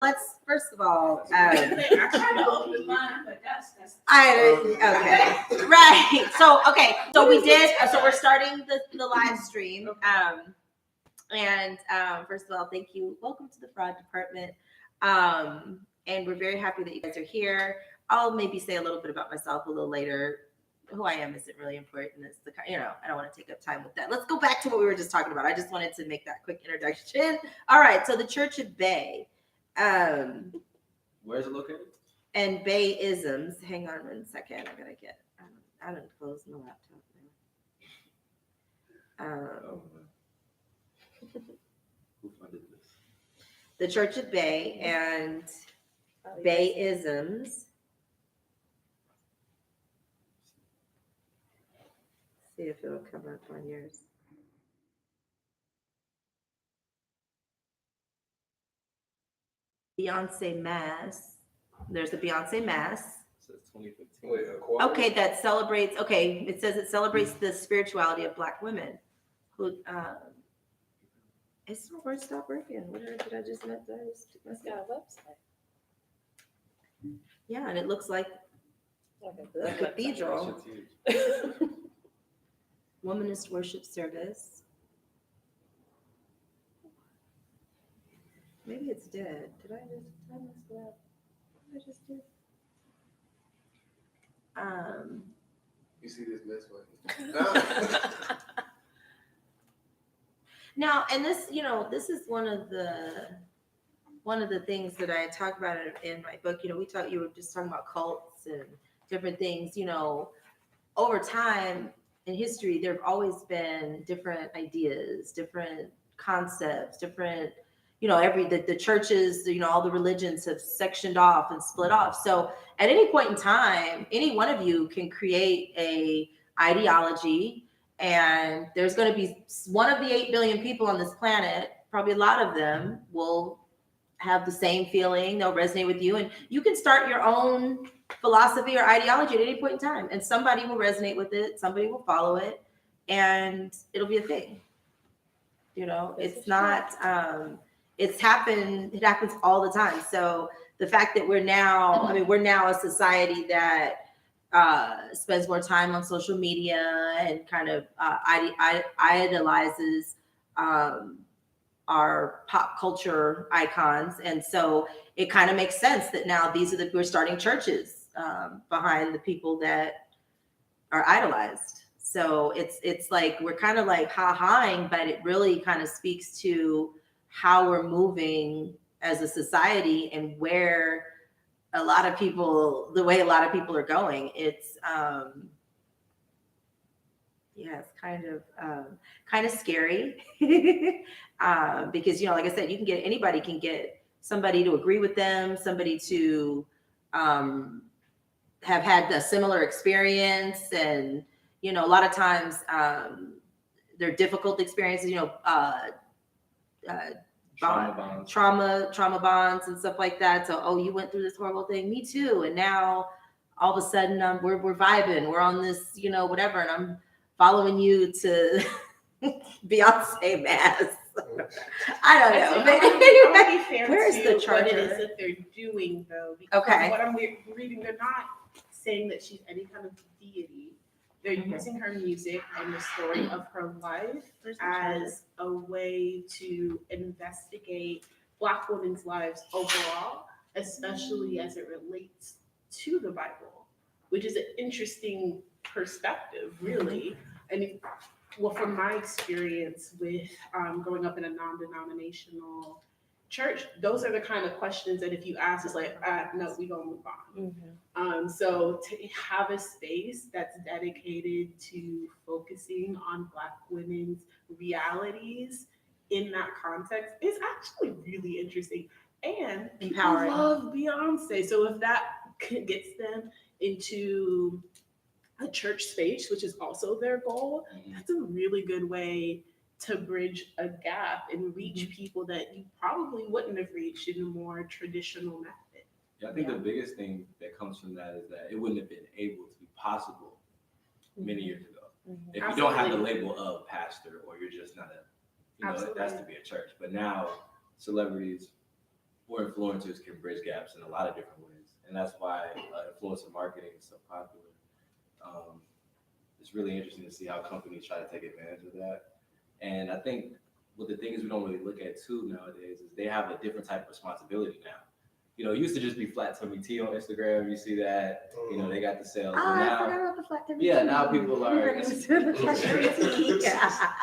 Let's first of all, Okay. Right. So we did. So we're starting the live stream. First of all, thank you. Welcome to the fraud department. And we're very happy that you guys are here. I'll maybe say a little bit about myself a little later. Who I am isn't really important. It's I don't want to take up time with that. Let's go back to what we were just talking about. I just wanted to make that quick introduction. All right. So the Church of Bay. Where is it located? And Bay-isms. Hang on 1 second. I gotta get. I didn't close my laptop now. Who funded this? The Church of Bay and Bay-isms. See if it'll come up on yours. Beyonce Mass. There's a Beyonce Mass. It says 2015. Okay, that celebrates. Okay, it says it celebrates the spirituality of Black women. Who? It's my word stopped working. What did I just not? It's got a website. Yeah, and it looks like a cathedral. Womanist worship service. Maybe it's dead. Did I mess it up? What did I just do? You see this mess button? Now, and this, this is one of the things that I talk about in my book. You were just talking about cults and different things. Over time in history, there have always been different ideas, different concepts, different, the churches, all the religions have sectioned off and split off. So at any point in time, any one of you can create a ideology, and there's going to be one of the 8 billion people on this planet. Probably a lot of them will have the same feeling. They'll resonate with you, and you can start your own philosophy or ideology at any point in time, and somebody will resonate with it. Somebody will follow it, and it'll be a thing. It's not. It happens all the time. So the fact that we're now a society that spends more time on social media and kind of idolizes our pop culture icons, and so it kind of makes sense that now we're starting churches behind the people that are idolized. So it's like we're kind of like ha-haing, but it really kind of speaks to how we're moving as a society and where the way a lot of people are going. It's it's kind of scary because like I said, anybody can get somebody to agree with them, somebody to have had a similar experience, and a lot of times they're difficult experiences, trauma bonds and stuff like that. So, you went through this horrible thing, me too, and now all of a sudden we're vibing, we're on this, whatever, and I'm following you to Beyonce Mass. I don't know. But where's the charger? What it is that they're doing, though? Because what I'm reading, they're not saying that she's any kind of deity. They're using her music and the story of her life as a way to investigate Black women's lives overall, especially as it relates to the Bible, which is an interesting perspective, really. And from my experience with growing up in a non-denominational church, those are the kind of questions that if you ask, it's like, no, we gonna move on. So to have a space that's dedicated to focusing on Black women's realities in that context is actually really interesting. And empowering. I love Beyonce. So if that gets them into a church space, which is also their goal, that's a really good way to bridge a gap and reach people that you probably wouldn't have reached in a more traditional method. Yeah, I think the biggest thing that comes from that is that it wouldn't have been able to be possible many years ago. If you don't have the label of pastor, or you're just not that's to be a church. But now celebrities or influencers can bridge gaps in a lot of different ways. And that's why influencer marketing is so popular. It's really interesting to see how companies try to take advantage of that. And I think what the thing is we don't really look at too nowadays is they have a different type of responsibility now. You know, it used to just be flat tummy tea on Instagram. You see that, you know, they got the sales. Oh, but now, I forgot about the flat tummy yeah, tea. now people are,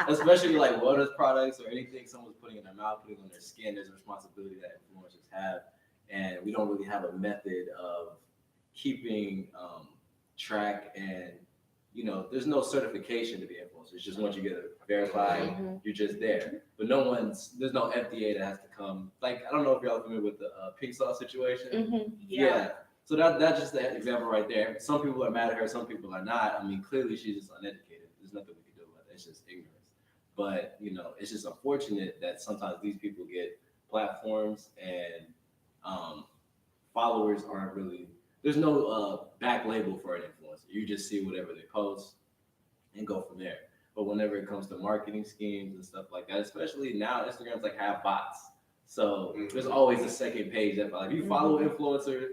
especially like wellness products or anything someone's putting in their mouth, putting on their skin, there's a responsibility that influencers have. And we don't really have a method of keeping track and, you know, there's no certification to be influencer. It's just once you get verified, you're just there. But there's no FDA that has to come. Like, I don't know if y'all are familiar with the pink sauce situation. Yeah. So that's just the example right there. Some people are mad at her, some people are not. I mean, clearly she's just uneducated. There's nothing we can do about it. It's just ignorance. But, you know, it's just unfortunate that sometimes these people get platforms and followers aren't really, there's no back label for an influencer. You just see whatever they post and go from there. But whenever it comes to marketing schemes and stuff like that, especially now, Instagram's like have bots. So there's always a second page that, like, if you follow an influencer,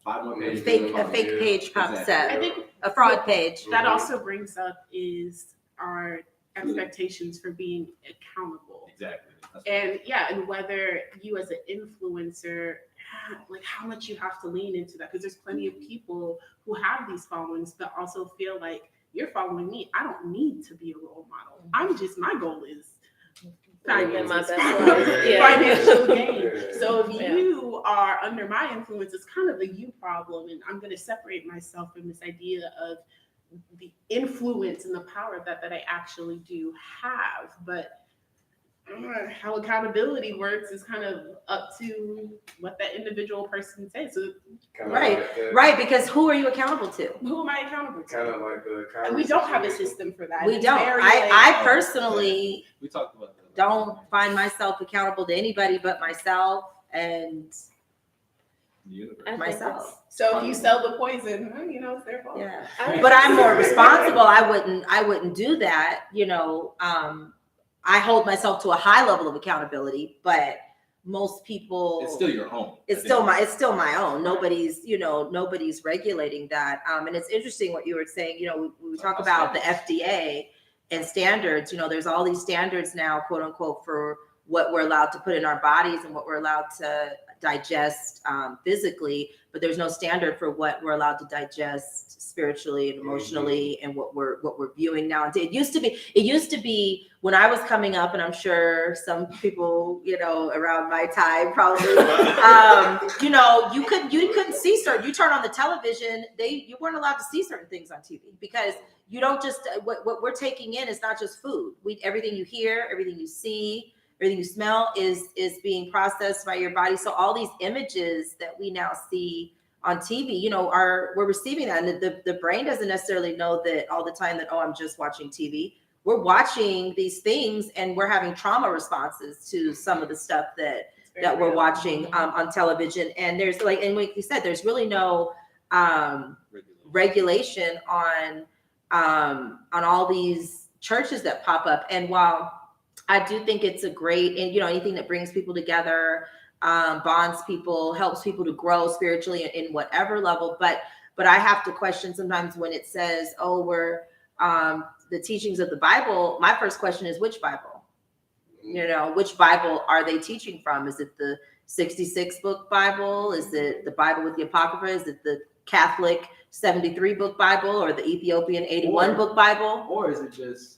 5 more pages. A fake page pops up. I think a fraud page. that also brings up is our expectations for being accountable. Exactly. And whether you as an influencer, like how much you have to lean into that, because there's plenty of people who have these followings but also feel like you're following me. I don't need to be a role model. My goal is financial gain. So if you are under my influence, it's kind of a you problem, and I'm going to separate myself from this idea of the influence and the power that I actually do have. But how accountability works is kind of up to what that individual person says. So, right, because who are you accountable to? Who am I accountable to? Kind of like the we don't have a system for that. We don't. I personally we talked about that. Don't find myself accountable to anybody but myself and myself. So if you sell the poison, you know, it's their fault. Yeah, but I'm more responsible. I wouldn't do that. You know, I hold myself to a high level of accountability, but most people, it's still your own. It's still my own. Nobody's regulating that. And it's interesting what you were saying. You know, we talk about the FDA and standards. You know, there's all these standards now, quote unquote, for what we're allowed to put in our bodies and what we're allowed to digest physically, but there's no standard for what we're allowed to digest spiritually and emotionally and what we're viewing now. It used to be when I was coming up, and I'm sure some people, you know, around my time probably, you know, you couldn't see certain. You turn on the television, you weren't allowed to see certain things on TV because you don't just what we're taking in is not just food. Everything you hear, everything you see, everything you smell is being processed by your body. So all these images that we now see on TV, you know, we're receiving that. And the brain doesn't necessarily know that all the time that, I'm just watching TV. We're watching these things and we're having trauma responses to some of the stuff that we're watching on television. And there's like you said, there's really no regulation on all these churches that pop up. And while I do think it's a great, and you know, anything that brings people together, bonds people, helps people to grow spiritually in whatever level. But I have to question sometimes when it says, we're the teachings of the Bible. My first question is, which Bible? You know, which Bible are they teaching from? Is it the 66 book Bible? Is it the Bible with the Apocrypha? Is it the Catholic 73 book Bible or the Ethiopian 81 book Bible? Or is it just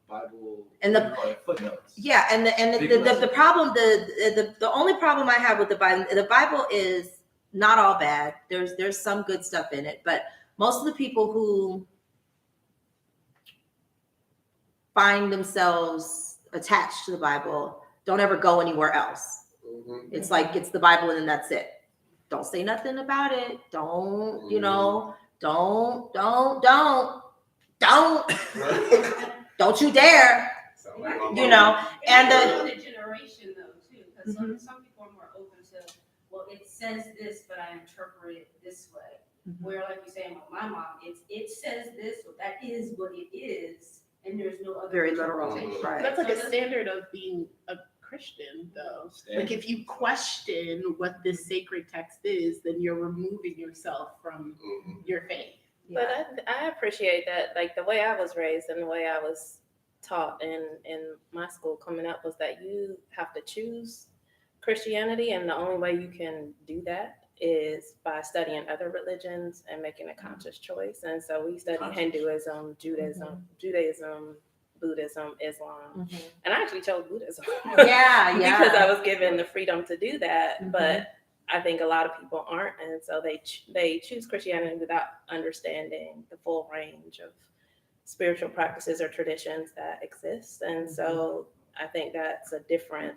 Bible and the footnotes? Yeah, and the problem, the only problem I have with the Bible is not all bad. There's some good stuff in it, but most of the people who find themselves attached to the Bible don't ever go anywhere else. It's like it's the Bible and then that's it. Don't say nothing about it. Don't, you know, don't don't you dare, you know. And the generation though too, because some people are more open to, well, it says this, but I interpret it this way. Where, like you're saying with my mom, it says this, so that is what it is, and there's no other. Very literal, right? That's like a standard of being a Christian, though. Stand. Like, if you question what this sacred text is, then you're removing yourself from your faith. But I appreciate that, like the way I was raised and the way I was taught in my school coming up was that you have to choose Christianity, and the only way you can do that is by studying other religions and making a conscious choice. And so we study Hinduism, Judaism, Buddhism, Islam, and I actually chose Buddhism. Because I was given the freedom to do that, but I think a lot of people aren't, and so they choose Christianity without understanding the full range of spiritual practices or traditions that exist. And so I think that's a different,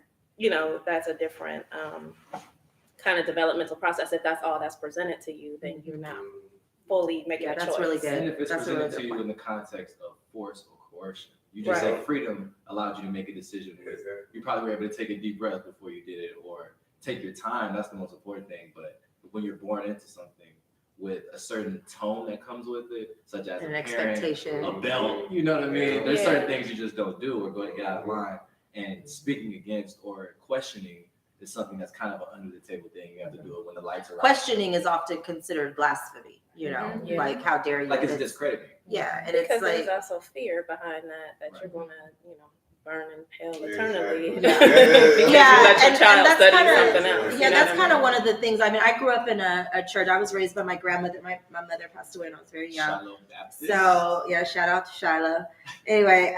kind of developmental process. If that's all that's presented to you, then you're not fully making a choice. That's really good. And if it's That's a presented really to good you point. in the context of force or coercion, you just said freedom allowed you to make a decision. You probably were able to take a deep breath before you did it, or take your time. That's the most important thing. But when you're born into something with a certain tone that comes with it, such as An a parent, expectation, a belt, you know what I mean? There's Yeah. certain things you just don't do or go to get out of line. And speaking against or questioning is something that's kind of an under the table thing. You have to do it when the lights are out. questioning is often considered blasphemy. Yeah. Like how dare you? Like it's discrediting. Yeah, and Because it's there's like also fear behind that you're gonna, burn in hell Yeah, eternally. exactly. Because Yeah, you let your and child that's study kinda- something else. yeah, that's kind of one of the things. I mean, I grew up in a church. I was raised by my grandmother. My mother passed away when I was very young. Shalom Baptist. So yeah, shout out to Shiloh. Anyway,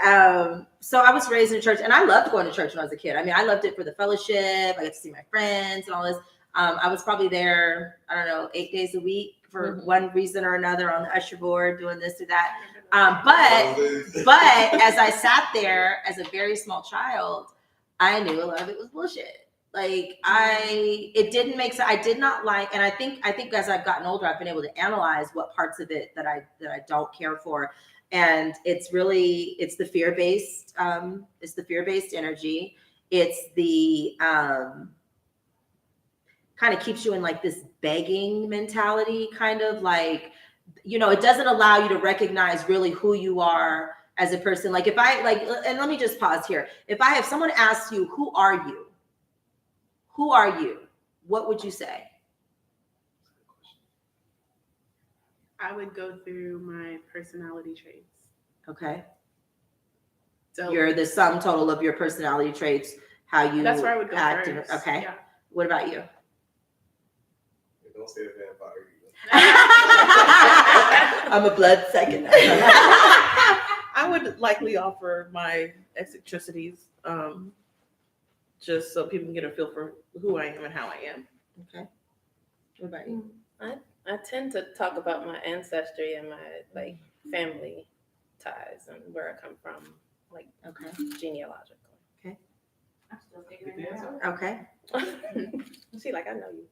so I was raised in church, and I loved going to church when I was a kid. I mean, I loved it for the fellowship. I got to see my friends and all this. I was probably there, 8 days a week for one reason or another on the usher board, doing this or that. But as I sat there as a very small child, I knew a lot of it was bullshit. Like it didn't make sense. I did not like, and I think as I've gotten older, I've been able to analyze what parts of it that I don't care for. And it's the fear-based, energy. It's the kind of keeps you in like this begging mentality, kind of like, it doesn't allow you to recognize really who you are as a person. Like if I and let me just pause here. If I have someone ask you, who are you? Who are you? What would you say? I would go through my personality traits. Okay. So You're the sum total of your personality traits, how you that's where I would go act. first. Okay. Yeah. What about you? Don't say the vampire. I'm a blood second. I would likely offer my eccentricities, just so people can get a feel for who I am and how I am. Okay. What about you? I tend to talk about my ancestry and my family ties and where I come from, Okay. genealogically. I'm still figuring it out. Okay. See, I know you.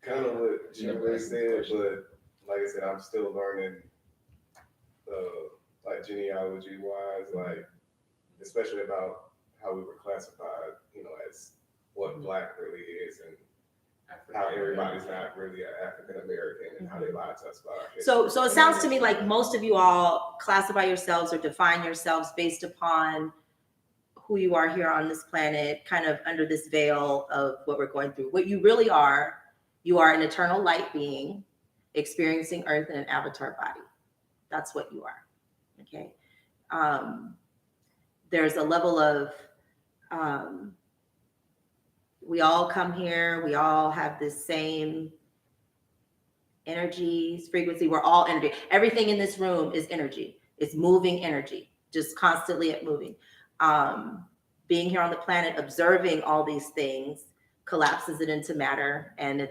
Kind of what Shirley said, but like I said, I'm still learning, genealogy wise, especially about how we were classified, as what Black really is, and how everybody's not really an African American, and how they lie to us about our history. So it sounds to me like most of you all classify yourselves or define yourselves based upon who you are here on this planet, kind of under this veil of what we're going through. What you really are, you are an eternal light being experiencing Earth in an avatar body. That's what you are. Okay. There's a level of, we all come here, we all have this same energies, frequency. We're all energy. Everything in this room is energy. It's moving energy, just constantly moving. Being here on the planet, observing all these things collapses it into matter, and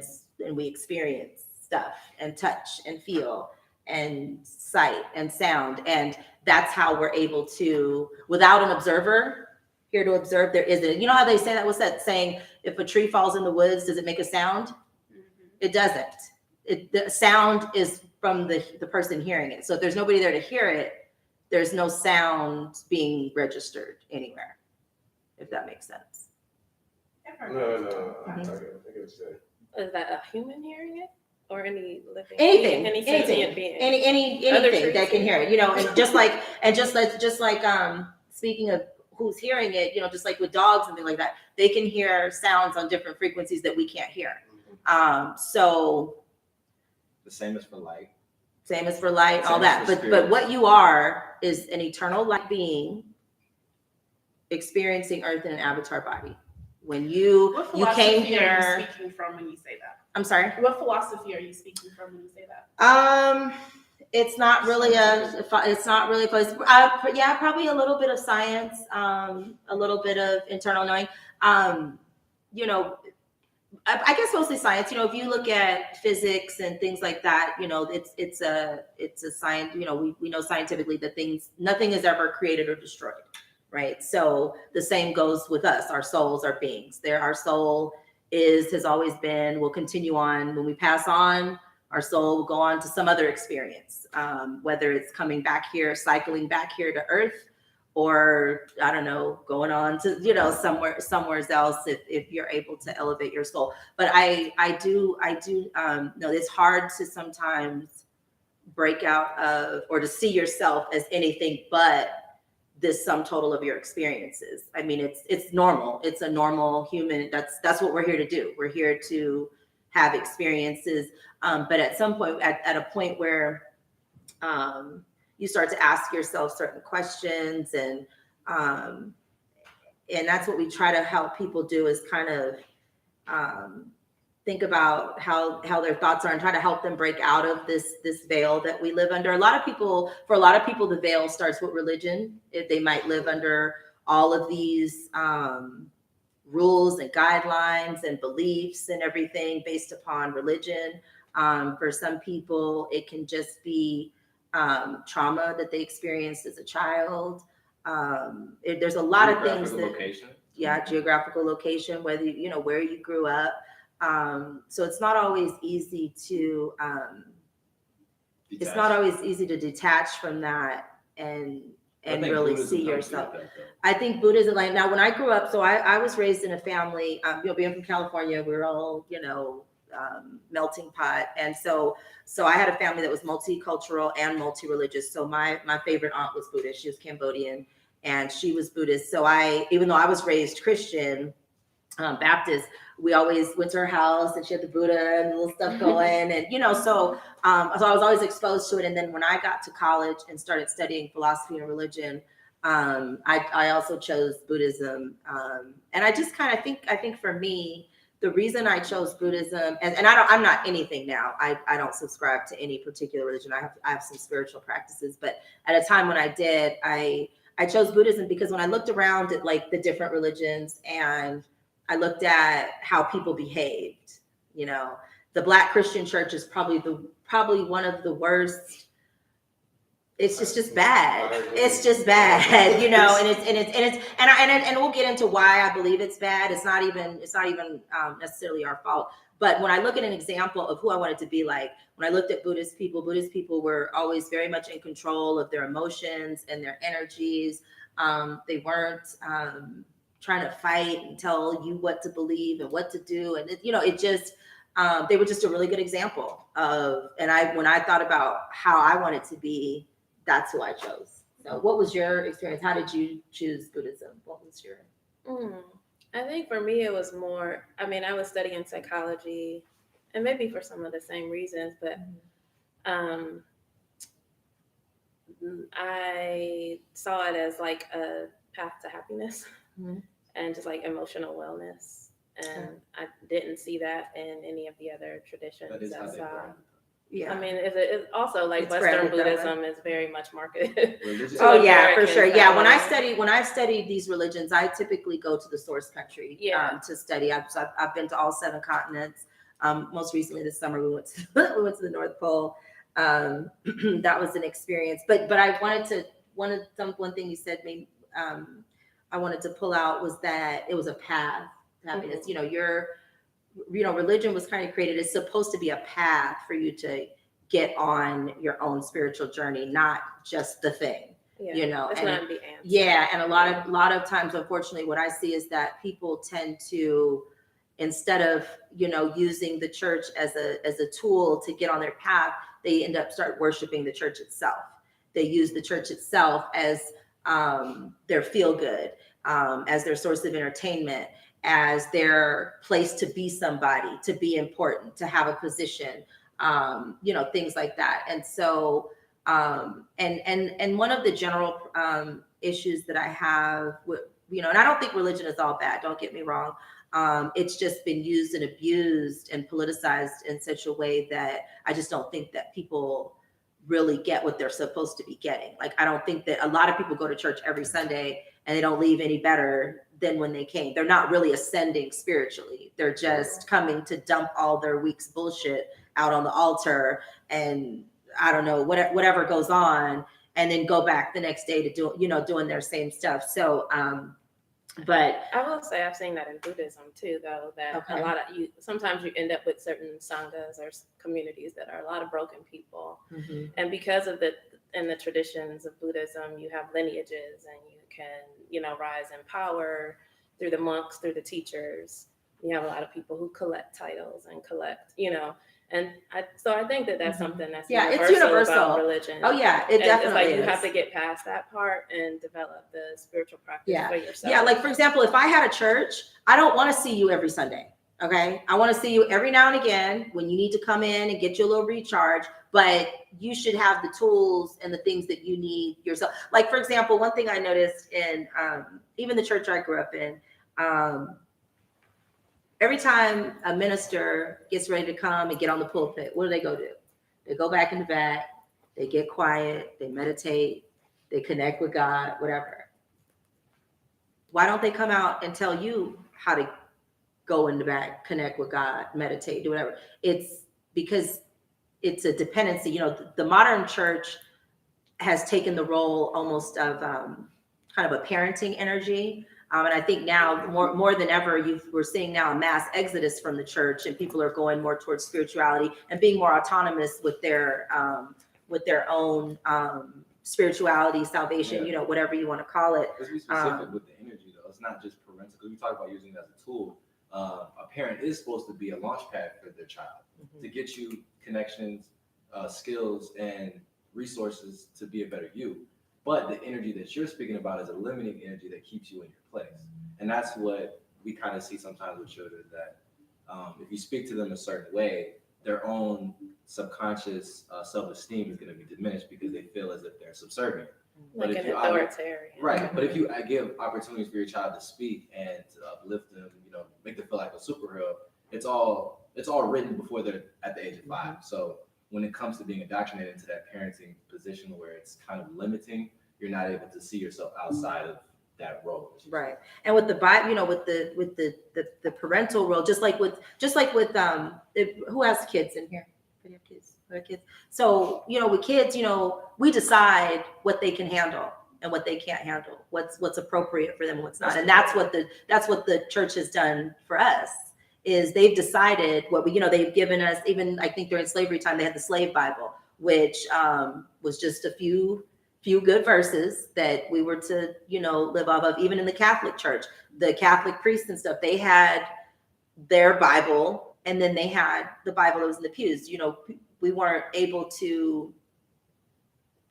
we experience stuff and touch and feel and sight and sound, and that's how we're able to, without an observer here to observe, there isn't. You know how they say that? What's that saying? If a tree falls in the woods, does it make a sound? It doesn't. The sound is from the person hearing it. So if there's nobody there to hear it, there's no sound being registered anywhere, if that makes sense. No. I get what you're saying. Is that a human hearing it, or any living Anything, being, any sentient being? anything Other that trees. can hear it, and just like speaking of who's hearing it, just like with dogs and things like that, they can hear sounds on different frequencies that we can't hear. So The same as for light. same as for light, all Same that. as for But spirits. what you are is an eternal light being experiencing earth in an avatar body. When you What came philosophy are here, you speaking from when you say that? I'm sorry. What philosophy are you speaking from when you say that? It's not really it's not really a place. Yeah, probably a little bit of science, a little bit of internal knowing. I guess mostly science. If you look at physics and things like that, it's a science. We know scientifically that nothing is ever created or destroyed, right? So the same goes with us. Our souls are beings. Our soul has always been, will continue on. When we pass on, our soul will go on to some other experience, whether it's coming back here, cycling back here to Earth, or I don't know, going on to somewhere else if you're able to elevate your soul. But I do know it's hard to sometimes break out of or to see yourself as anything but this sum total of your experiences. I mean, it's normal. It's a normal human. That's what we're here to do. We're here to have experiences. But at some point, at a point where you start to ask yourself certain questions, and that's what we try to help people do, is kind of think about how their thoughts are and try to help them break out of this veil that we live under. For a lot of people, the veil starts with religion. If they might live under all of these rules and guidelines and beliefs and everything based upon religion. For some people, it can just be trauma that they experienced as a child. There's a lot of things that, location. yeah, geographical location, whether where you grew up. So it's not always easy to detach from that and really see yourself. I think Buddhism, like now, when I grew up, so I was raised in a family, being from California, we were all, melting pot. And so I had a family that was multicultural and multi-religious. So my favorite aunt was Buddhist. She was Cambodian and she was Buddhist. So even though I was raised Christian, Baptist, we always went to her house and she had the Buddha and little stuff going. And, so I was always exposed to it. And then when I got to college and started studying philosophy and religion, I also chose Buddhism. And I just kind of I think for me, the reason I chose Buddhism, and I'm not anything now. I don't subscribe to any particular religion. I have some spiritual practices, but at a time when I did, I chose Buddhism because when I looked around at like the different religions and I looked at how people behaved, the Black Christian church is probably one of the worst. It's just bad. It's just bad, and we'll get into why I believe it's bad. It's not even necessarily our fault. But when I look at an example of who I wanted to be like, when I looked at Buddhist people were always very much in control of their emotions and their energies. They weren't trying to fight and tell you what to believe and what to do, and they were just a really good example of. And when I thought about how I wanted to be, that's who I chose. So what was your experience? How did you choose Buddhism? What was your? I think for me, it was more, I was studying psychology and maybe for some of the same reasons, but I saw it as like a path to happiness and just like emotional wellness. And I didn't see that in any of the other traditions. That is how they brand. Yeah. It's also like It's Western branded that way. Buddhism is very much marketed. Oh yeah, for sure. Yeah, when I way. study these religions, I typically go to the source country to study. I've been to all 7 continents. Most recently this summer we went to the North Pole. That was an experience. But I wanted to one thing you said I wanted to pull out was that it was a path to happiness. Religion was kind of created. It's supposed to be a path for you to get on your own spiritual journey, not just the thing. It's not the answer. Yeah, and a lot of times, unfortunately, what I see is that people tend to, instead of using the church as a tool to get on their path, they end up start worshiping the church itself. They use the church itself as their feel good. as their source of entertainment, as their place to be somebody, to be important, to have a position, things like that. And so, and one of the general issues that I have with, and I don't think religion is all bad, don't get me wrong. It's just been used and abused and politicized in such a way that I just don't think that people really get what they're supposed to be getting. Like, I don't think that a lot of people go to church every Sunday and they don't leave any better than when they came. They're not really ascending spiritually. They're just coming to dump all their week's bullshit out on the altar and I don't know, whatever goes on, and then go back the next day to doing their same stuff. So, but I will say I've seen that in Buddhism too, though, that a lot of sometimes you end up with certain sanghas or communities that are a lot of broken people. mm-hmm. And because of in the traditions of Buddhism, you have lineages and you can, rise in power through the monks, through the teachers. You have a lot of people who collect titles and collect, and I think that that's something that's it's universal about religion. Oh yeah, it and definitely it's like is. you have to get past that part and develop the spiritual practice for yourself. Yeah, like for example, if I had a church, I don't want to see you every Sunday. Okay, I want to see you every now and again when you need to come in and get your little recharge. But you should have the tools and the things that you need yourself. Like for example, one thing I noticed in even the church I grew up in. Every time a minister gets ready to come and get on the pulpit, what do they go do? They go back in the back, they get quiet, they meditate, they connect with God, whatever. Why don't they come out and tell you how to go in the back, connect with God, meditate, do whatever? It's because it's a dependency. The modern church has taken the role almost of kind of a parenting energy. And I think now more than ever, we're seeing now a mass exodus from the church, and people are going more towards spirituality and being more autonomous with their own spirituality, salvation, whatever you want to call it. Let's be specific with the energy, though. It's not just parental. Because we talk about using it as a tool. A parent is supposed to be a launch pad for their child to get you connections, skills, and resources to be a better you. But the energy that you're speaking about is a limiting energy that keeps you in your place. And that's what we kind of see sometimes with children, that if you speak to them a certain way, their own subconscious self-esteem is going to be diminished because they feel as if they're subservient. Like an authoritarian. Right. But if you give opportunities for your child to speak and to uplift them, make them feel like a superhero, it's all written before they're at the age of 5. So when it comes to being indoctrinated into that parenting position where it's kind of limiting, you're not able to see yourself outside of that role. Right. And with the Bible, with the parental role, just like with who has kids in here? Who have kids? Who have kids? So, with kids, we decide what they can handle and what they can't handle, what's appropriate for them and what's not. And that's what the church has done for us. Is they've decided what they've given us. Even I think during slavery time, they had the slave Bible, which was just a few good verses that we were to, live off of. Even in the Catholic Church, the Catholic priests and stuff, they had their Bible, and then they had the Bible that was in the pews. We weren't able to,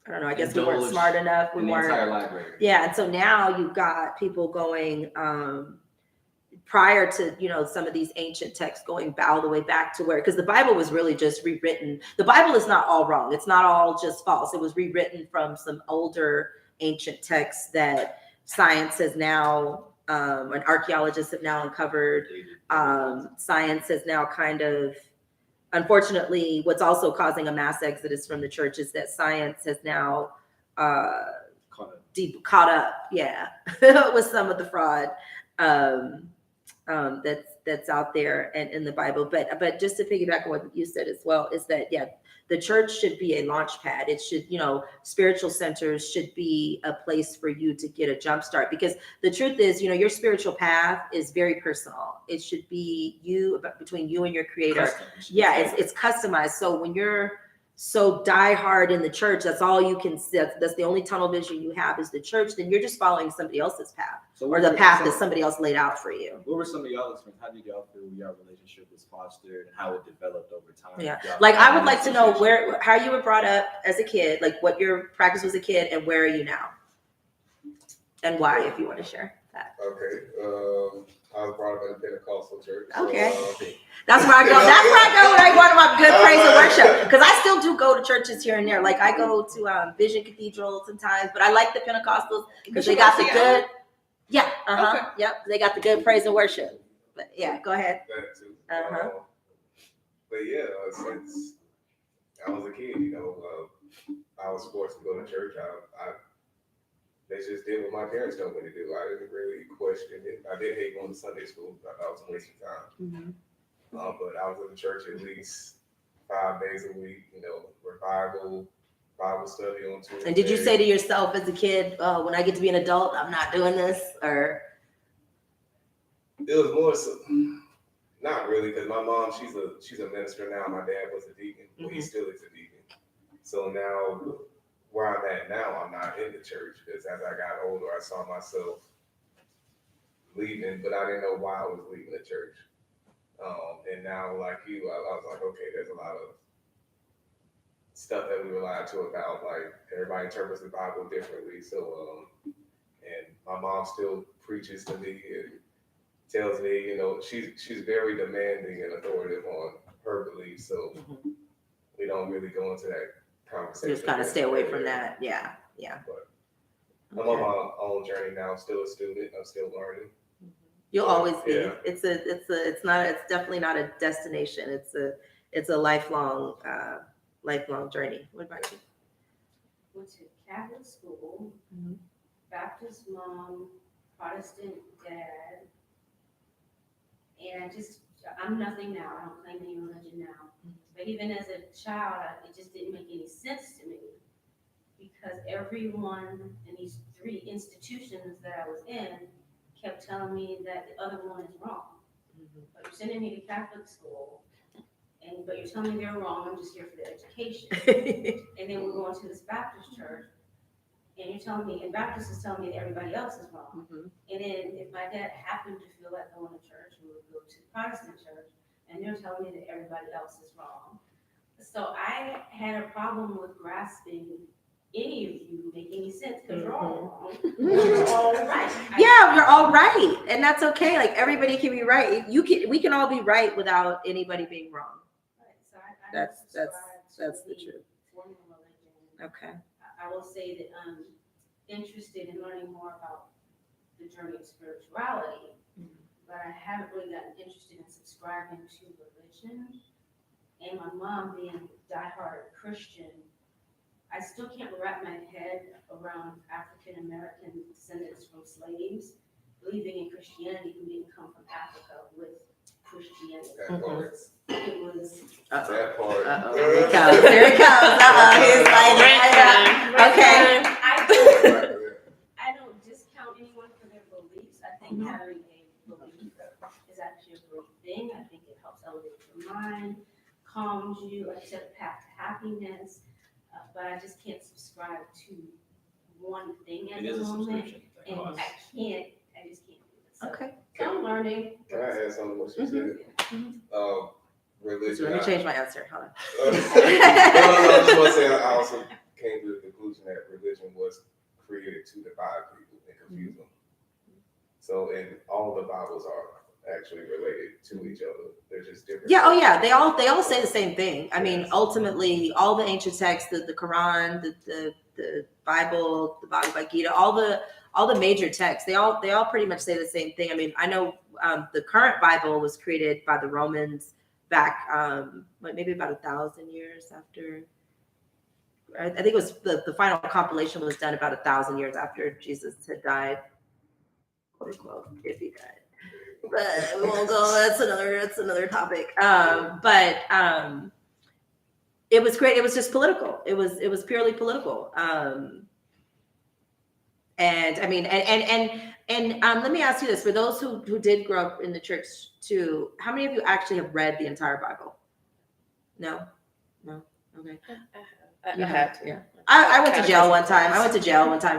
I don't know, I guess we weren't smart enough. We weren't. Entire library. Yeah, and so now you've got people going, prior to some of these ancient texts, going all the way back to where, because the Bible was really just rewritten. The Bible is not all wrong. It's not all just false. It was rewritten from some older ancient texts that science has now and archaeologists have now uncovered. Science has now kind of, unfortunately, what's also causing a mass exodus from the church is that science has now caught up with some of the fraud that's out there and in the Bible. But just to piggyback on what you said as well, is that the church should be a launch pad. It should, spiritual centers should be a place for you to get a jump start, because the truth is, your spiritual path is very personal. It should be between you and your creator. It's customized. So when you're so diehard in the church, that's all you can see. That's the only tunnel vision you have is the church. Then you're just following somebody else's path, or the path that somebody else laid out for you. What were some of y'all's experiences? How did y'all feel your relationship was fostered and how it developed over time? Yeah, like I would like to know how you were brought up as a kid, like what your practice was as a kid, and where are you now, and why, if you want to share that. Okay. I was brought up in a Pentecostal church. Okay. So, That's where I go. That's where I go when I want my good praise and worship. Because I still do go to churches here and there. Like I go to Vision Cathedral sometimes, but I like the Pentecostals because they got the good. Yeah. Okay. Yep. They got the good praise and worship. But yeah, go ahead. that too. Uh-huh. But yeah, since I was a kid, I was forced to go to church. They just did what my parents told me to do. I didn't really question it. I did hate going to Sunday school. I thought it was a waste of time. Mm-hmm. But I was in the church at least 5 days a week. Revival, Bible study on Tuesday. And did you say to yourself as a kid, "Oh, when I get to be an adult, I'm not doing this"? Or it was more so, not really, because my mom, she's a minister now. My dad was a deacon, but he still is a deacon. So now, where I'm at now, I'm not in the church because as I got older, I saw myself leaving, but I didn't know why I was leaving the church. And now, like you, I was like, okay, there's a lot of stuff that we were lied to about. Like everybody interprets the Bible differently. So, and my mom still preaches to me and tells me, she's very demanding and authoritative on her beliefs. So we don't really go into that conversation. just kind of stay away from that. Yeah. But I'm on my own journey now. I'm still a student. I'm still learning. You'll always be. Yeah. It's definitely not a destination. It's a lifelong journey. What about you? Went to Catholic school, Mhm. Baptist mom, Protestant dad, and I'm nothing now. I don't claim any religion now. But even as a child, it just didn't make any sense to me because everyone in these 3 institutions that I was in kept telling me that the other one is wrong. But you're sending me to Catholic school, but you're telling me they're wrong. I'm just here for the education. And then we're going to this Baptist church, and you're telling me, and Baptist is telling me that everybody else is wrong. And then if my dad happened to feel like going to church, we would go to the Protestant church, and they're telling me that everybody else is wrong. So I had a problem with grasping any of you make any sense because you're all wrong. You're all right. Yeah, you're all right, and that's okay. Like everybody can be right. We can all be right without anybody being wrong. Right. So I That's the truth. truth. Okay. I will say that I'm interested in learning more about the journey of spirituality, but I haven't really gotten interested in subscribing to religion. And my mom being a diehard Christian, I still can't wrap my head around African American descendants from slaves believing in Christianity who didn't come from Africa with Christianity. That part. It was That part. There it comes. He's like, okay. I don't discount anyone for their beliefs. I think having a belief is actually a great thing. I think it helps elevate your mind, calms you, like set a path to happiness. But I just can't subscribe to one thing at the moment. And I just can't do it. So, Okay. so I'm learning. Can I add something to what you said? Religion. So let me change my answer. Hold on. No, I just want to say I also came to the conclusion that religion was created to divide people and confuse them. So, and all the Bibles are actually related to each other. They're just different. Yeah. Oh, yeah. They all say the same thing. I mean, ultimately, all the ancient texts, the Quran, the Bible, the Bhagavad Gita, all the major texts, they all pretty much say the same thing. I mean, I know the current Bible was created by the Romans back, maybe about 1,000 years after. I think it was the final compilation was done about 1,000 years after Jesus had died, quote unquote, if he died. But we won't go. That's another topic. It was great. It was just political. It was purely political. And I mean, and let me ask you this: for those who did grow up in the church too, how many of you actually have read the entire Bible? No. Okay. I had to. Yeah. I went to jail one time.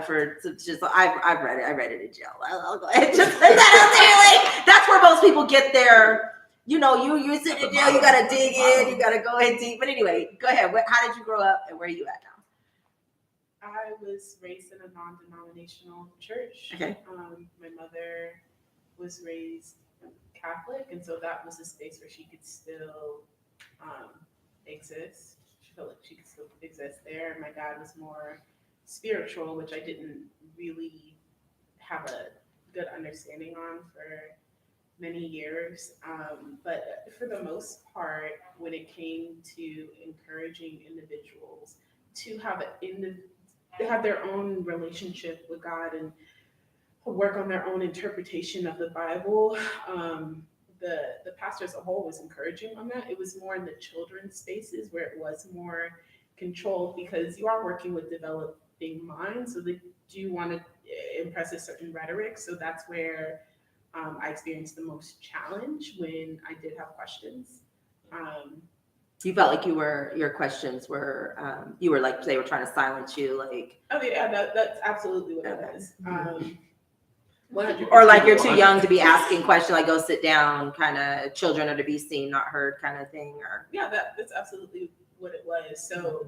For just I've read it. I read it in jail. I'll go ahead and just put that out there. Like that's where most people get their. You sit in jail. You got to dig in. You got to go in deep. But anyway, go ahead. How did you grow up, and where are you at now? I was raised in a non-denominational church. Okay. My mother was raised Catholic, and so that was a space where she could still exist. She felt like she could still exist there. My dad was more spiritual, which I didn't really have a good understanding on for many years. But for the most part, when it came to encouraging individuals to have their own relationship with God and work on their own interpretation of the Bible, the pastor as a whole was encouraging on that. It was more in the children's spaces where it was more controlled, because you are working with developing minds, so they do want to impress a certain rhetoric. So that's where I experienced the most challenge when I did have questions. You felt like your questions were, you were like, they were trying to silence you, like. Oh yeah, that's absolutely what it was. 100%. Or like you're too young to be asking questions, like go sit down, kind of children are to be seen, not heard kind of thing, or. Yeah, that's absolutely what it was. So,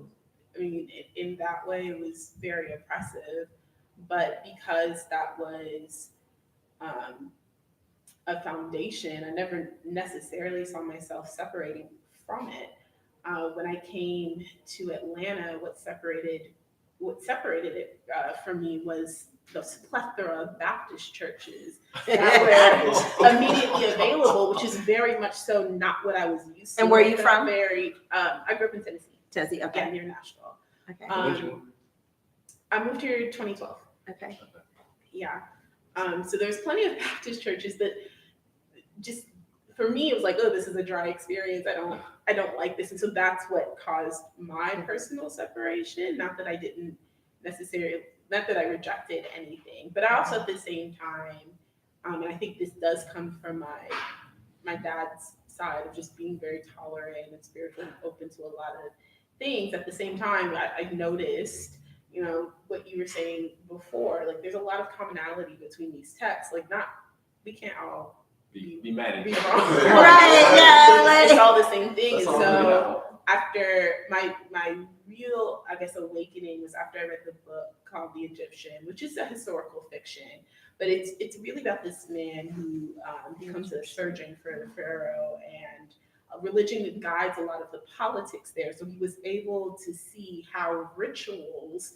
I mean, in that way, it was very oppressive. But because that was a foundation, I never necessarily saw myself separating from it. When I came to Atlanta, what separated it from me was the plethora of Baptist churches that were immediately available, which is very much so not what I was used to. And where are you from? I grew up in Tennessee. Tennessee, okay. Yeah, near Nashville. Okay. I moved here in 2012. Okay. Yeah. So there's plenty of Baptist churches that just, for me, it was like, oh, this is a dry experience. I don't like this. And so that's what caused my personal separation. Not that I rejected anything, but I also at the same time, and I think this does come from my dad's side of just being very tolerant and spiritual and open to a lot of things. At the same time, I noticed, what you were saying before, like there's a lot of commonality between these texts. Like we can't all be mad at be you. wrong. Right, yeah, It's all the same thing. And That's all we so know. after my real, I guess, awakening was after I read the book called The Egyptian, which is a historical fiction, but it's really about this man who becomes a surgeon for the pharaoh, and religion guides a lot of the politics there. So he was able to see how rituals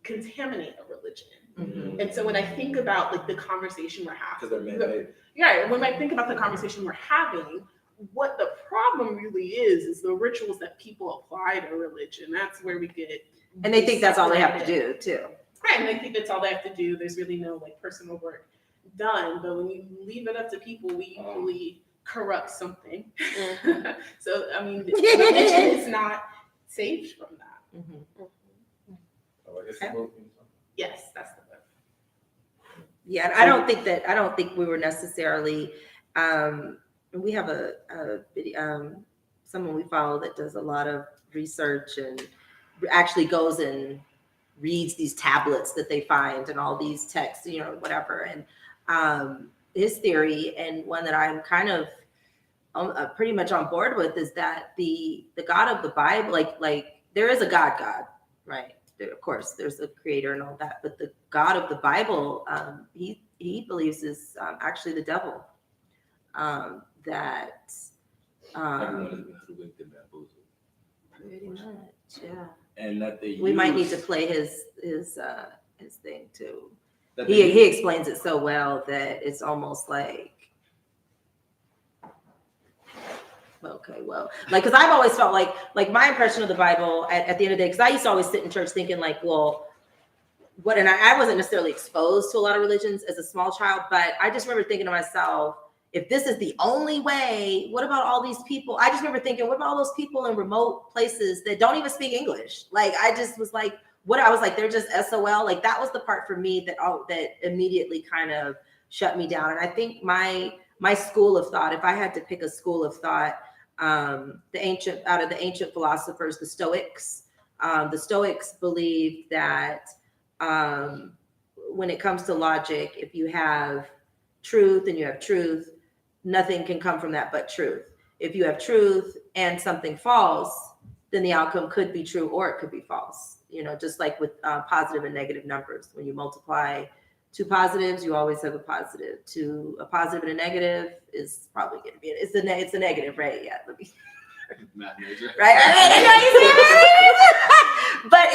contaminate a religion. Mhm. And so when I think about like the conversation we're Because having, they're man-made. yeah, when I think about the conversation we're having, what the problem really is the rituals that people apply to religion. That's where we get. And they think that's all they have to do too. Right, and they think that's all they have to do. There's really no like personal work done. But when you leave it up to people, we usually corrupt something. So I mean, religion is not saved from that. Mhm. Yes, that's the book. Yeah, I don't think we were necessarily, we have someone we follow that does a lot of research and actually goes and reads these tablets that they find and all these texts, whatever. And his theory, and one that I'm kind of pretty much on board with, is that the God of the Bible, like there is a God, right? Of course, there's a creator and all that, but the God of the Bible, he believes is actually the devil. That Everyone has been hoodwinked and bamboozled. pretty much, yeah. And that We might need to play his thing too. that He explains it so well that it's almost like, okay, well, like, because I've always felt like my impression of the Bible at the end of the day, because I used to always sit in church thinking like, well, what, and I wasn't necessarily exposed to a lot of religions as a small child, but I just remember thinking to myself, if this is the only way, what about all these people? I just remember thinking, what about all those people in remote places that don't even speak English? Like, I just was like, I was like, they're just SOL. Like, that was the part for me that immediately kind of shut me down. And I think my school of thought, if I had to pick a school of thought, out of the ancient philosophers, the Stoics believed that when it comes to logic, if you have truth and you have truth, nothing can come from that but truth. If you have truth and something false, then the outcome could be true or it could be false. Just like with positive and negative numbers. When you multiply two positives, you always have a positive. A positive and a negative is probably going to be it's a negative, right? Yeah, let me. Math major. Right. But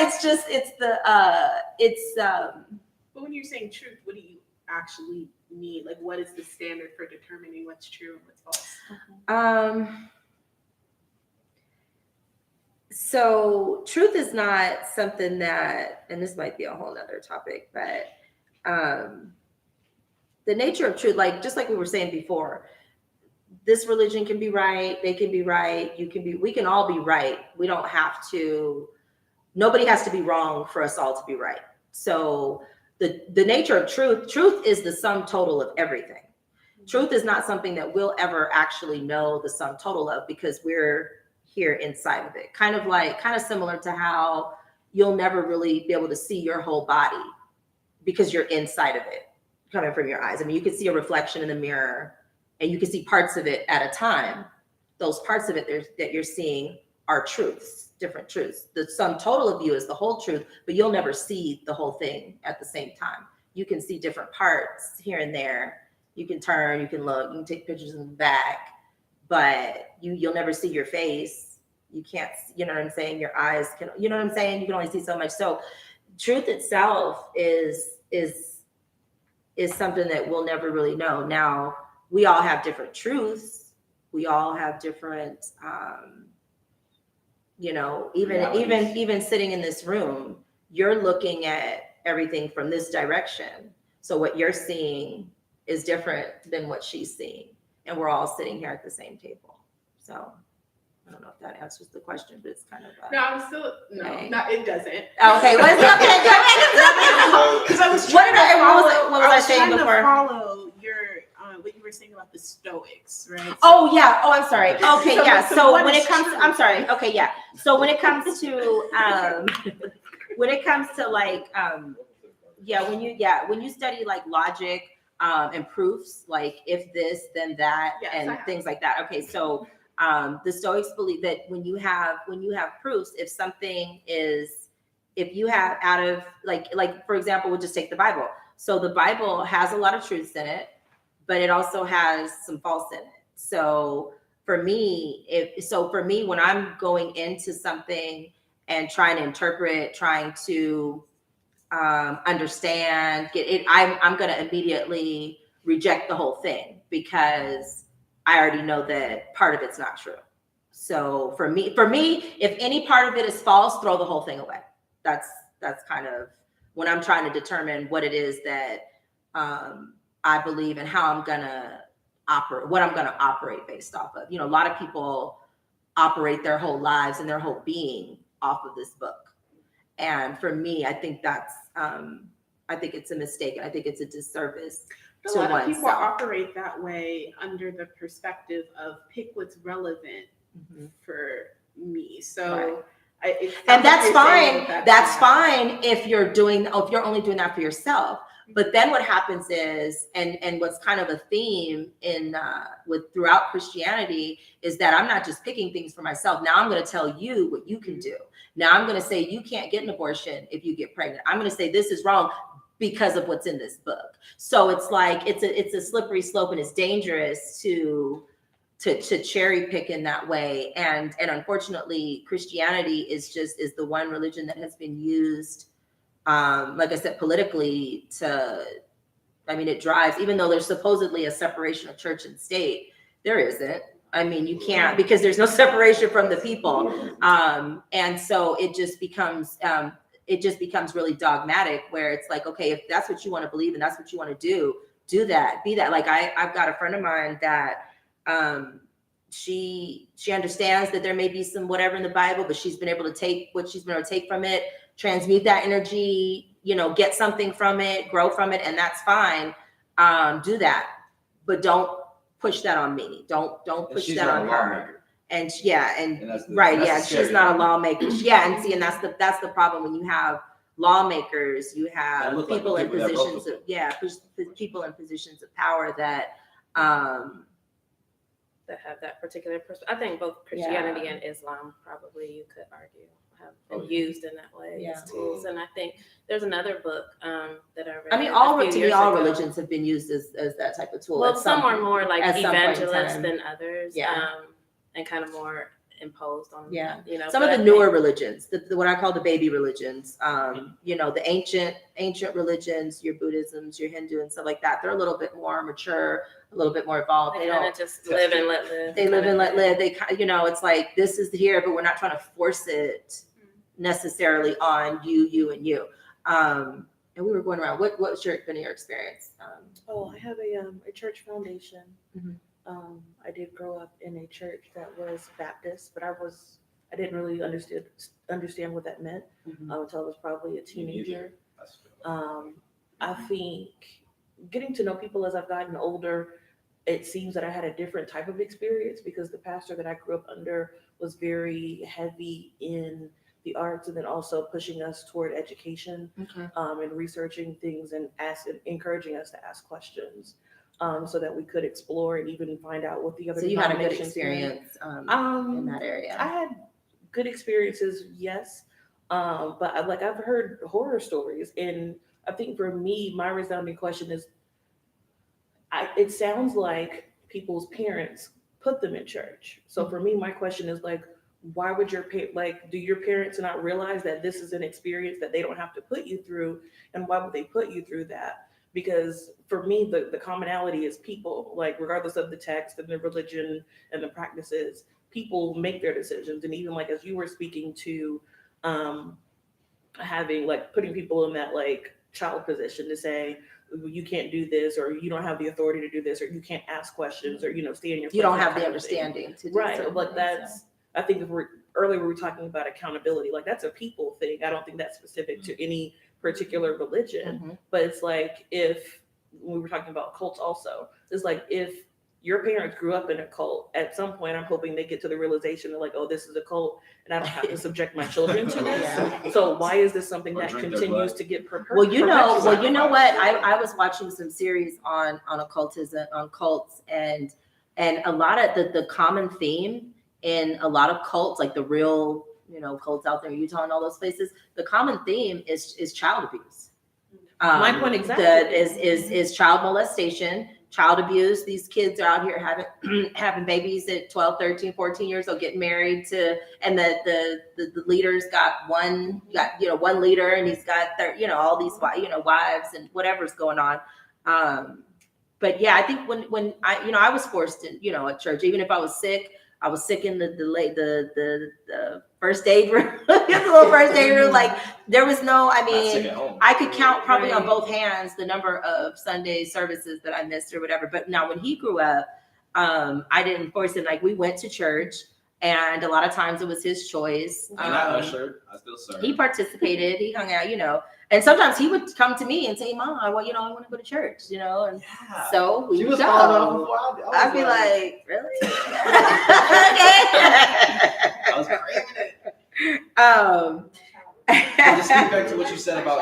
But when you're saying truth, what do you actually mean? Like, what is the standard for determining what's true and what's false? So truth is not something that, and this might be a whole nother topic, but the nature of truth, just like we were saying before, this religion can be right, they can be right, we can all be right. We don't have to, nobody has to be wrong for us all to be right. So the nature of truth is the sum total of everything. Truth is not something that we'll ever actually know the sum total of because we're here inside of it. Kind of similar to how you'll never really be able to see your whole body because you're inside of it coming from your eyes. I mean, you can see a reflection in the mirror and you can see parts of it at a time. Those parts of it that you're seeing are truths, different truths. The sum total of you is the whole truth, but you'll never see the whole thing at the same time. You can see different parts here and there. You can turn, you can look, you can take pictures in the back, but you'll never see your face. You can't, you know what I'm saying? Your eyes can, you know what I'm saying? You can only see so much. So truth itself is something that we'll never really know. Now, we all have different truths. We all have different, even sitting in this room, you're looking at everything from this direction. So what you're seeing is different than what she's seeing. And we're all sitting here at the same table. So I don't know if that answers the question, but it's kind of No, I'm still it doesn't. Okay, okay, Because I was what was I saying trying before? to follow your what you were saying about the Stoics, right? Oh yeah. Oh, I'm sorry. Okay, So- yeah. so So what when is it comes, true? I'm sorry. Okay, yeah. So when it comes to when you study like logic and proofs, like if this then that Yes, and I have. things like that. Okay, so the Stoics believe that when you have proofs, if you have out of like for example, we'll just take the Bible. So the Bible has a lot of truths in it, but it also has some false in it. So for me, when I'm going into something and trying to interpret, trying to understand, I'm going to immediately reject the whole thing because I already know that part of it's not true. So for me, if any part of it is false, throw the whole thing away. That's kind of when I'm trying to determine what it is that I believe and how I'm going to operate, what I'm going to operate based off of. A lot of people operate their whole lives and their whole being off of this book. And for me, I think I think it's a mistake. And I think it's a disservice A to lot of people oneself. operate that way under the perspective of pick what's relevant for me. So, And that's fine. That's fine if you're only doing that for yourself. But then what happens is, and what's kind of a theme throughout Christianity is that I'm not just picking things for myself. Now I'm going to tell you what you can do. Now I'm going to say you can't get an abortion if you get pregnant. I'm going to say this is wrong because of what's in this book. So it's like it's a slippery slope, and it's dangerous to cherry pick in that way. And unfortunately, Christianity is the one religion that has been used, like I said, politically it drives, even though there's supposedly a separation of church and state, there isn't. I mean, you can't, because there's no separation from the people. And so it just becomes really dogmatic, where it's like, okay, if that's what you want to believe and that's what you want to do that, be that. Like I've got a friend of mine that she understands that there may be some whatever in the Bible, but she's been able to take what she's been able to take from it, transmute that energy, get something from it, grow from it, and that's fine. Do that, but don't push that on me. Don't push that on her. And she's not a lawmaker. And that's the problem when you have lawmakers, you have people in positions of people in positions of power that that have that particular perspective. I think both Christianity and Islam probably you could argue have been used in that way as tools. And I think there's another book that I read. I mean, all religions have been used as that type of tool. Well, some are more like at some point in evangelists time. than others. Yeah. And kind of more imposed on. Yeah. You know, Some of but the I newer think- religions, the what I call the baby religions, you know, the ancient religions, your Buddhisms, your Hindu and stuff like that, they're a little bit more mature, a little bit more evolved. They They kind don't, of just live and let live. they live and let live. They, you know, it's like, this is here, but we're not trying to force it necessarily on you and you. And we were going around, what's been your experience? Oh, I have a church foundation. Mhm. I did grow up in a church that was Baptist, but I didn't really understand what that meant until I was probably a teenager. I think getting to know people as I've gotten older, it seems that I had a different type of experience because the pastor that I grew up under was very heavy in the arts and then also pushing us toward education and researching things and encouraging us to ask questions so that we could explore and even find out what the other. So you had a good denominations experience in that area. I had good experiences, yes, but I've heard horror stories, and I think for me, my resounding question is, it sounds like people's parents put them in church. So for me, my question is like, why would do your parents not realize that this is an experience that they don't have to put you through, and why would they put you through that? Because for me, the commonality is people, like regardless of the text and the religion and the practices, people make their decisions. And even like as you were speaking to having like putting people in that like child position to say you can't do this, or you don't have the authority to do this, or you can't ask questions, or stay in your place. You don't have the understanding to do right. Like things, that's I think earlier we were talking about accountability. Like that's a people thing. I don't think that's specific to any particular religion, but it's like if we were talking about cults also, it's like if your parents grew up in a cult, at some point I'm hoping they get to the realization that like, oh, this is a cult and I don't have to subject my children to this. Yeah. So why is this something Or that drink their continues blood. to get Well, you know what? perpetuated? I was watching some series on occultism, on cults, and a lot of the common theme in a lot of cults, like the real, cults out there in Utah and all those places, the common theme is child abuse. My point exactly. That is child molestation, child abuse. These kids are out here having babies at 12, 13, 14 years old, getting married to, and the leader's got one leader, and he's got all these wives and whatever's going on. But yeah, I think when I was forced in at church, even if I was sick in the first aid room, the little first aid room. Like there was no, I could count probably on both hands the number of Sunday services that I missed or whatever. But now when he grew up, I didn't force him. Like we went to church, and a lot of times it was his choice. And I ushered, I still served. He participated, he hung out, and sometimes he would come to me and say, "Mom, I want to go to church," and Yeah. so we She would was go. following up before I did. I'd be like, really? I was craving it. Okay. But to speak back to what you said about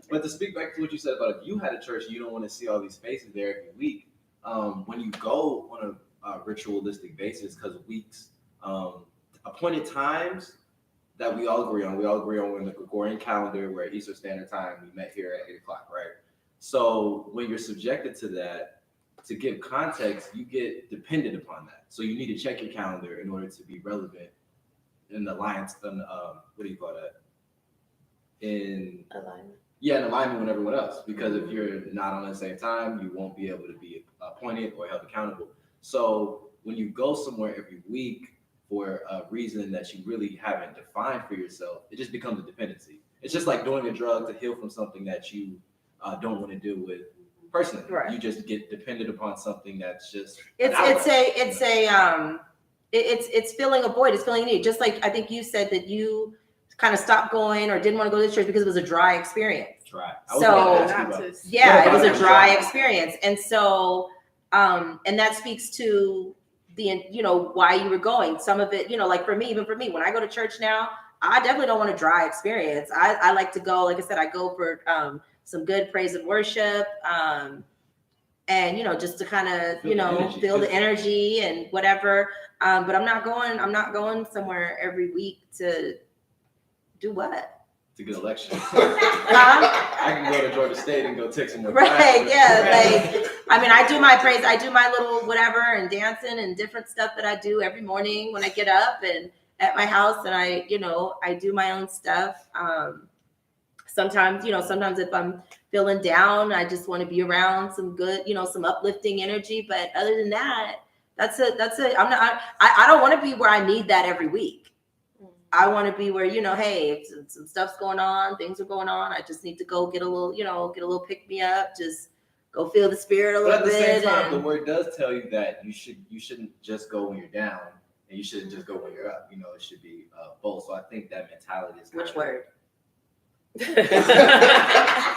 But to speak back to what you said about if you had a church and you don't want to see all these faces there every week, when you go on a ritualistic basis, because weeks, appointed times that we all agree on in the Gregorian calendar, where Eastern Standard Time, we met here at 8 o'clock, right? So when you're subjected to that, to give context, you get dependent upon that. So you need to check your calendar in order to be relevant in alliance, what do you call that? In alignment. Yeah, in alignment with everyone else. Because if you're not on at the same time, you won't be able to be appointed or held accountable. So when you go somewhere every week for a reason that you really haven't defined for yourself, it just becomes a dependency. It's just like doing a drug to heal from something that you don't want to deal with personally. Right. You just get dependent upon something that's just It's filling a void. It's filling a need. Just like I think you said that you kind of stopped going or didn't want to go to church because it was a dry experience. Dry. Yeah, it was a dry experience. And so, and that speaks to the, why you were going. Some of it, like even for me, when I go to church now, I definitely don't want a dry experience. I like to go, like I said, I go for some good praise and worship. and just to kind of Feel the energy, feel the physically. energy and whatever. But I'm not going somewhere every week to do what. To get election. Huh? I can go to Georgia State and go take some more Right, classes. yeah, Right. like, I mean, I do my praise, I do my little whatever and dancing and different stuff that I do every morning when I get up and at my house, and I do my own stuff. Sometimes if I'm feeling down, I just want to be around some good, some uplifting energy. But other than that, that's I don't want to be where I need that every week. I want to be where, hey, if some stuff's going on, things are going on, I just need to go get a little pick me up, just go feel the spirit a But little at the same bit. time, the And word does tell you that you shouldn't just go when you're down, and you shouldn't just go when you're up. It should be both. So I think that mentality is which kind of- word?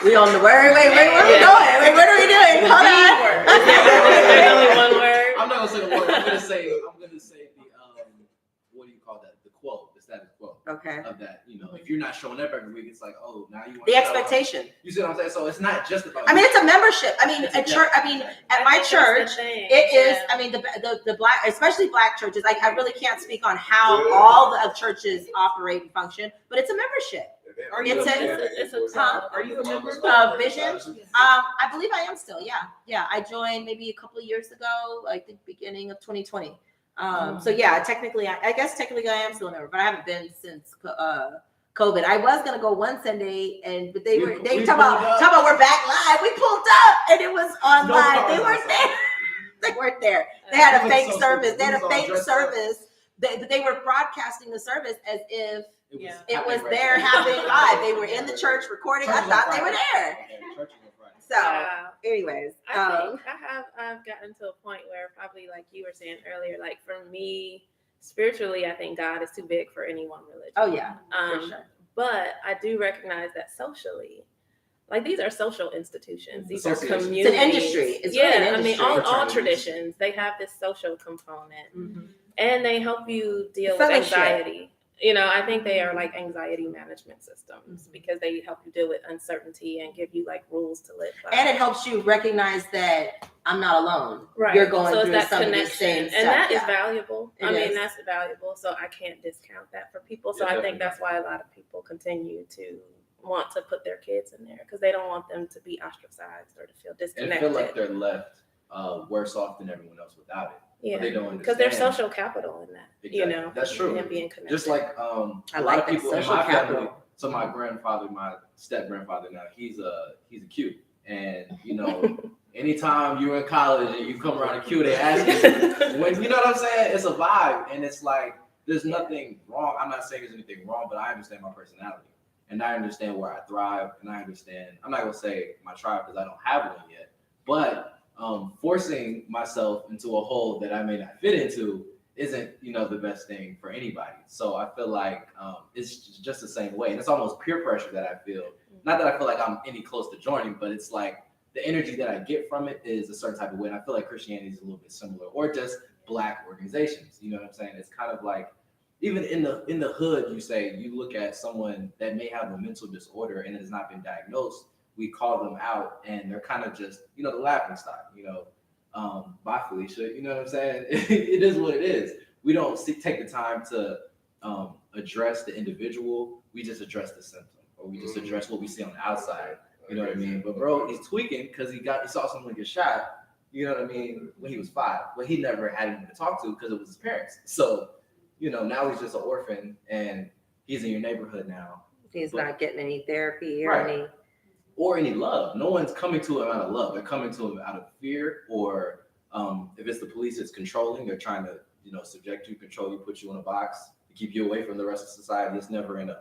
We on the word? Wait, where are we going? Wait, what are we doing? Hold on. There's only one word. I'm not gonna say the word. I'm gonna say the what do you call that? The quote, the status quo Okay. of that. If you're not showing up every week, it's like, oh, now you want The to show up. expectation. You see what I'm saying? So it's not just about. I mean, it's a membership. I mean, It's a- at church. I mean, at my church, it is. I mean, the black, especially black churches. I really can't speak on how all the churches operate and function, but it's a membership. Are you It's a Huh? Are you a member Vision? I believe I am still. Yeah. I joined maybe a couple of years ago. I think beginning of 2020. So yeah, technically, I guess technically I am still a member, but I haven't been since COVID. I was gonna go one Sunday, but they talk about we're back live. We pulled up and it was on live. They weren't there. They weren't there. They had a fake service. They had a fake service. But they were broadcasting the service as if it was there happening live. They were in the church recording. I thought they were there. So, anyways, I've gotten to a point where probably like you were saying earlier, like for me, spiritually, I think God is too big for any one religion. oh yeah, for sure. But I do recognize that socially, like these are social institutions. These are Associations. communities. It's an industry. It's really an I mean, industry. all Fraternities. traditions, they have this social component. Mhm. And they help you deal Fellowship. with anxiety. I think they are like anxiety management systems because they help you deal with uncertainty and give you like rules to live by. And it helps you recognize that I'm not alone. Right. You're going so through it's that some connection. of the same And stuff. that is Yeah. valuable. It I mean, is. that's valuable. So I can't discount that for people. So Yeah, I think that's why a lot of people continue to want to put their kids in there because they don't want them to be ostracized or to feel And disconnected. feel like they're left worse off than everyone else without it. Yeah. But they don't Because there's understand. social capital in that. Exactly. That's true. And being connected. Just like I a lot like of that people in social my capital. family. So my grandfather, my step grandfather now, he's a Q. And anytime you're in college and you come around a Q, they ask you when you know what I'm saying? It's a vibe. And it's like there's nothing wrong. I'm not saying there's anything wrong, but I understand my personality. And I understand where I thrive. And I understand, I'm not gonna say my tribe because I don't have one yet, but forcing myself into a hole that I may not fit into isn't, the best thing for anybody. So I feel like it's just the same way. And it's almost peer pressure that I feel. Not that I feel like I'm any close to joining, but it's like the energy that I get from it is a certain type of way. And I feel like Christianity is a little bit similar, or just black organizations. You know what I'm saying? It's kind of like, even in the hood, you look at someone that may have a mental disorder and it has not been diagnosed, we call them out and they're kind of just, the laughing stock, bye Felicia, you know what I'm saying? It is what it is. We don't take the time to address the individual. We just address the symptom, or we just address what we see on the outside. You know what I mean? But bro, he's tweaking because he saw someone get shot, you know what I mean, when he was 5. But he never had anyone to talk to because it was his parents. So, now he's just an orphan and he's in your neighborhood now. He's not getting any therapy or any love. No one's coming to him out of love. They're coming to him out of fear, or if it's the police, it's controlling. They're trying to, subject you, control you, put you in a box to keep you away from the rest of society. It's never in a.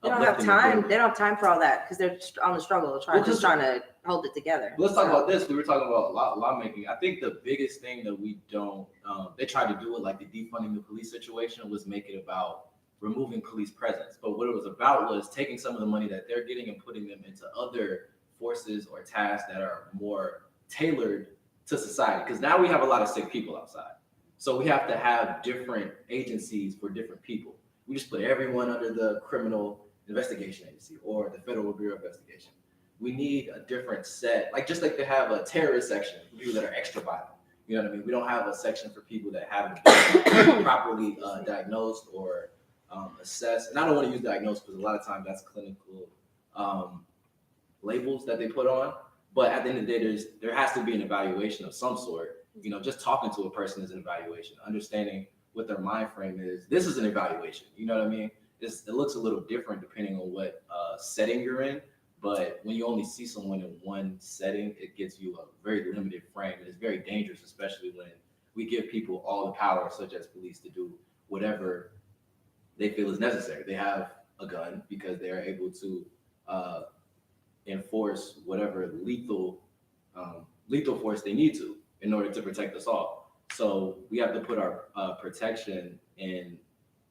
They don't have time. They don't have time for all that because they're on the struggle, trying to hold it together. Let's talk about this. We were talking about lawmaking. I think the biggest thing that we don't, they tried to do it like the defunding the police situation was make it about removing police presence. But what it was about was taking some of the money that they're getting and putting them into other forces or tasks that are more tailored to society. Because now we have a lot of sick people outside. So we have to have different agencies for different people. We just put everyone under the criminal investigation agency or the Federal Bureau of Investigation. we need a different set, like just like they have a terrorist section for people that are extra violent. You know what I mean? We don't have a section for people that haven't been properly diagnosed or assessed. And I don't want to use diagnosed because a lot of times that's clinical labels that they put on. But at the end of the day, there has to be an evaluation of some sort. You know, just talking to a person is an evaluation. Understanding what their mind frame is. This is an evaluation. You know what I mean? It looks a little different depending on what setting you're in. But when you only see someone in one setting, it gives you a very limited frame. And it's very dangerous, especially when we give people all the power, such as police, to do whatever they feel is necessary. They have a gun because they are able to enforce whatever lethal force they need to in order to protect us all. So we have to put our protection in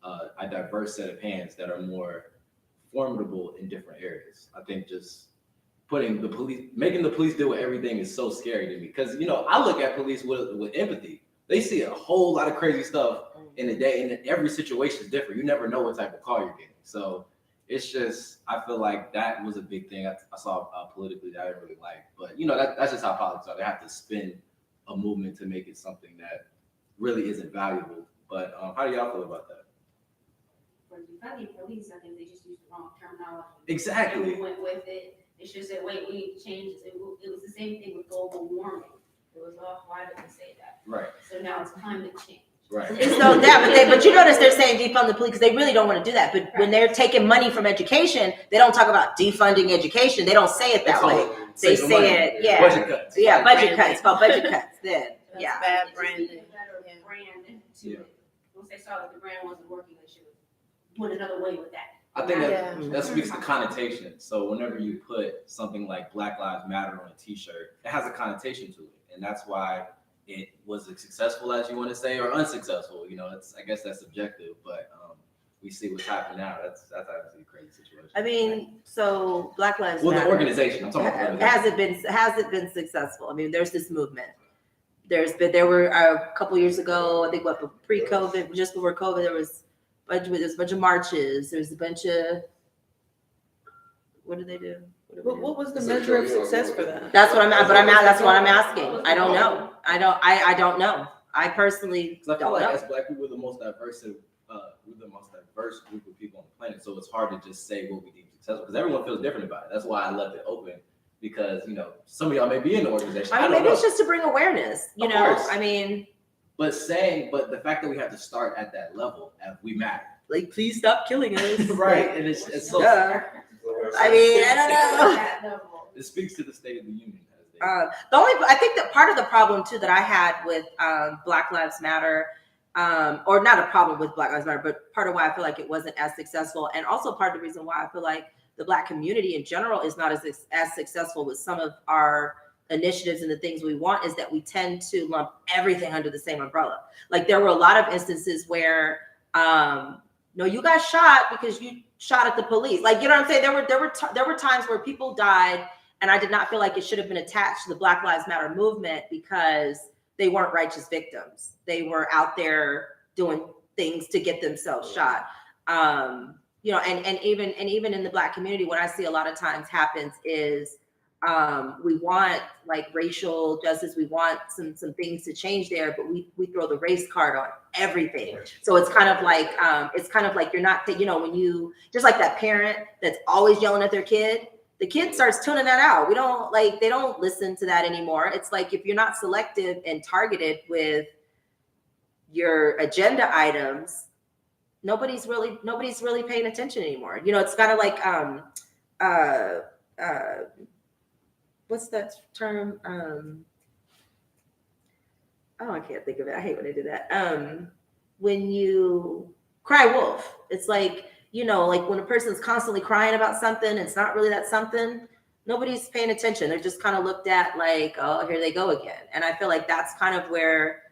a diverse set of hands that are more formidable in different areas. I think just making the police deal with everything is so scary to me because, you know, I look at police with empathy. They see a whole lot of crazy stuff in a day, and every situation is different. You never know what type of call you're getting. So it's just, I feel like that was a big thing I saw politically that I didn't really like. But, you know, that's just how politics are. They have to spin a movement to make it something that really isn't valuable. But how do y'all feel about that? For defunding police, I think they just used the wrong terminology. Exactly. And we went with it. They should have said, wait, we need to change this. It was the same thing with global warming. It was, why did they say that? Right. So now it's climate change. Right. So but you notice they're saying defund the police because they really don't want to do that. But when they're taking money from education, they don't talk about defunding education. They don't say it that way. They say it, yeah. Budget cuts. Yeah, budget cuts. It's called budget cuts. Then, That's yeah. bad Just branding. need a better Yeah. brand to it. Once they saw that the brand wasn't working, they should have went another way with that. I think Yeah. that speaks to connotation. So whenever you put something like Black Lives Matter on a T-shirt, it has a connotation to it, and that's why it was as successful as you want to say or unsuccessful. You know, I guess that's subjective, but we see what's happening now. That's obviously a crazy situation. I mean, so Black Lives well, Matter. the organization. I'm talking about the organization. Has it been successful? I mean, there's this movement. There were a couple years ago, I think pre-COVID, just before COVID, there's a bunch of marches. There's a bunch of, what do they do? What was the measure of success for that? That's what I'm asking. I don't know. I don't know. I personally I feel don't like know. as Black people, we're the most diverse group of people on the planet. So it's hard to just say what we deem successful because everyone feels different about it. That's why I left it open because, you know, some of y'all may be in the organization. I mean, maybe it's just to bring awareness, you Of know. course. I mean, But the fact that we have to start at that level, we matter. like, please stop killing us. Right. And it's so, Duh. I mean, I don't know. That level. it speaks to the state of the union. I think that part of the problem too that I had with Black Lives Matter, or not a problem with Black Lives Matter, but part of why I feel like it wasn't as successful, and also part of the reason why I feel like the Black community in general is not as successful with some of our initiatives and the things we want, is that we tend to lump everything under the same umbrella. Like there were a lot of instances where, no, you got shot because you shot at the police. Like, you know what I'm saying? There were times where people died, and I did not feel like it should have been attached to the Black Lives Matter movement because they weren't righteous victims. They were out there doing things to get themselves shot. You know, and even in the Black community, what I see a lot of times happens is we want like racial justice, we want some things to change there, but we throw the race card on everything. So it's kind of like you're not, you know, when you, just like that parent that's always yelling at their kid, the kid starts tuning that out. They don't listen to that anymore. It's like, if you're not selective and targeted with your agenda items, nobody's really paying attention anymore. You know, it's kind of like, what's that term? I can't think of it. I hate when I do that. When you cry wolf, it's like, you know, like when a person's constantly crying about something, it's not really that something, nobody's paying attention. They're just kind of looked at like, oh, here they go again. And I feel like that's kind of where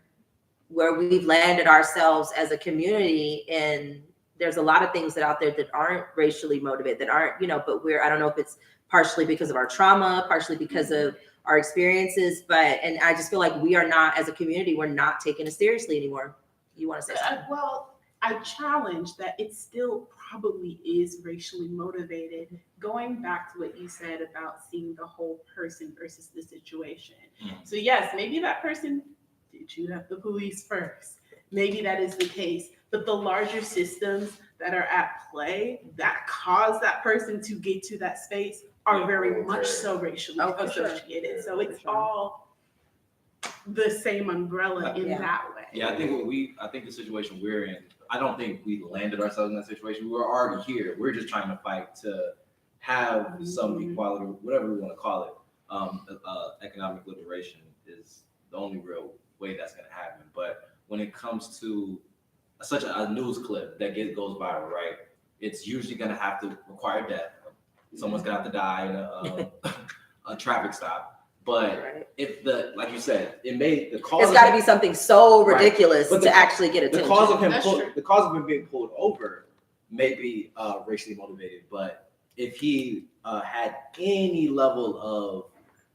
we've landed ourselves as a community. And there's a lot of things that out there that aren't racially motivated, that aren't, you know, but I don't know if it's partially because of our trauma, partially because of our experiences, and I just feel like we are not, as a community, we're not taking it seriously anymore. You want to say something? Well, I challenge that it still probably is racially motivated, going back to what you said about seeing the whole person versus the situation. So yes, maybe that person did shoot up the police first. Maybe that is the case, but the larger systems that are at play that cause that person to get to that space are very much so racially for sure. associated. So it's For sure. all the same umbrella in Yeah. that way. Yeah, I think the situation we're in, I don't think we landed ourselves in that situation. We were already here. We're just trying to fight to have some equality, whatever we want to call it. Economic liberation is the only real way that's going to happen. But when it comes to such a news clip that goes viral, right? It's usually going to have to require death. Someone's going to have to die in a traffic stop. But if like you said, the cause. It's got to be something so ridiculous right. to actually get attention. The cause of him being pulled over may be racially motivated, but if he had any level of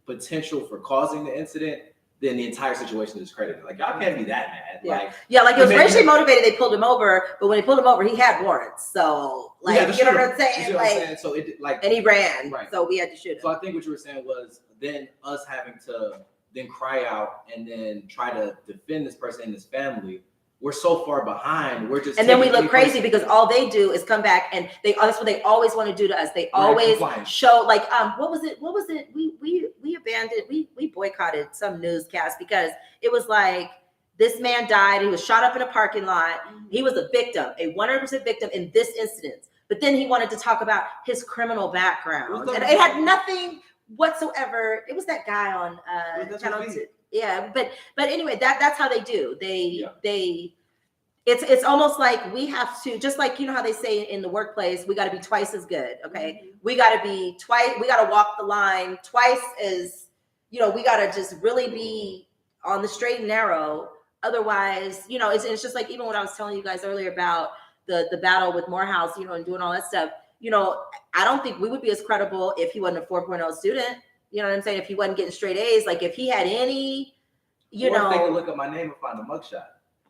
potential for causing the incident, then the entire situation is credited. Like, y'all can't be that mad. Yeah. Like it was racially motivated. They pulled him over, but when they pulled him over, he had warrants. So, like, you know what I'm saying? You see what I'm saying? So it and he ran. Right. So we had to shoot him. So I think what you were saying was then us having to then cry out and then try to defend this person and his family. We're so far behind. We're just and then we look crazy because all they do is come back and that's what they always want to do to us. They always show like what was it? We abandoned, we boycotted some newscast because it was like this man died. He was shot up in a parking lot. He was a victim, a 100% victim in this incident. But then he wanted to talk about his criminal background, and it had nothing whatsoever. It was that guy on Channel 2. Yeah, but anyway, that's how they do. It's almost like we have to, just like, you know how they say in the workplace, we got to be twice as good. Okay, we got to walk the line twice as, we got to just really be on the straight and narrow. Otherwise, it's just like even what I was telling you guys earlier about the battle with Morehouse, and doing all that stuff. I don't think we would be as credible if he wasn't a 4.0 student. You know what I'm saying? If he wasn't getting straight A's, like if he had any, or if they could look up my name and find a mugshot.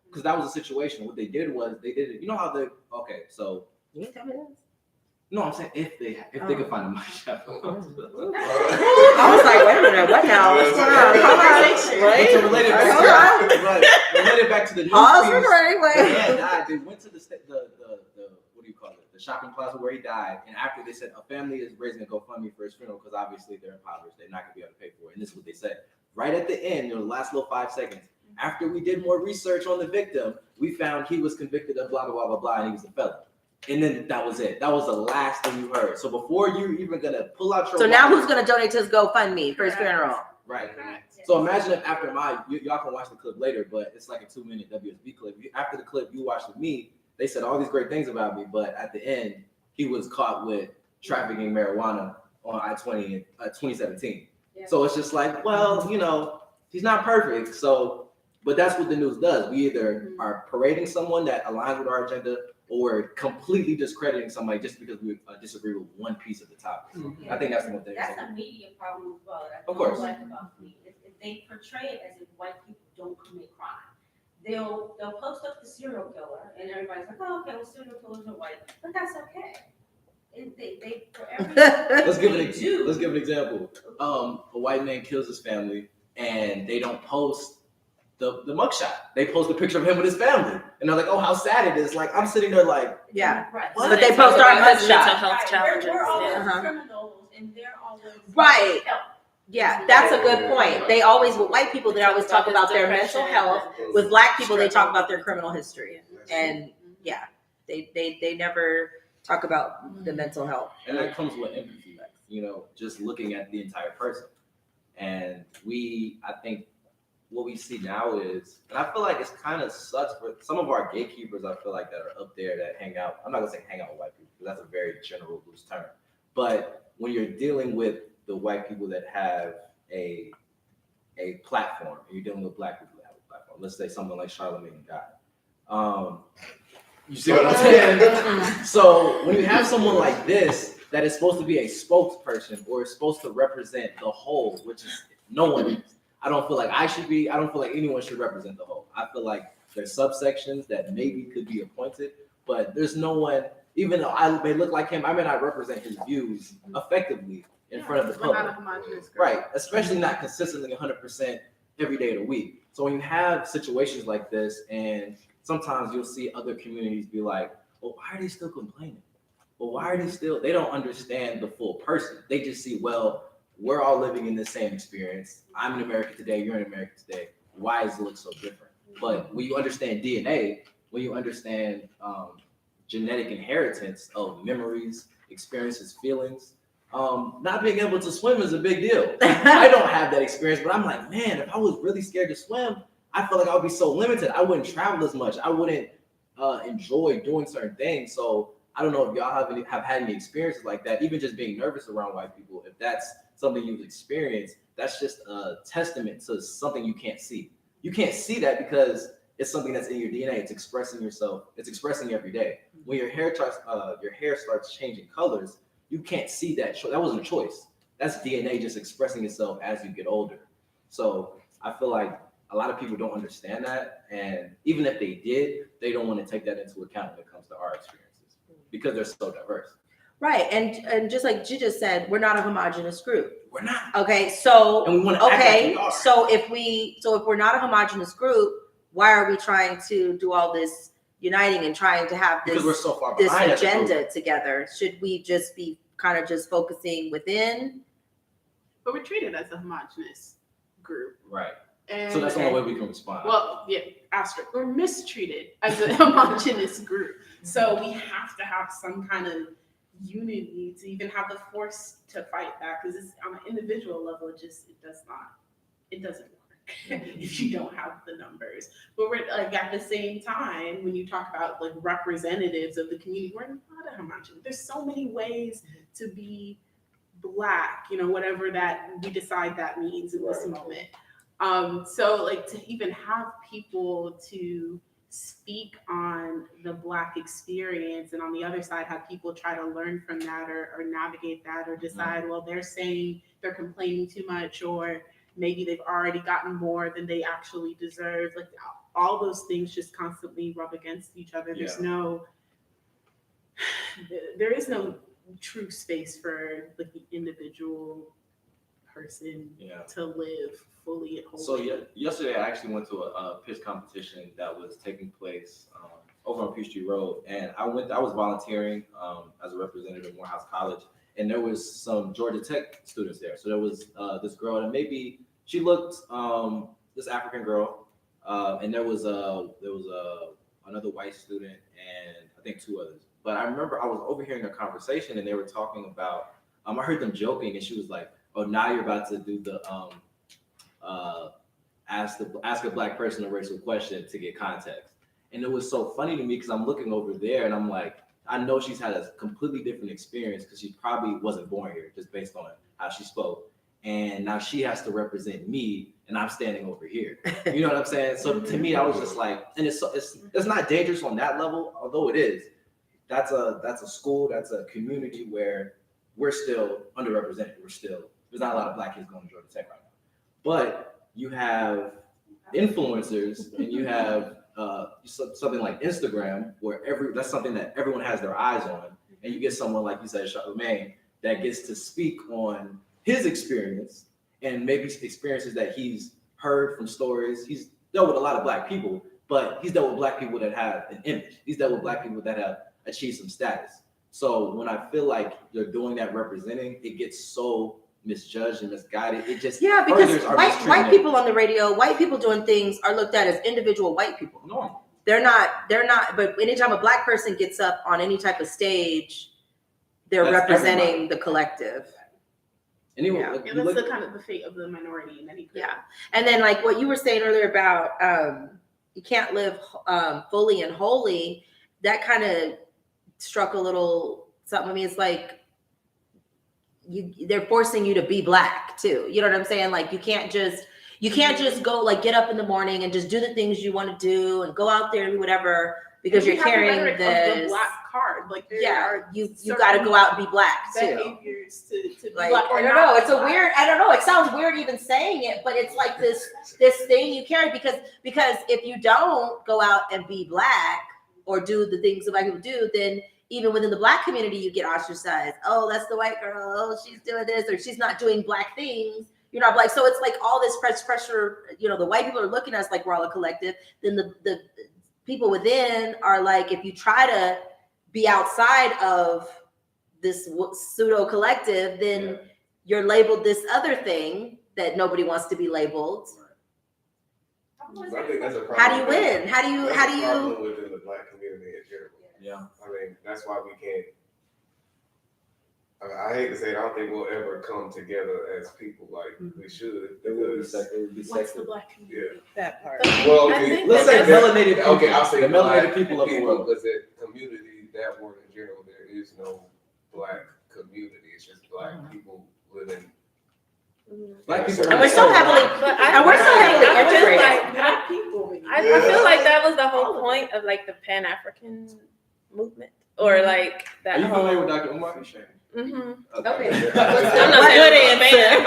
Because that was a situation. What they did was they did it. You know how so. You can tell me this. No, I'm saying if they could find a mugshot. I was like, wait a minute, what now? What's going on? Come on, right? So related back to the news piece, they went to the what do you call it? The shopping plaza where he died, and after they said a family is raising a GoFundMe for his funeral because obviously they're impoverished, they're not gonna be able to pay for it. And this is what they said. Right at the end, the last little 5 seconds, after we did more research on the victim, we found he was convicted of blah blah blah blah blah, and he was a felon. And then that was it. That was the last thing you heard. So before you're even gonna pull out your now who's gonna donate to his GoFundMe for his funeral? Right. So imagine if after y'all can watch the clip later, but it's like a 2-minute WSB clip. After the clip you watched with me, they said all these great things about me, but at the end, he was caught with trafficking marijuana on I-20 in 2017. Yeah. So it's just like, well, he's not perfect. So, but that's what the news does. We either are parading someone that aligns with our agenda or completely discrediting somebody just because we disagree with one piece of the topic. Yeah. I think that's the one thing. That's a media problem as well. That's of course. What I like about media. If they portray it as if white people don't commit crime. They'll post up the serial killer, and everybody's like, "Oh, okay, well, serial killers are white," but that's okay. They for everything. Let's give an example. A white man kills his family, and they don't post the mugshot. They post a picture of him with his family, and they're like, "Oh, how sad it is!" Like I'm sitting there, like, yeah. Right. What? But they post our mugshot. Mental health challenges. We're always criminals, and they're always right. Yeah, that's a good point. They always, with white people, they always talk about their mental health. With black people, they talk about their criminal history. And yeah, they never talk about the mental health. And that comes with empathy, just looking at the entire person. And I think what we see now is, and I feel like it's kind of sucks for some of our gatekeepers, I feel like, that are up there that hang out. I'm not gonna say hang out with white people, because that's a very general loose term. But when you're dealing with the white people that have a platform, and you're dealing with black people that have a platform. Let's say someone like Charlamagne God. You see what I'm saying? So when you have someone like this that is supposed to be a spokesperson or is supposed to represent the whole, which is no one is. I don't feel like I should be. I don't feel like anyone should represent the whole. I feel like there's subsections that maybe could be appointed, but there's no one, even though I may look like him, I may not represent his views effectively in front of the We're not public. a homogenous group. Right, especially not consistently 100% every day of the week. So when you have situations like this, and sometimes you'll see other communities be like, well, why are they still complaining? Well, why are they don't understand the full person. They just see, well, we're all living in the same experience. I'm in America today, you're in America today. Why does it look so different? But when you understand DNA, when you understand genetic inheritance of memories, experiences, feelings, not being able to swim is a big deal. I don't have that experience, but I'm like, man, if I was really scared to swim, I feel like I would be so limited. I wouldn't travel as much. I wouldn't enjoy doing certain things. So I don't know if y'all have had any experiences like that, even just being nervous around white people. If that's something you've experienced, that's just a testament to something you can't see. You can't see that because it's something that's in your DNA. It's expressing yourself. It's expressing every day. When your hair starts changing colors, you can't see that. That wasn't a choice. That's DNA just expressing itself as you get older. So I feel like a lot of people don't understand that. And even if they did, they don't want to take that into account when it comes to our experiences because they're so diverse. Right. And just like you just said, we're not a homogenous group. We're not. Okay. So, and we want to act like we are. So if we're not a homogenous group, why are we trying to do all this uniting and trying to have because we're so far this behind agenda together? Should we just be kind of just focusing within? But we're treated as a homogenous group. Right. And so that's the only way we can respond. Well, yeah, asterisk. We're mistreated as a homogenous group. So we have to have some kind of unity to even have the force to fight back. Because on an individual level, it doesn't work if you don't have the numbers. But we're like at the same time, when you talk about like representatives of the community, we're not a homogenous. There's so many ways to be Black, whatever that we decide that means in this moment. So like to even have people to speak on the Black experience and on the other side have people try to learn from that or navigate that or decide, well, they're saying they're complaining too much or maybe they've already gotten more than they actually deserve. Like all those things just constantly rub against each other. There is no true space for like the individual person to live fully at home. So yesterday I actually went to a pitch competition that was taking place over on Peachtree Road, and I was volunteering as a representative of Morehouse College, and there was some Georgia Tech students there. So there was this girl, and maybe she looked this African girl, and there was another white student, and I think two others. But I remember I was overhearing a conversation, and they were talking about. I heard them joking, and she was like, "Oh, now you're about to do the ask a Black person a racial question to get context." And it was so funny to me because I'm looking over there, and I'm like, I know she's had a completely different experience because she probably wasn't born here, just based on how she spoke. And now she has to represent me, and I'm standing over here. You know what I'm saying? So to me, I was just like, and it's not dangerous on that level, although it is. That's a school, that's a community where we're still underrepresented. There's not a lot of Black kids going to Georgia Tech right now. But you have influencers, and you have something like Instagram, where that's something that everyone has their eyes on, and you get someone like you said, Charlamagne, that gets to speak on his experience and maybe experiences that he's heard from stories. He's dealt with a lot of Black people, but he's dealt with Black people that have an image. He's dealt with Black people that have achieved some status. So when I feel like you're doing that representing, it gets so misjudged and misguided. It just because white people on the radio, white people doing things are looked at as individual white people. No, they're not. But anytime a Black person gets up on any type of stage, that's representing the collective. Anyway, that's the kind of the fate of the minority in any group. Yeah, and then like what you were saying earlier about you can't live fully and wholly. That kind of struck a little something. I mean, it's like they're forcing you to be Black too. You know what I'm saying? Like you can't just go like get up in the morning and just do the things you want to do and go out there and do whatever because We you're have the carrying rhetoric of this. the black card. Like there Yeah, are you certain got to go out and be black too. behaviors to be Like, black or I don't not know. be It's a black. weird. I don't know. It sounds weird even saying it, but it's like this thing you carry because if you don't go out and be black or do the things that black people do, then even within the black community you get ostracized. Oh, that's the white girl. Oh, she's doing this or she's not doing black things. You're not black. So it's like all this pressure. You know, the white people are looking at us like we're all a collective. Then the people within are like, if you try to be outside of this pseudo collective, then you're labeled this other thing that nobody wants to be labeled. So I think that's a problem. How do you win? How do you problem within the black community in general? Yeah. I mean, that's why we can't. I hate to say it, I don't think we'll ever come together as people like we should. It would be Because, What's the black community? That part. well, I think Let's say melanated. okay, I'll say the melanated black people of the world. because the community, that word in general, there is no black community. It's just black people living. Black people. And we're so heavily integrated. Black people. I feel like that was the whole point of like the Pan-African movement, or like that Are you whole. familiar with Dr. Umar? Mm-hmm. Okay. I'm not saying Good answer.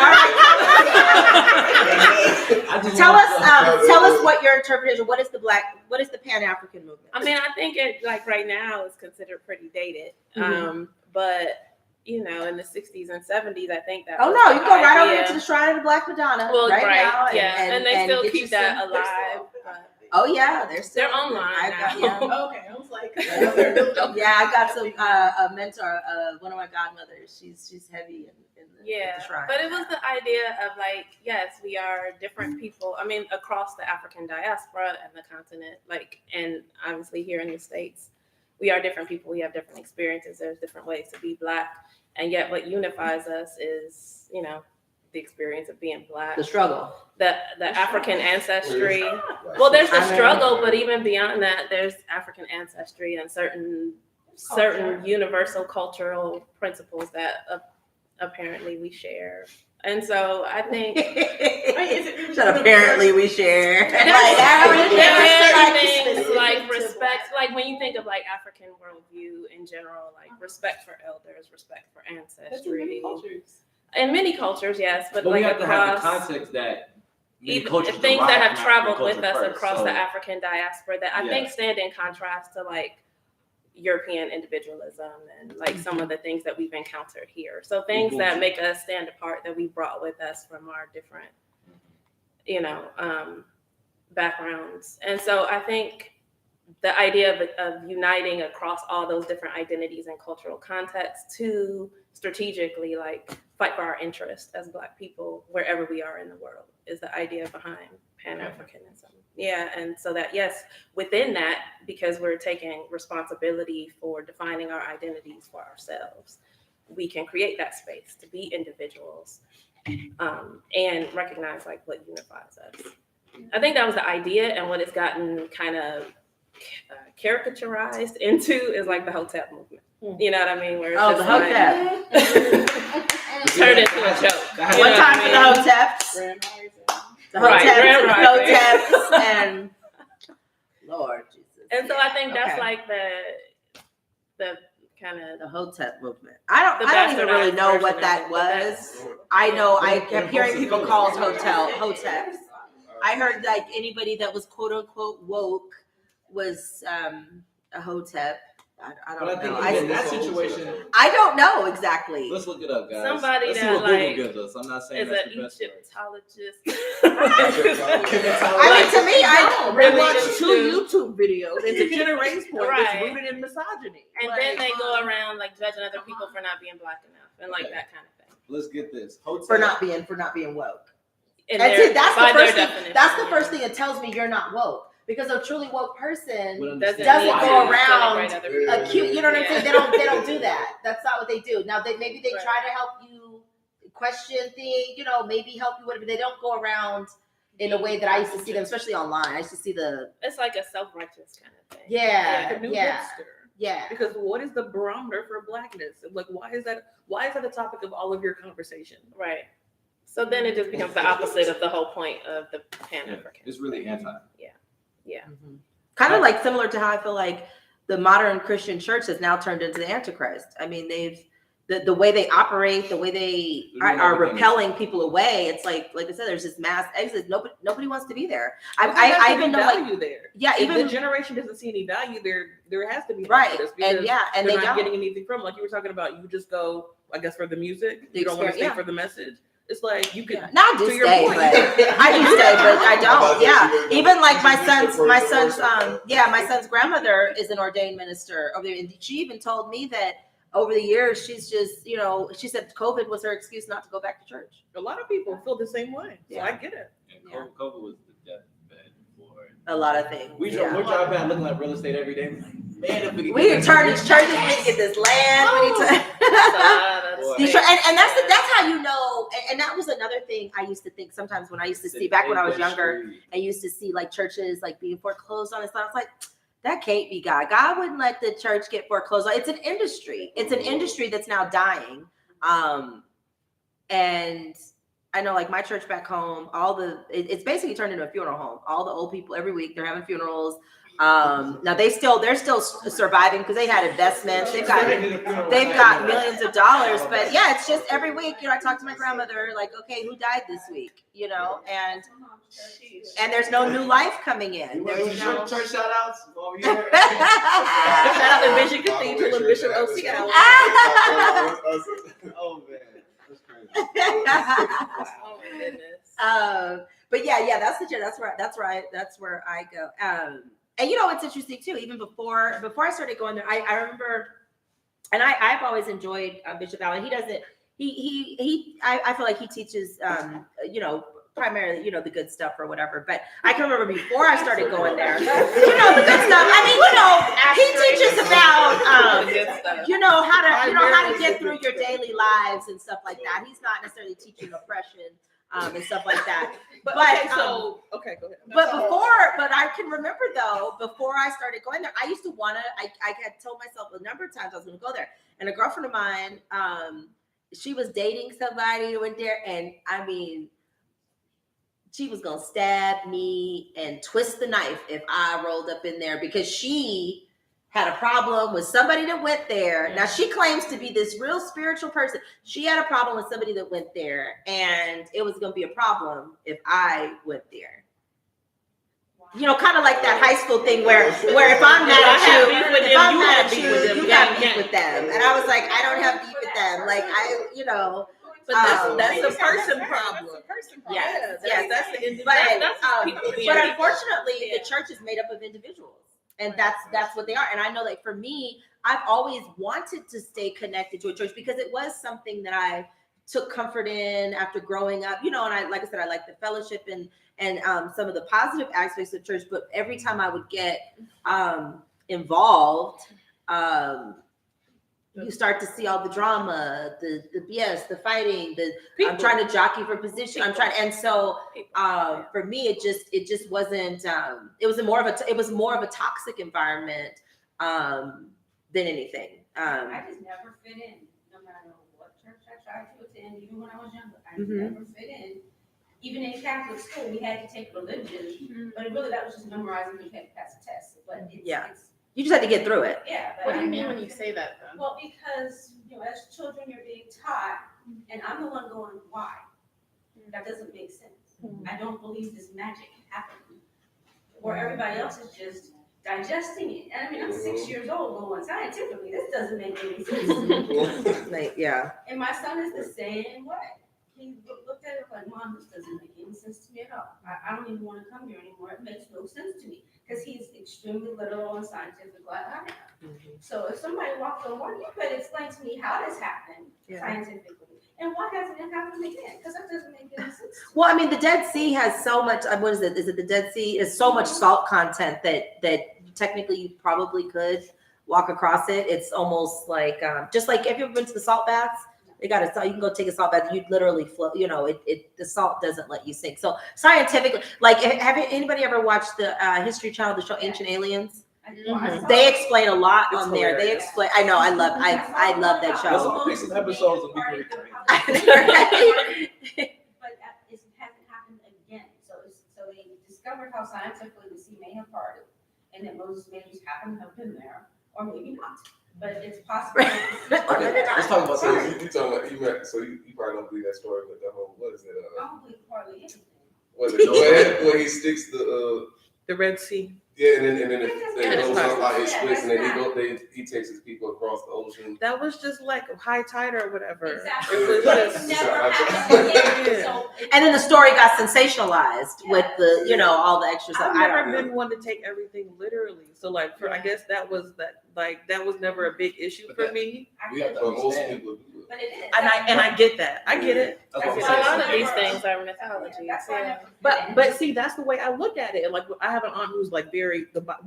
Tell us what your interpretation. What is the Pan-African movement? I mean, I think it like right now is considered pretty dated. But you know, in the 60s and 70s, I think that. Oh was no, the you can go right over idea. here to the Shrine of the Black Madonna Well, right, right, now. yeah, and they still get keep you that some- alive. But Oh yeah, they're still they're online now. Okay, I was like, Yeah, I got some a mentor, one of my godmothers. She's heavy in the shrine. But it was the idea of like, yes, we are different people. I mean, across the African diaspora and the continent, like, and obviously here in the States, we are different people. We have different experiences. There's different ways to be black, and yet what unifies us is, you know, the experience of being black, the struggle, the African ancestry. Well, there's the struggle, but even beyond that, there's African ancestry and certain universal cultural principles that apparently we share. And so I think apparently we share. Like respect, like when you think of like African worldview in general, like respect for elders, respect for ancestry. In many cultures, yes, but we like have to have the across context that many even cultures things that derive have from traveled African with us culture across first. the So, African diaspora that I think stand in contrast to like European individualism and like some of the things that we've encountered here. So things that make us stand apart that we brought with us from our different, you know, backgrounds. And so I think the idea of uniting across all those different identities and cultural contexts to strategically like fight for our interests as Black people wherever we are in the world is the idea behind Pan-Africanism. Yeah, and so that, yes, within that, because we're taking responsibility for defining our identities for ourselves, we can create that space to be individuals and recognize like what unifies us. I think that was the idea, and what it's gotten kind of caricaturized into is like the Hotep movement. You know what I mean? Where it's the Hotep. Turned into a joke. One time for the Hoteps. The Hoteps and Lord Jesus. And so I think that's like the kind of the Hotep movement. I don't even really know what that was. I know I kept hearing people call Hoteps. I heard like anybody that was quote unquote woke was a Hotep. I don't know. I think in that situation, I don't know exactly. Let's look it up, guys. Somebody let's that see what like Google gives us. I'm not saying is that's an the best Egyptologist. I mean, to me, I They Really watch just 2 YouTube videos, and to Jenera's point, Right. it's rooted in misogyny. And then they go around like judging other people for not being Black enough and like that kind of thing. Let's get this. Hotep. for not being woke. And That's it. That's by the their first thing. definition, That's the yeah. first thing that tells me you're not woke. Because a truly woke person Would Doesn't understand doesn't why go it is. around celebrate other people. acute. You know what I'm saying? Yeah. They don't do that. That's not what they do. Now maybe they Right. try to help you question things. You know, maybe help you whatever. They don't go around in a way that I used to see them, especially online. I used to see the It's like a self-righteous kind of thing. The new yeah. hipster. Because what is the barometer for Blackness? Like, why is that the topic of all of your conversation? Right. So then it just becomes the opposite of the whole point of the Pan-African. It's really anti. Yeah. Kind of like similar to how I feel like the modern Christian church has now turned into the Antichrist. I mean, the way they operate, the way they are repelling people away. It's like I said, there's this mass exit. Nobody wants to be there. I even know value there. Yeah, if even the generation doesn't see any value there has to be right. And and they're not don't. getting anything from, like you were talking about. You just go, I guess, for the music. The You don't want to stay experience, for the message. It's like you could. Not do to your stay, point, but I do stay, but I don't. Yeah, even like my son's grandmother is an ordained minister over there, and she even told me that over the years she's just, she said COVID was her excuse not to go back to church. A lot of people feel the same way, so Yeah. I get it. And COVID was the deathbed for A lot of things. we're driving back looking at real estate every day. We're like, man, if We need to turn these churches. We need to get this land. We need to. And that's how you know. And that was another thing I used to think sometimes when I used to see back when I was younger. I used to see like churches like being foreclosed on and stuff. I was like, that can't be God. God wouldn't let the church get foreclosed on. It's an industry. It's an industry that's now dying. And I know like my church back home, it's basically turned into a funeral home. All the old people every week, they're having funerals. Now they're still surviving because they had investments. They've got millions of dollars, but yeah, it's just every week, I talk to my grandmother, like, okay, who died this week? And there's no new life coming in. There's no church shout outs. Shout out to Bishop Cathedral and Bishop OCL. Oh man, that's crazy. Oh my goodness. But yeah, that's where I go. And it's interesting too. Even before I started going there, I remember, and I've always enjoyed Bishop Allen. He doesn't. I feel like he teaches, primarily, the good stuff or whatever. But I can remember before I started going there, the good stuff. I mean, he teaches about, how to get through your daily lives and stuff like that. He's not necessarily teaching oppression. And stuff like that. But go ahead. But I can remember though, before I started going there, I used to I had told myself a number of times I was going to go there. And a girlfriend of mine, she was dating somebody who went there, and I mean, she was going to stab me and twist the knife if I rolled up in there because she had a problem with somebody that went there. Now she claims to be this real spiritual person. She had a problem with somebody that went there, and it was going to be a problem if I went there. Kind of like that high school thing where if I'm mad at you, you have beef with them. And I was like, I don't have beef with them. Like But that's a person problem. Yes, that's the individual. But unfortunately, the church is made up of individuals. And that's what they are. And I know that for me, I've always wanted to stay connected to a church because it was something that I took comfort in after growing up, and I like the fellowship and some of the positive aspects of church. But every time I would get involved, you start to see all the drama, the BS, the fighting, I'm trying to jockey for position. And so for me, it just wasn't. It was more of a toxic environment than anything. I just never fit in, no matter what church I tried to attend, even when I was younger. I never fit in. Even in Catholic school, we had to take religion, but that was just memorizing. We had to pass a test, but you just had to get through it. Yeah. What do you mean when you say that, though? Well, because as children, you're being taught, and I'm the one going, why? That doesn't make sense. I don't believe this magic happened, where everybody else is just digesting it. And I mean, I'm 6 years old going, scientifically, this doesn't make any sense to me. Yeah. And my son is the same way. He looked at it like, Mom, this doesn't make any sense to me at all. I don't even want to come here anymore. It makes no sense to me. Because he's extremely literal and scientific like I am. So if somebody walked on, well, you could explain to me how this happened scientifically. And why hasn't it happened again? Because that doesn't make any sense. Well, I mean, the Dead Sea has so much, what is it? Is it the Dead Sea? It's so much salt content that technically you probably could walk across it. It's almost like, just like, have you ever been to the salt baths? They got a salt. You can go take a salt bath. You'd literally float. The salt doesn't let you sink. So scientifically, like, anybody ever watched the History Channel, the show Ancient Aliens? They explain a lot on there. They explain. I know. I love that show. There's some recent episodes of people returning. But it hasn't happened again. So they discovered how scientifically the sea may have parted, and that Moses maybe happened to have been there, or maybe not. But it's possible. Okay, let's talk about So this. you talking about you probably don't believe that story with the whole what is it? I don't believe hardly anything. Was it where he sticks The Red Sea. yeah, and then it Yeah, goes that's up like it not- splits, and then that's he takes his people across the ocean. That was just like high tide or whatever. Exactly. It was But just it never happened again. So it- And then the story got sensationalized with the, you know, all the extra stuff. I've I never don't know. been one to take everything literally. So like I guess that was never a big issue But for that- me. We have to But most understand. people do it. But it is. And I get that. I get it. That's what I'm A saying. lot of So- these things are mythology. That's why I Yeah. never- But see, that's the way I look at it. Like I have an aunt who's like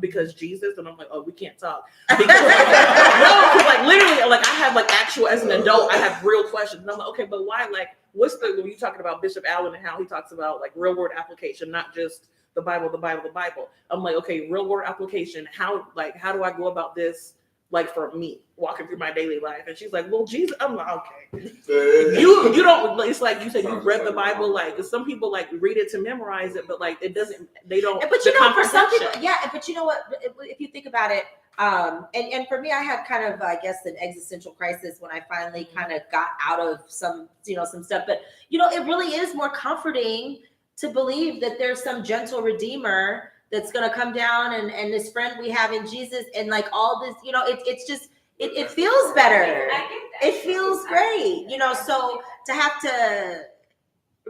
because Jesus, and I'm like, oh, we can't talk. Because, no, 'cause, like literally, like I have like actual as an adult, I have real questions. And I'm like, okay, but why? Like, what's when you talking about Bishop Allen and how he talks about like real world application, not just the Bible. I'm like, okay, real world application. How do I go about this? Like for me, walking through my daily life. And she's like, well, Jesus, I'm like, okay. You don't, it's like you said, you read the Bible, like some people like read it to memorize it, but like it doesn't, they don't. But you the know, for some people, comprehension. yeah. But you know what? If you think about it, and for me, I had kind of, I guess, an existential crisis when I finally kind of got out of some stuff. But you know, it really is more comforting to believe that there's some gentle redeemer that's going to come down and this friend we have in Jesus and like all this, you know, it's just, it feels better. I get that. It feels great, you know, so to have to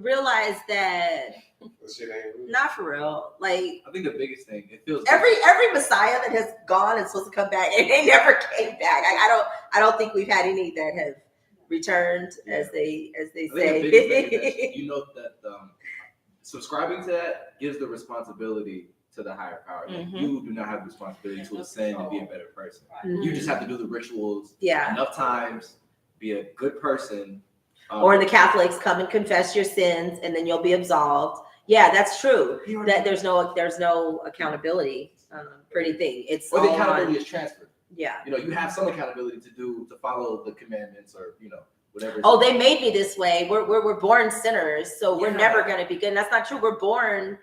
realize that, That shit ain't real. not for real, like I think the biggest thing, it feels every Messiah that has gone and supposed to come back and they never came back. I don't think we've had any that have returned as they I think the say. biggest thing is that you know that subscribing to that gives the responsibility to the higher power. Like, Mhm. you do not have the responsibility to ascend and be a better person. Mhm. You just have to do the rituals Yeah. enough times, be a good person. Or the Catholics, come and confess your sins and then you'll be absolved. Yeah, that's true. That there's no accountability for anything. It's or the all accountability on, is transferred. yeah. You know, you have some accountability to follow the commandments or whatever. Oh, they made me this way. We're born sinners, so we're Yeah. never going to be good. And that's not true. We're born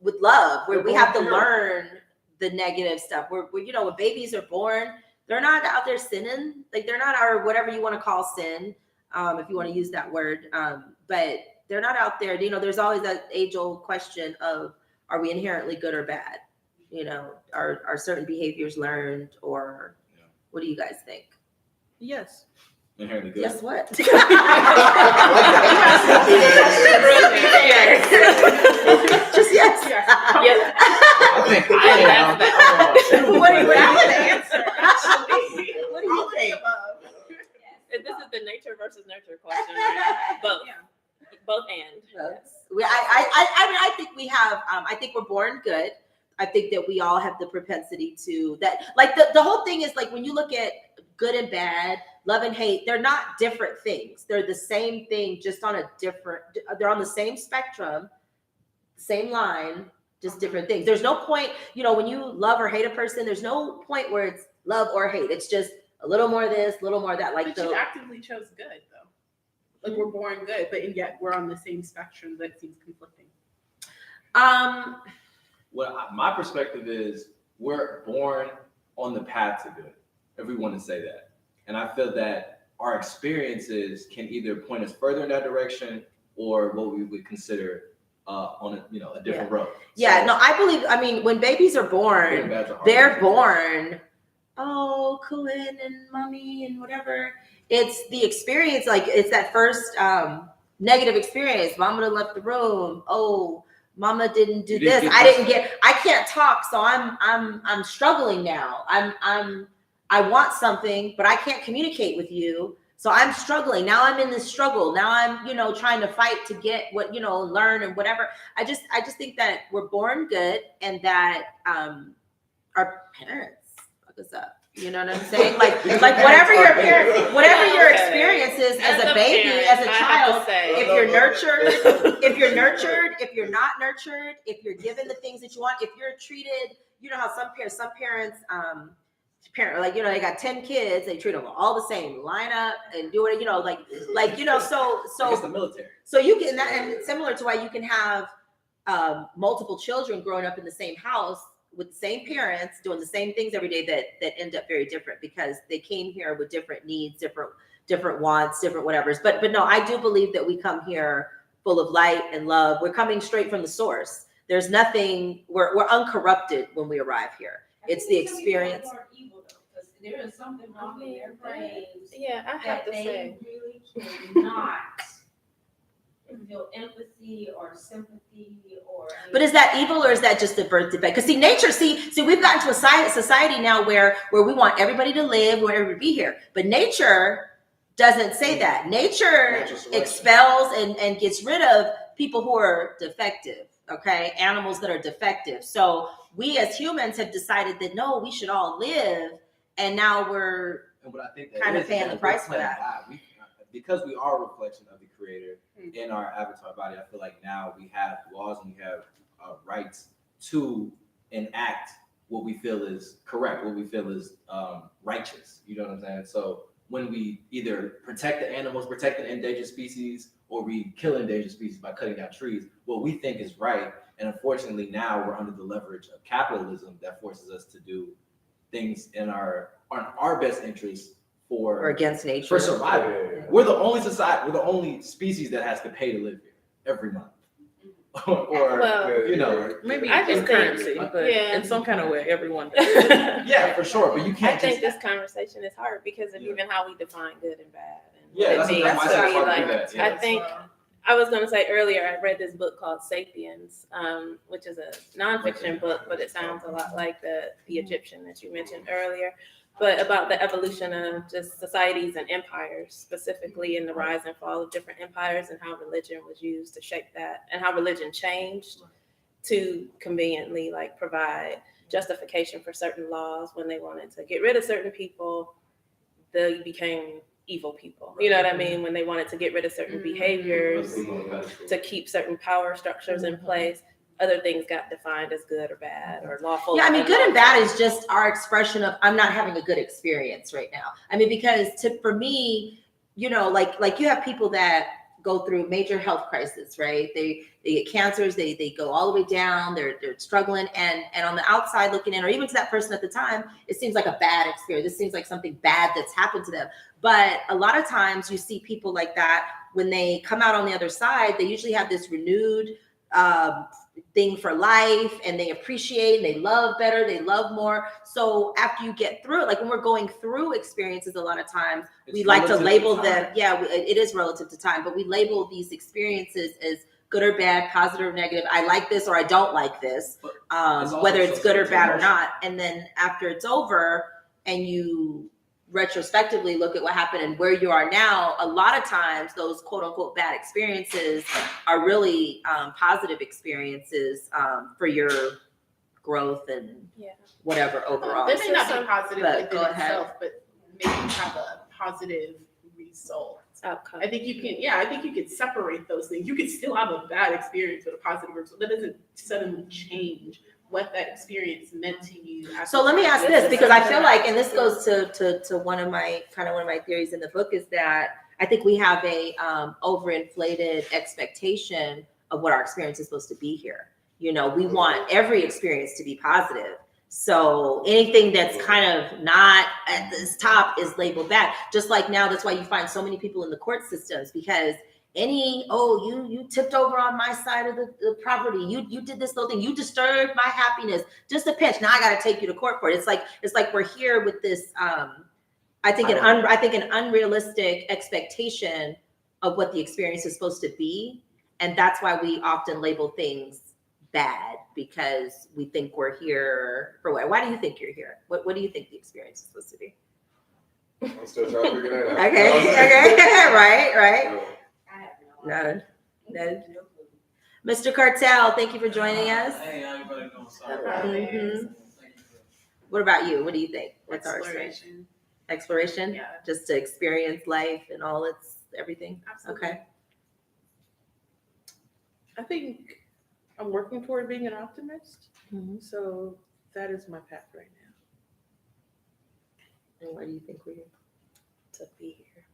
with love. We have to learn the negative stuff. We're you know, when babies are born, they're not out there sinning. Like they're not our whatever you want to call sin, if you want to use that word. But they're not out there. You know, there's always that age-old question of, are we inherently good or bad? You know, are certain behaviors learned, or what do you guys think? Yes. Inherently good. Guess what? Just yes. Yeah. I think What do you think? This is the nature versus nurture question. Right? Both and. I think we have. I think we're born good. I think that we all have the propensity to that. Like the whole thing is like when you look at good and bad, love and hate, they're not different things. They're the same thing, just on a different. They're on the same spectrum, same line, just different things. There's no point, you know, when you love or hate a person. There's no point where it's love or hate. It's just a little more of this, a little more of that. Like But you actively chose good though. Like we're born good, but and yet we're on the same spectrum that seems conflicting. My perspective is we're born on the path to good. If we want to say that, and I feel that our experiences can either point us further in that direction or what we would consider on a different road. yeah, So, no, I believe. I mean, when babies are good and born, bad are hard they're to born. Oh, cooling and mommy and whatever. It's the experience. Like it's that first negative experience. Mama done left the room. Oh, mama didn't do You didn't this. get I can't talk, so I'm struggling now. I want something, but I can't communicate with you. So I'm struggling. Now I'm in this struggle. Now I'm, trying to fight to get what, learn and whatever. I just think that we're born good and that our parents fuck us up. You know what I'm saying? Like whatever your parents, whatever your experience is as a baby, as a child, if you're nurtured, if you're not nurtured, if you're given the things that you want, if you're treated, you know how some parents, they got 10 kids, they treat them all the same, line up and do it, so it's the military. So you can, and similar to why you can have multiple children growing up in the same house. with the same parents doing the same things every day that end up very different because they came here with different needs, different wants, different whatevers. But no, I do believe that we come here full of light and love. We're coming straight from the source. There's nothing, we're uncorrupted when we arrive here. It's the experience. There is something wrong in their brains Yeah, I have that to they say. really cannot feel empathy or sympathy or. But is that evil or is that just a birth defect? Because see, nature, see, we've gotten to a society now where we want everybody to live, where everybody to be here. But nature doesn't say that. Nature expels and gets rid of people who are defective, okay? Animals that are defective. So we as humans have decided that no, we should all live, and now we're But I think that kind of is paying the that price we're for that. playing God. Because we are a reflection of the Creator in our avatar body, I feel like now we have laws and we have rights to enact what we feel is correct, what we feel is righteous. You know what I'm saying? So when we either protect the animals, protect the endangered species, or we kill endangered species by cutting down trees, what we think is right. And unfortunately, now we're under the leverage of capitalism that forces us to do things on our best interest or against nature. for survival. We're the only society, we're the only species that has to pay to live here every month. Maybe I in just currency, think- but yeah. in some kind of way, everyone does. Yeah, for sure. But you I can't think just. this conversation is hard because of even how we define good and bad. And Yeah, what that's it means why I to said be it's hard to do like- that, yeah. I think I was going to say earlier, I read this book called Sapiens, which is a nonfiction book, but it sounds a lot like the Egyptian that you mentioned earlier, but about the evolution of just societies and empires, specifically in the rise and fall of different empires and how religion was used to shape that and how religion changed to conveniently like provide justification for certain laws when they wanted to get rid of certain people, they became evil people. You know what I mean? When they wanted to get rid of certain behaviors to keep certain power structures in place, other things got defined as good or bad or lawful. Yeah, I mean, or good and unlawful. bad is just our expression of I'm not having a good experience right now. I mean, because for me, you know, like you have people that go through major health crisis, right? They get cancers, they go all the way down, they're struggling, and on the outside looking in, or even to that person at the time, it seems like a bad experience. It seems like something bad that's happened to them. But a lot of times you see people like that, when they come out on the other side, they usually have this renewed thing for life, and they appreciate and they love better, they love more. So after you get through it, like when we're going through experiences, a lot of times we like to label them. Yeah, it is relative to time, but we label these experiences as good or bad, positive or negative. I like this or I don't like this, whether it's good or bad or not. And then after it's over and you retrospectively look at what happened and where you are now, a lot of times those quote unquote bad experiences are really positive experiences for your growth and whatever overall. They may not be positive but within go ahead. itself, but maybe have a positive result. Outcome. I think you can separate those things. You can still have a bad experience with a positive result. That doesn't suddenly change what that experience meant to you. So let me ask this, because I feel like, and this goes to one of my theories in the book, is that I think we have a overinflated expectation of what our experience is supposed to be here. You know, we want every experience to be positive. So anything that's kind of not at this top is labeled bad. Just like now, that's why you find so many people in the court systems, because you tipped over on my side of the property. You did this little thing. You disturbed my happiness. Just a pinch. Now I got to take you to court for it. It's like we're here with this. I think an unrealistic expectation of what the experience is supposed to be, and that's why we often label things bad, because we think we're here for what? Why do you think you're here? What do you think the experience is supposed to be? I'm still trying to figure that out. Okay. Right. So, None. Mr. Cartel, thank you for joining us. Hey, how everybody doing? Sorry. Mhm. What about you? What do you think? What's our experience? Exploration? Yeah. Just to experience life and all its everything? Absolutely. Okay. I think I'm working toward being an optimist. Mhm. So that is my path right now. And why do you think we're here? To be here.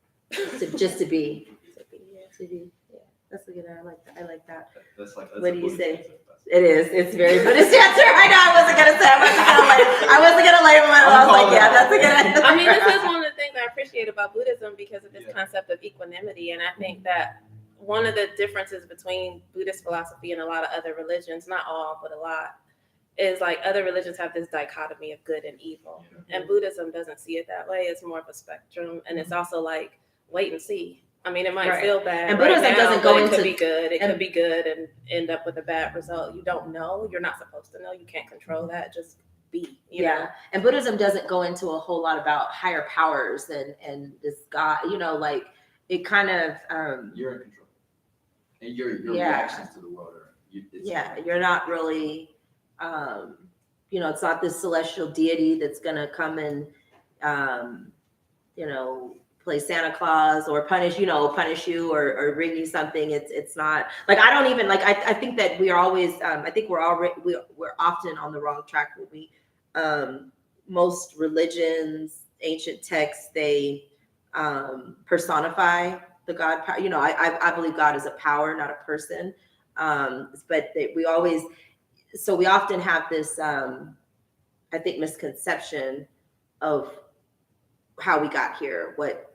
Just to be. To be here. To be. Yeah. That's a good. I like that. I like that. That's like, What do you say? Buddhist answer. It is. It's very Buddhist answer. I know. I wasn't gonna say. I wasn't gonna label it. I was like, yeah, that's a good answer. I mean, this is one of the things I appreciate about Buddhism because of this Yeah. concept of equanimity. And I think that one of the differences between Buddhist philosophy and a lot of other religions, not all, but a lot, is like other religions have this dichotomy of good and evil. Yeah. And Buddhism doesn't see it that way. It's more of a spectrum. And it's also like, wait and see. I mean, it might Right. feel bad. And right Buddhism now, doesn't but go it into- could be good. It and- could be good and end up with a bad result. You don't know. You're not supposed to know. You can't control that. Just be. You know? And Buddhism doesn't go into a whole lot about higher powers and this God, like it kind of You're in control. And your Yeah. reactions to the world are you're not really it's not this celestial deity that's gonna come and play Santa Claus or punish you or bring you something. It's not like I don't even like I think that we are always I think we're often on the wrong track when we most religions, ancient texts, they personify the God power. I believe God is a power, not a person. But we often have this I think misconception of how we got here, what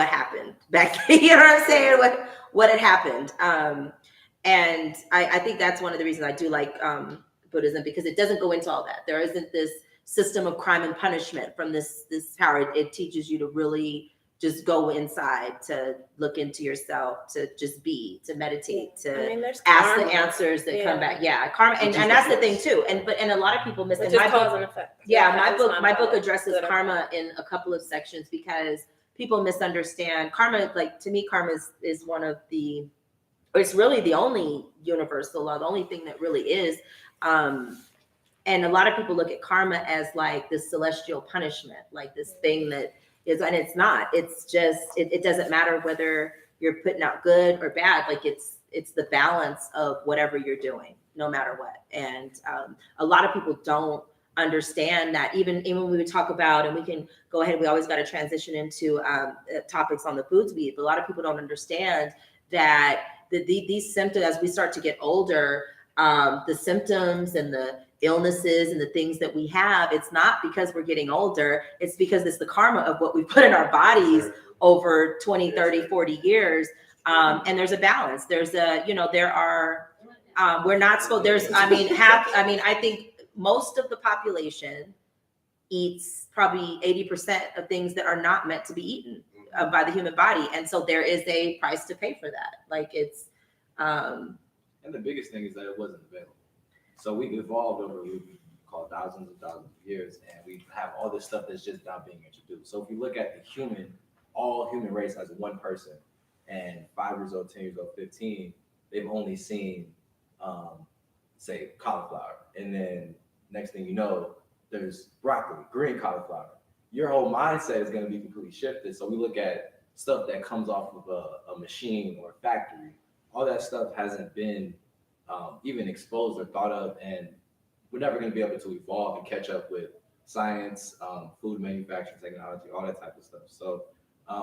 happened back then, you know what I'm saying? What had happened. And I think that's one of the reasons I do like Buddhism, because it doesn't go into all that. There isn't this system of crime and punishment from this power. It teaches you to really just go inside, to look into yourself, to just be, to meditate, to there's ask karma, the answers that come Yeah. back. Yeah, karma, and that's the thing too. And a lot of people miss. which and is my cause book- and effect. yeah, It's my book not addresses good or karma in a couple of sections, because people misunderstand karma. Like, to me, karma is one of the, or it's really the only universal law, the only thing that really is. And a lot of people look at karma as like this celestial punishment, like this thing that is, and it's not. It's just, it doesn't matter whether you're putting out good or bad. Like it's the balance of whatever you're doing, no matter what. And a lot of people don't understand that. Even when we would talk about, and we can go ahead, we always got to transition into topics on the foods we eat, but a lot of people don't understand that these symptoms, as we start to get older, the symptoms and the illnesses and the things that we have, it's not because we're getting older, it's because it's the karma of what we put in our bodies over 20, 30, 40 years. And there's a balance. There's there are, we're not supposed, I think most of the population eats probably 80% of things that are not meant to be eaten by the human body. And so there is a price to pay for that. Like it's, And the biggest thing is that it wasn't available. So we've evolved over, we call thousands and thousands of years, and we have all this stuff that's just now being introduced. So if you look at the all human race as one person, and 5 years old, 10 years old, 15, they've only seen, say, cauliflower. And then next thing you know, there's broccoli, green cauliflower. Your whole mindset is going to be completely shifted. So we look at stuff that comes off of a machine or a factory. All that stuff hasn't been even exposed or thought of, and we're never going to be able to evolve and catch up with science, food manufacturing technology, all that type of stuff. So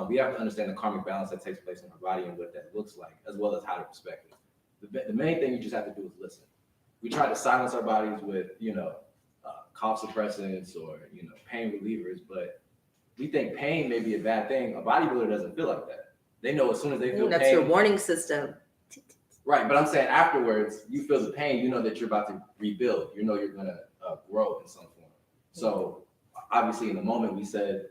we have to understand the karmic balance that takes place in our body and what that looks like, as well as how to respect it. The main thing you just have to do is listen. We try to silence our bodies with, cough suppressants or, pain relievers, but we think pain may be a bad thing. A bodybuilder doesn't feel like that. They know as soon as they feel that's pain. your warning system. Right, but I'm saying afterwards, you feel the pain, you know that you're about to rebuild, you know you're gonna grow in some form. So obviously in the moment we said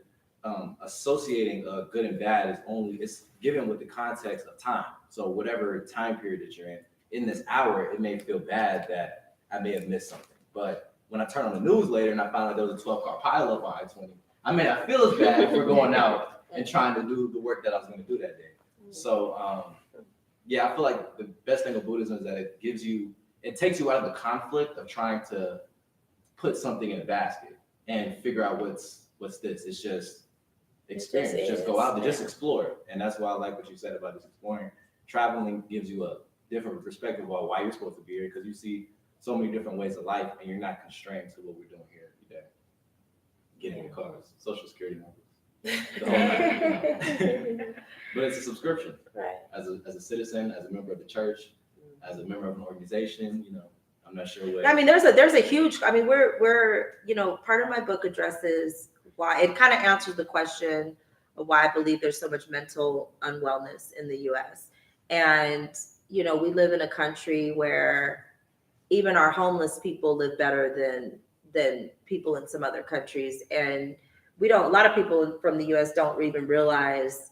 associating good and bad it's given with the context of time. So whatever time period that you're in this hour, it may feel bad that I may have missed something. But when I turn on the news later and I found out there was a 12-car pileup on I-20, I may not feel as bad for going out and trying to do the work that I was gonna do that day. So yeah, I feel like the best thing of Buddhism is that it takes you out of the conflict of trying to put something in a basket and figure out what's this. It's just experience, just go out there, just explore. And that's why I like what you said about just exploring. Traveling gives you a different perspective of why you're supposed to be here, because you see so many different ways of life and you're not constrained to what we're doing here every day. Getting in cars, social security numbers. The whole nine. But it's a subscription. Right. As a citizen, as a member of the church, as a member of an organization, I'm not sure what. I mean, there's a huge. I mean, we're part of my book addresses why it kind of answers the question of why I believe there's so much mental unwellness in the U.S. And we live in a country where even our homeless people live better than people in some other countries, and a lot of people from the U.S. don't even realize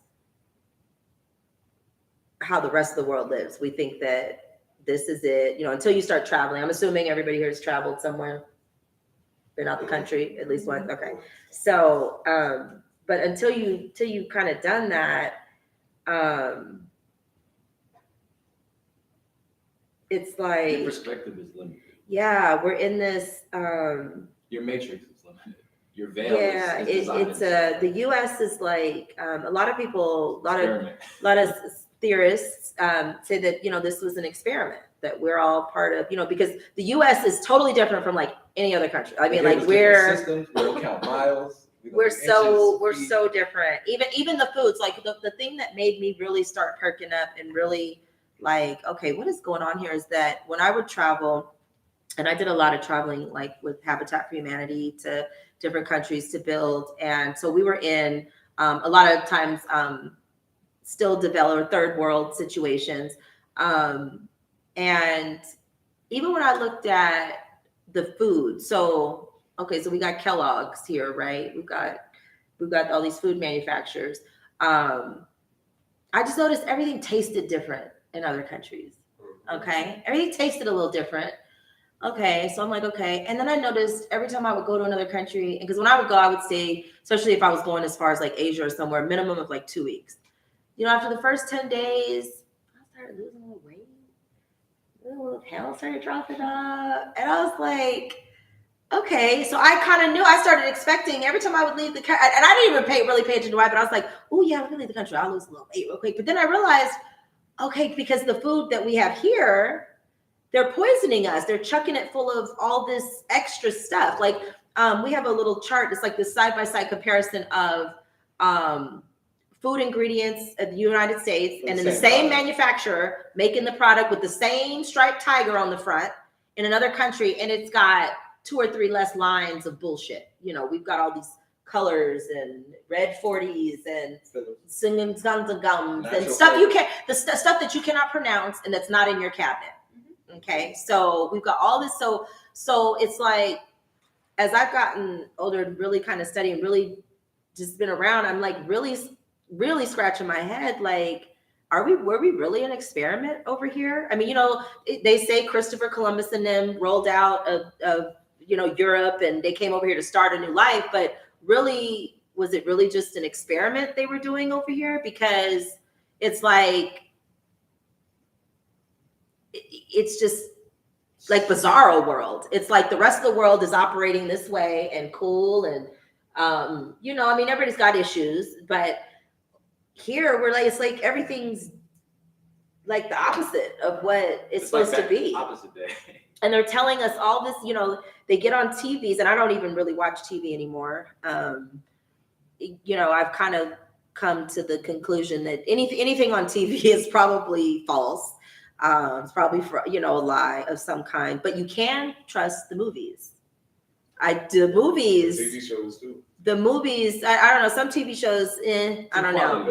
how the rest of the world lives. We think that this is it, until you start traveling. I'm assuming everybody here has traveled somewhere. Been out the country at least once. Okay. So, but until you kind of done that, it's like your perspective is limited. Yeah, we're in this. Your matrix is limited. Your veil is designed. The U.S. is like a lot of people, a lot of theorists say that this was an experiment, that we're all part of, because the U.S. is totally different from like any other country. I mean, like we're systems, we don't count miles. We're so different. Even the foods, like the thing that made me really start perking up and really like, okay, what is going on here is that when I would travel, and I did a lot of traveling, like with Habitat for Humanity to different countries to build. And so we were in a lot of times still developed third world situations. And even when I looked at the food, so we got Kellogg's here, right? We've got all these food manufacturers. I just noticed everything tasted different in other countries. Okay. Everything tasted a little different. Okay. So I'm like, okay. And then I noticed every time I would go to another country, because when I would go, I would stay, especially if I was going as far as like Asia or somewhere, minimum of like 2 weeks. After the first 10 days, I started losing a little weight. A little tail started dropping up. And I was like, okay. So I kind of knew, I started expecting every time I would leave the country, and I didn't even really pay attention to why, but I was like, oh yeah, let me leave the country. I'll lose a little weight real quick. But then I realized, okay, because the food that we have here, they're poisoning us. They're chucking it full of all this extra stuff. Like we have a little chart. It's like this side-by-side comparison of food ingredients of the United States and in the same manufacturer making the product with the same striped tiger on the front in another country. And it's got 2 or 3 less lines of bullshit. We've got all these colors and red 40s and singing guns and gums and stuff the stuff that you cannot pronounce and that's not in your cabinet. Okay. So we've got all this. So it's like, as I've gotten older and really kind of studying, really just been around, I'm like really, really scratching my head. Like, were we really an experiment over here? I mean, they say Christopher Columbus and them rolled out of Europe and they came over here to start a new life, but really, was it really just an experiment they were doing over here? Because it's like, it's just like bizarro world. It's like the rest of the world is operating this way and cool. And, I mean, everybody's got issues, but here we're like, it's like everything's like the opposite of what it's supposed to be. Opposite day. And they're telling us all this, they get on TVs, and I don't even really watch TV anymore. I've kind of come to the conclusion that anything on TV is probably false. It's probably a lie of some kind, but you can trust the movies. The TV shows too. The movies, I don't know, some TV shows, I don't know,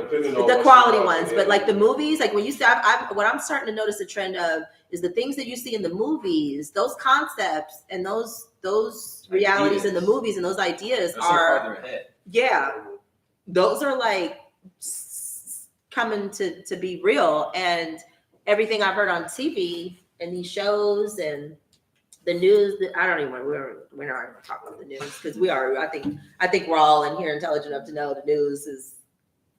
the quality ones, but like the movies, like when you say, what I'm starting to notice a trend of is the things that you see in the movies, those concepts and those realities in the movies and those ideas are, yeah, those are like coming to be real. And everything I've heard on TV and these shows and the news, I don't even, we're not even going to talk about the news because I think we're all in here intelligent enough to know the news is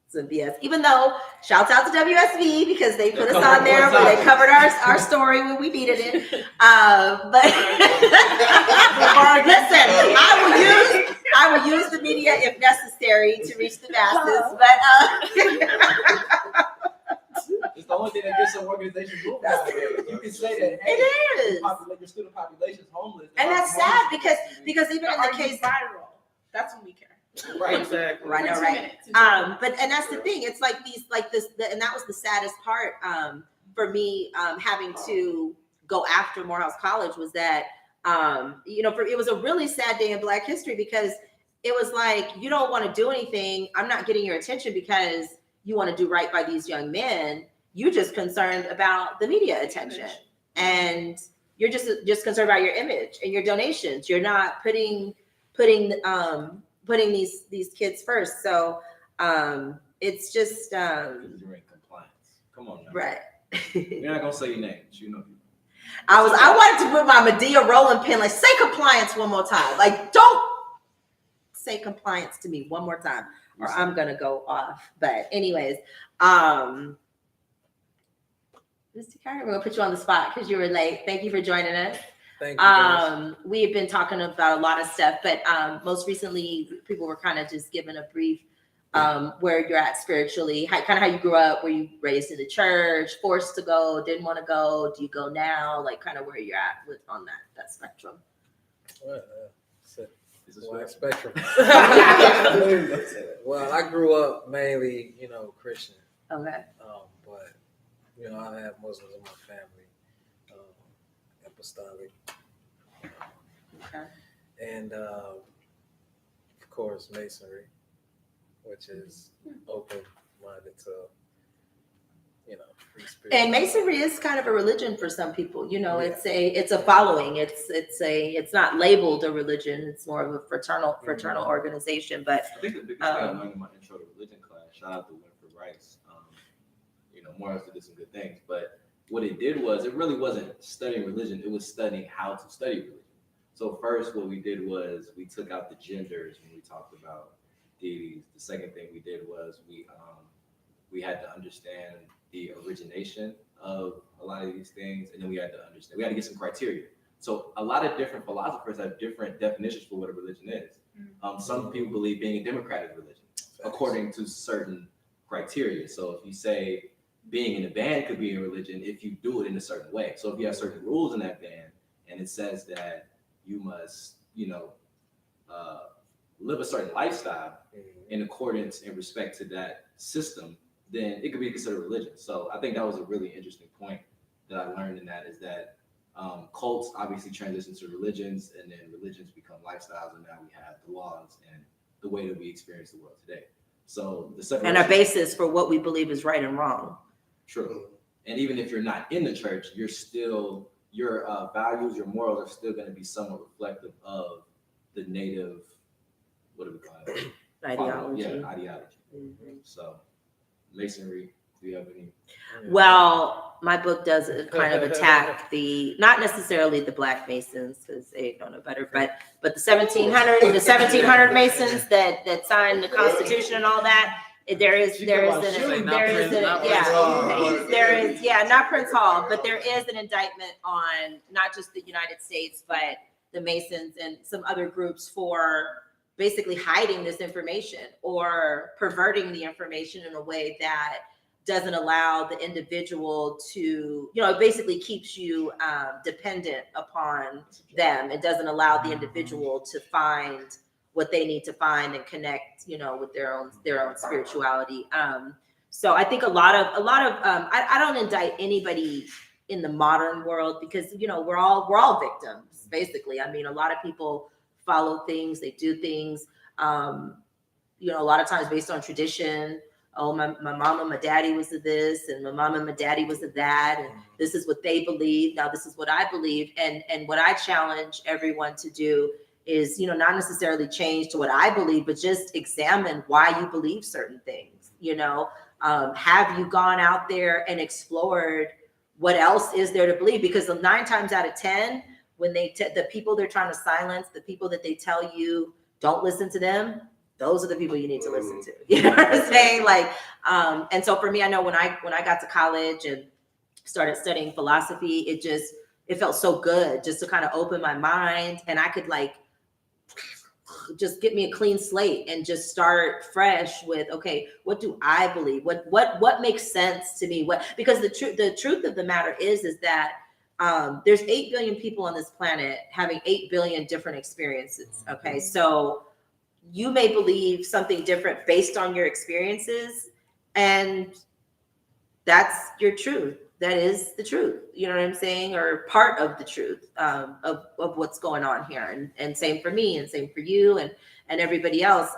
some BS. Even though, shouts out to WSV because they put us on there, but they covered our story when we needed it. But listen, I will use the media if necessary to reach the masses. But it's the only thing that gets some organizations moving nowadays. You can say that, hey, it is. Your student population is homeless. And that's sad because even in the case viral, that's when we care. Right. Exactly. Right, For 2 right. minutes. And that's the thing. It's like and that was the saddest part for me having to go after Morehouse College was that it was a really sad day in Black history because it was like you don't want to do anything. I'm not getting your attention because you want to do right by these young men. You're just concerned about the media attention, and you're just concerned about your image and your donations. You're not putting these kids first. So it's just Because you're in compliance. Come on now. right. We're not gonna say your names. You know. I wanted to put my Medea rolling pin, like say compliance one more time. Like don't say compliance to me one more time or I'm gonna go off. But anyways, Mr. Carter, we're gonna put you on the spot because you were late. Thank you for joining us. Thank you, guys. We've been talking about a lot of stuff, but most recently people were kind of just giving a brief where you're at spiritually, kind of how you grew up. Were you raised in the church, forced to go, didn't want to go? Do you go now? Like kind of where you're at on that spectrum. Well, Is this wide right? spectrum. Well, I grew up mainly, Christian, Okay. but I have Muslims in my family, apostolic, Okay. and of course Masonry, which is open-minded to, free spirit. And Masonry is kind of a religion for some people. It's a following. It's not labeled a religion. It's more of a fraternal organization. But I think the biggest thing I learned in my intro to religion class, shout out to Winfred Rice, Morris did some good things, but what it did was it really wasn't studying religion, it was studying how to study religion. So first what we did was we took out the genders when we talked about deities. The second thing we did was we had to understand the origination of a lot of these things, and then we had to get some criteria. So a lot of different philosophers have different definitions for what a religion is. Some people believe being a democratic religion according to certain criteria. So if you say being in a band could be a religion if you do it in a certain way. So if you have certain rules in that band and it says that you must, live a certain lifestyle in accordance and respect to that system, then it could be considered religion. So I think that was a really interesting point that I learned in that is that cults obviously transition to religions, and then religions become lifestyles, and now we have the laws and the way that we experience the world today. So the separation, and our basis for what we believe is right and wrong. True. And even if you're not in the church, you're still, your values, your morals are still going to be somewhat reflective of the native, what do we call it? Ideology. Yeah, ideology. Mm-hmm. So, Masonry, do you have any? Well, my book does kind of attack not necessarily the Black Masons because they don't know better, but the 1700 Masons that signed the Constitution and all that. There is not Prince Hall, but there is an indictment on not just the United States, but the Masons and some other groups for basically hiding this information or perverting the information in a way that doesn't allow the individual to, it basically keeps you dependent upon them. It doesn't allow the individual to find what they need to find and connect, with their own spirituality. So I think a lot of I don't indict anybody in the modern world because we're all victims basically. I mean, a lot of people follow things, they do things, a lot of times based on tradition. Oh, my mom and my daddy was of this, and my mom and my daddy was of that, and this is what they believe. Now this is what I believe, and what I challenge everyone to do is, not necessarily change to what I believe, but just examine why you believe certain things. Have you gone out there and explored what else is there to believe? Because 9 times out of 10, when the people they're trying to silence, the people that they tell you don't listen to them, those are the people you need to listen to. You know what I'm saying? Like, and so for me, I know when I got to college and started studying philosophy, it felt so good just to kind of open my mind, and I could just get me a clean slate and just start fresh with, okay, what do I believe? What makes sense to me? Because the truth of the matter is that there's 8 billion people on this planet having 8 billion different experiences. Okay, so you may believe something different based on your experiences, and that's your truth. That is the truth. You know what I'm saying? Or part of the truth of what's going on here. And same for me, and same for you, and everybody else.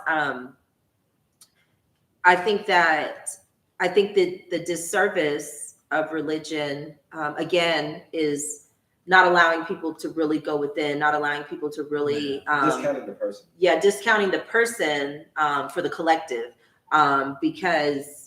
I think that the disservice of religion, again, is not allowing people to really go within, not allowing people to really discounting the person. Yeah, discounting the person for the collective, because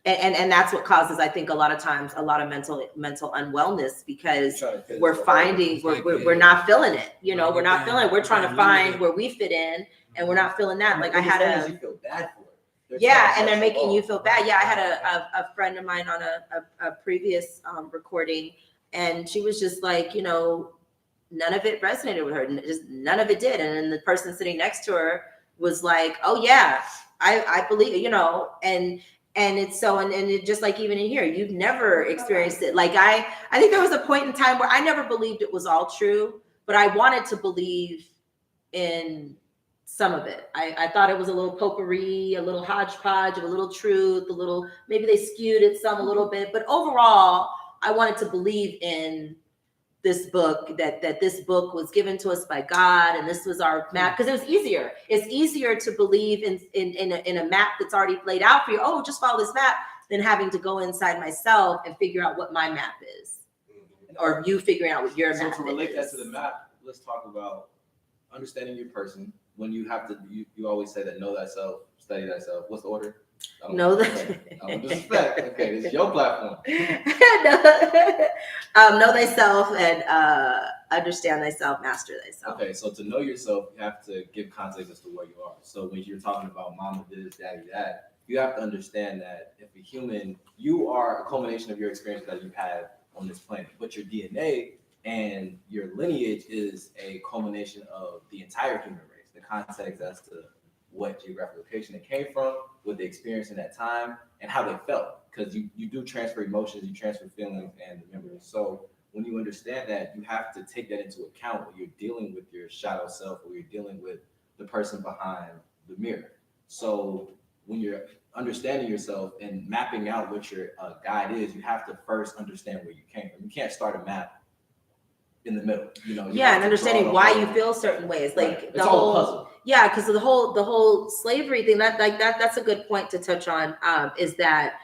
and that's what causes, I think, a lot of times a lot of mental unwellness, because we're finding we're not feeling it. You know, we're not feeling it. We're trying to find where we fit in, and we're not feeling that. Like I had you feel bad for it. Yeah, and they're making you feel bad. Yeah, I had a friend of mine on a previous recording, and she was just like, you know, none of it resonated with her. Just none of it did. And then the person sitting next to her was like, oh yeah, I believe, you know, and it's so, and it just like, even in here, you've never experienced it. Like I think there was a point in time where I never believed it was all true, but I wanted to believe in some of it. I thought it was a little potpourri, a little hodgepodge of a little truth, a little, maybe they skewed it some a little bit, but overall, I wanted to believe in this book, that this book was given to us by God, and this was our map, because it was easier. It's easier to believe in a map that's already laid out for you. Oh, just follow this map, than having to go inside myself and figure out what my map is, or you figuring out what your map is. So to relate that to the map, let's talk about understanding your person. When you have to, you always say that know thyself, study thyself. What's the order? Know disrespect. Okay, this is your platform. Know thyself, and understand thyself, master thyself. Okay, so to know yourself, you have to give context as to where you are. So when you're talking about mama this, daddy that, you have to understand that if a human, you are a culmination of your experience that you've had on this planet, but your DNA and your lineage is a culmination of the entire human race. The context as to what geographic location it came from, what they experienced in that time, and how they felt. Because you do transfer emotions, you transfer feelings and memories. So when you understand that, you have to take that into account when you're dealing with your shadow self, or you're dealing with the person behind the mirror. So when you're understanding yourself and mapping out what your guide is, you have to first understand where you came from. You can't start a map in the middle, you know. Yeah, and understanding why you feel certain ways, like right. the whole yeah, because the whole slavery thing, that's a good point to touch on. Is that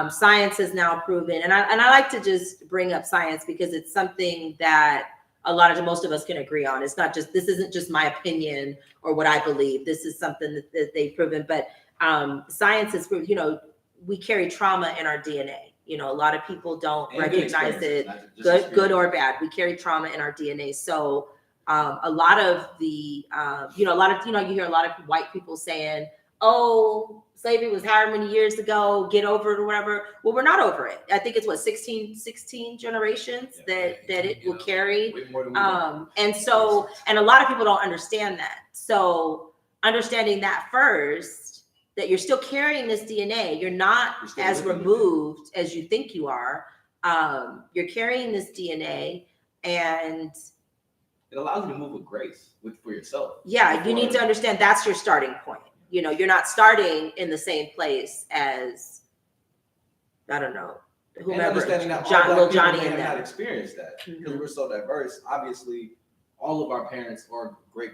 science has now proven, and I like to just bring up science because it's something that most of us can agree on. It's not just, this isn't just my opinion or what I believe. This is something that they've proven. But science has proved, you know, we carry trauma in our DNA. You know, a lot of people don't recognize it, good or bad. We carry trauma in our DNA. So a lot of the, you hear a lot of white people saying, oh, slavery was however many years ago, get over it or whatever. Well, we're not over it. I think it's 16 generations that it will carry. And a lot of people don't understand that. So understanding that first, that you're still carrying this DNA. You're not as removed as you think you are. You're carrying this DNA, and it allows you to move with grace for yourself. Yeah, you need to understand that's your starting point. You know, you're not starting in the same place as, I don't know, whomever. And understanding that Johnny may have not experienced that because we're so diverse. Obviously, all of our parents or great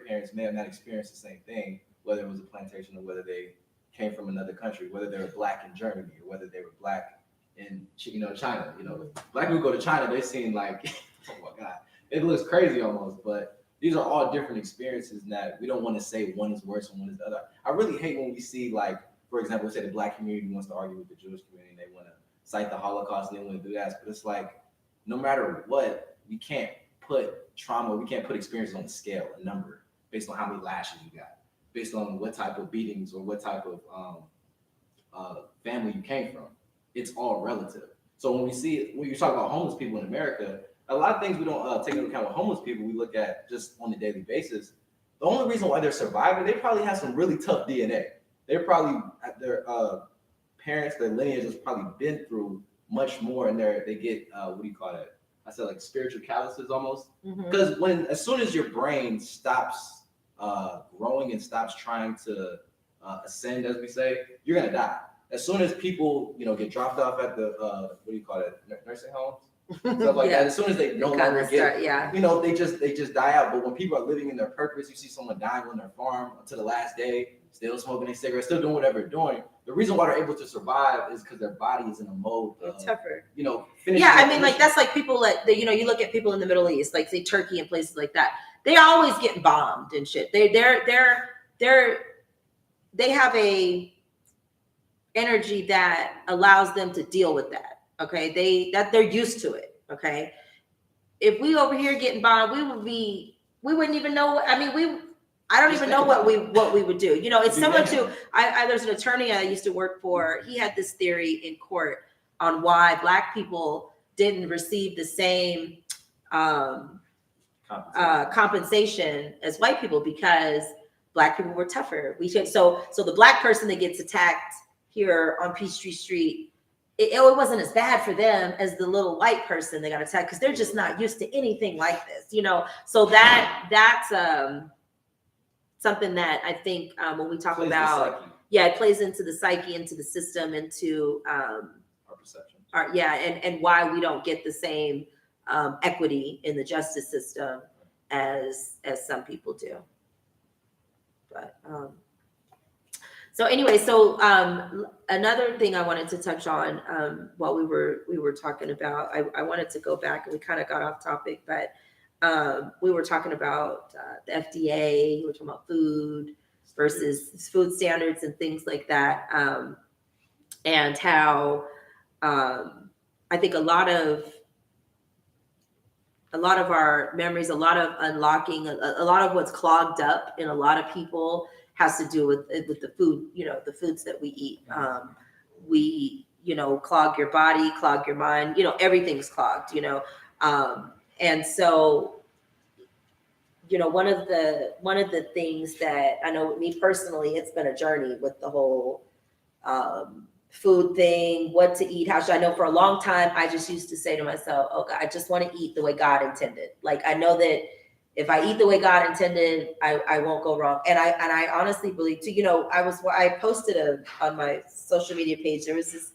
parents may have not experienced the same thing, whether it was a plantation or whether they came from another country, whether they were black in Germany or whether they were black in China. You know, black people go to China, they seem like, oh my God, it looks crazy almost, but these are all different experiences that we don't want to say one is worse and one is the other. I really hate when we see, like, for example, say the black community wants to argue with the Jewish community, and they want to cite the Holocaust and they want to do that. But it's like, no matter what, we can't put trauma, we can't put experiences on a scale, a number, based on how many lashes you got, based on what type of beatings or what type of family you came from. It's all relative. So when you talk about homeless people in America, a lot of things we don't take into account with homeless people, we look at just on a daily basis. The only reason why they're surviving, they probably have some really tough DNA. They're probably, their parents, their lineage has probably been through much more, and they get, what do you call it? I said like spiritual calluses almost. Because as soon as your brain stops growing and stops trying to ascend, as we say, you're gonna die. As soon as people, get dropped off at the what do you call it, nursing homes, stuff like that. As soon as they no longer get, they just die out. But when people are living in their purpose, you see someone dying on their farm to the last day, still smoking a cigarette, still doing whatever they're doing. The reason why they're able to survive is because their body is in a mode of tougher. Yeah, I mean, like that's like people like you look at people in the Middle East, like say Turkey and places like that. They always get bombed and shit. They have a energy that allows them to deal with that. Okay, they're used to it. Okay, if we over here getting bombed, we wouldn't even know. I mean, I don't even know what we would do. It's similar to there's an attorney I used to work for. He had this theory in court on why Black people didn't receive the same compensation as white people, because Black people were tougher. So the Black person that gets attacked here on Peachtree Street, it wasn't as bad for them as the little white person that got attacked, because they're just not used to anything like this. So that's something that I think when we talk about, it plays into the psyche, into the system, into our perception. And why we don't get the same equity in the justice system as some people do. But so anyway, another thing I wanted to touch on while we were talking about, I wanted to go back, and we kind of got off topic, but we were talking about the FDA. We were talking about food versus food standards and things like that, and how I think a lot of our memories, a lot of unlocking, a lot of what's clogged up in a lot of people has to do with the food, the foods that we eat. We, clog your body, clog your mind, everything's clogged, and so, one of the things that I know with me personally, it's been a journey with the whole food thing, what to eat, how should I know. For a long time, I just used to say to myself, oh God, I just want to eat the way God intended. Like, I know that if I eat the way God intended, I won't go wrong. And I honestly believe too, I posted on my social media page, there was this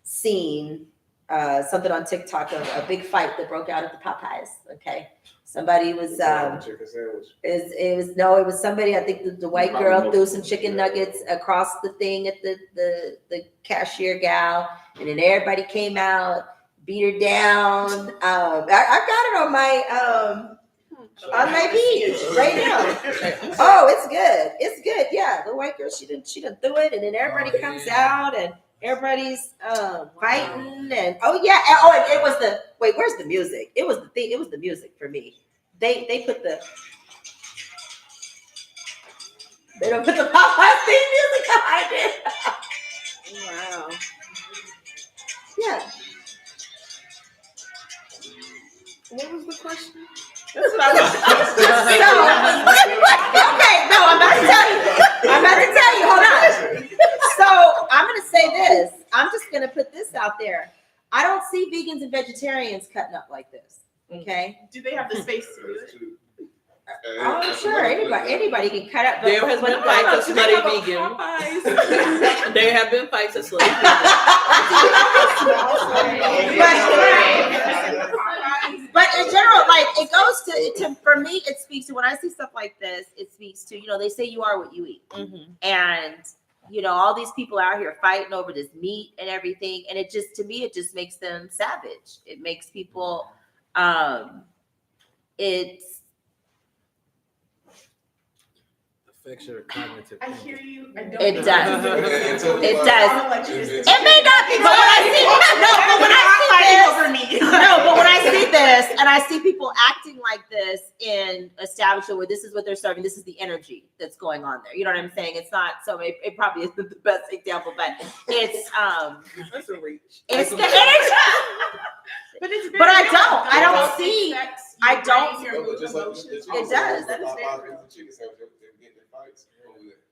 scene, something on TikTok of a big fight that broke out at the Popeyes. Okay. Somebody was, it was somebody, I think the white girl threw some chicken nuggets across the thing at the cashier gal, and then everybody came out, beat her down. I got it on my page right now. Oh, it's good. It's good. Yeah. The white girl, she done threw it, and then everybody comes out, and everybody's fighting, and and it was where's the music? It was the music for me. They don't put the Popeye theme music behind it. Wow. Yeah. What was the question? That's what I was okay, no, I'm about to tell you. Hold on. So I'm gonna say this. I'm just gonna put this out there. I don't see vegans and vegetarians cutting up like this. Okay. Do they have the space to do it? Oh, I'm sure anybody can cut up. There has been fights of slutty vegan. There have been fights of slutty But in general, like it goes to for me, it speaks to when I see stuff like this. It speaks to they say you are what you eat, and all these people out here fighting over this meat and everything, and it just makes them savage. It makes people, it's. Affects your cognitive. I hear you. I don't It know. does. It I'll does. let you just- It may not be, but when I see this, and I see people acting like this in establishment where this is what they're serving, this is the energy that's going on there. You know what I'm saying? It's not so. It probably isn't the best example, but it's That's a reach. it's the energy. But it's But I don't see. I don't. It does.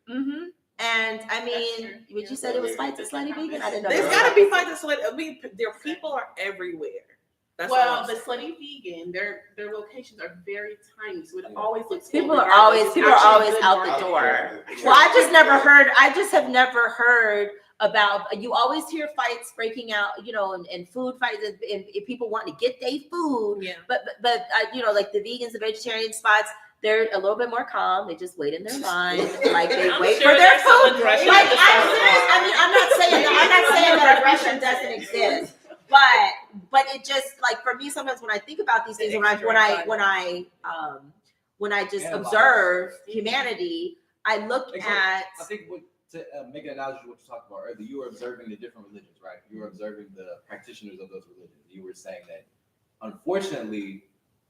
Mm-hmm. And I mean, would you say there was fights at Slutty Vegan? I didn't know. There's got to be fights of slutty. I mean, their people are everywhere. That's all Well, I'm the saying. Slutty Vegan, their locations are very tiny, so it Yeah. always looks People full are regardless. always It's people are actually always good out the marketing. door. Yeah. Well, I just have never heard about, you always hear fights breaking out, you know, and food fights and people wanting to get their food. Yeah. But you know, like the vegans, the vegetarian spots, they're a little bit more calm. They just wait in their line, like they I'm wait sure for their there's some food. aggression Like at the I'm store. serious. I mean, I'm not saying that aggression doesn't exist, but it just, like, for me sometimes when I think about these things, when I just Analyze. observe humanity, I look Exactly. at. I think to make an analogy to what you talked about earlier, you were observing the different religions, right? You were observing the practitioners of those religions. You were saying that, unfortunately,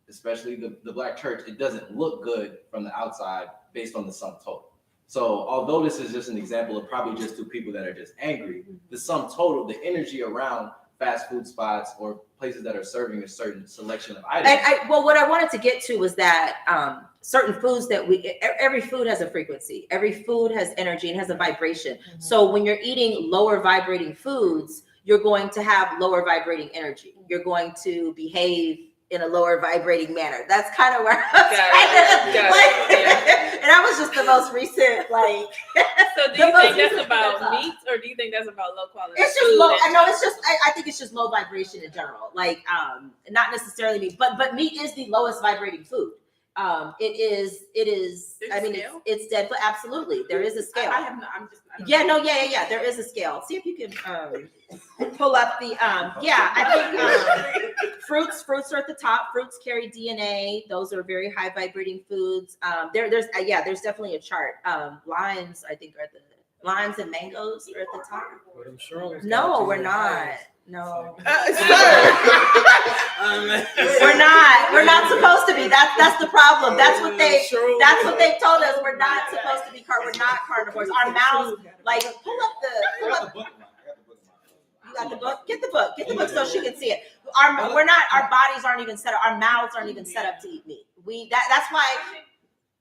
especially the Black church, it doesn't look good from the outside based on the sum total. So although this is just an example of probably just two people that are just angry, the sum total, the energy around fast food spots or places that are serving a certain selection of items. And well, what I wanted to get to was that certain foods that every food has a frequency, every food has energy and has a vibration. Mhm. So when you're eating lower vibrating foods, you're going to have lower vibrating energy. You're going to behave in a lower vibrating manner. That's kind of where I was and that was just the most recent, like. So do you think that's about meat, or do you think that's about low quality? It's just low. I know it's just. I think it's just low vibration in general. Like, not necessarily meat, but meat is the lowest vibrating food. It is. There's I mean, a scale? it's dead. Absolutely, there is a scale. I have no, I'm just. I don't Yeah, know. no, yeah. There is a scale. See if you can pull up the. Yeah, I think fruits are at the top. Fruits carry DNA. Those are very high vibrating foods. There's definitely a chart. Limes, I think, are limes and mangoes are at the top. With them shrooms, No, got we're you not. in No. the We're not supposed to be. That's the problem. That's what they've told us. We're not supposed to be we're not carnivores. Our mouths, like, pull up I got the book. you got the book? Get the book so she can see it. Our bodies aren't even set up, our mouths aren't even set up to eat meat. That's why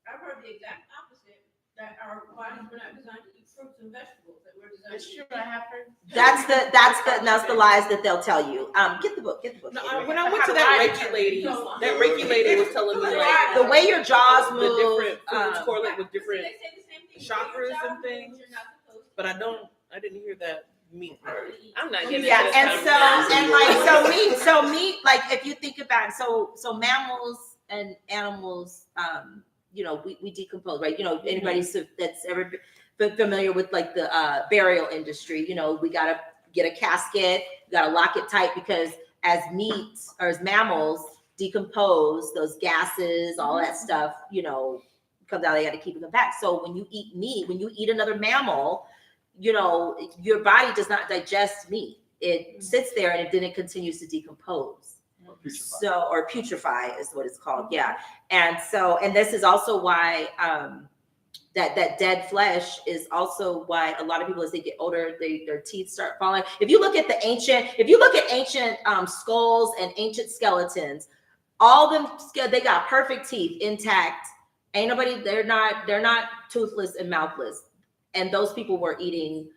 I've heard the exact opposite, that our bodies were not designed to eat fruits and vegetables, that we're designed It's to true. eat. I have heard. that's the lies that they'll tell you. Get the book. No, when I went to that Reiki lady was telling me, like, The way your jaws the move, different foods correlate with different They say the same thing. chakras Your and things. you're not supposed to but I didn't hear that meat. eat. I'm not getting yeah, into this and conversation. so meat, like, if you think about so mammals and animals, you know, we decompose, right? You know, anybody that's ever been familiar with, like, the burial industry, you know, we gotta get a casket, we gotta lock it tight, because as meat or as mammals decompose, those gases, all that stuff, you know, comes out, they gotta keep it back. So when you eat meat, when you eat another mammal, you know, your body does not digest meat. It sits there and then it continues to decompose. Or putrefy is what it's called. Yeah. And this is also why that dead flesh is also why a lot of people, as they get older, their teeth start falling. If you look at ancient skulls and ancient skeletons, all them, they got perfect teeth intact. Ain't nobody, they're not toothless and mouthless. And those people were eating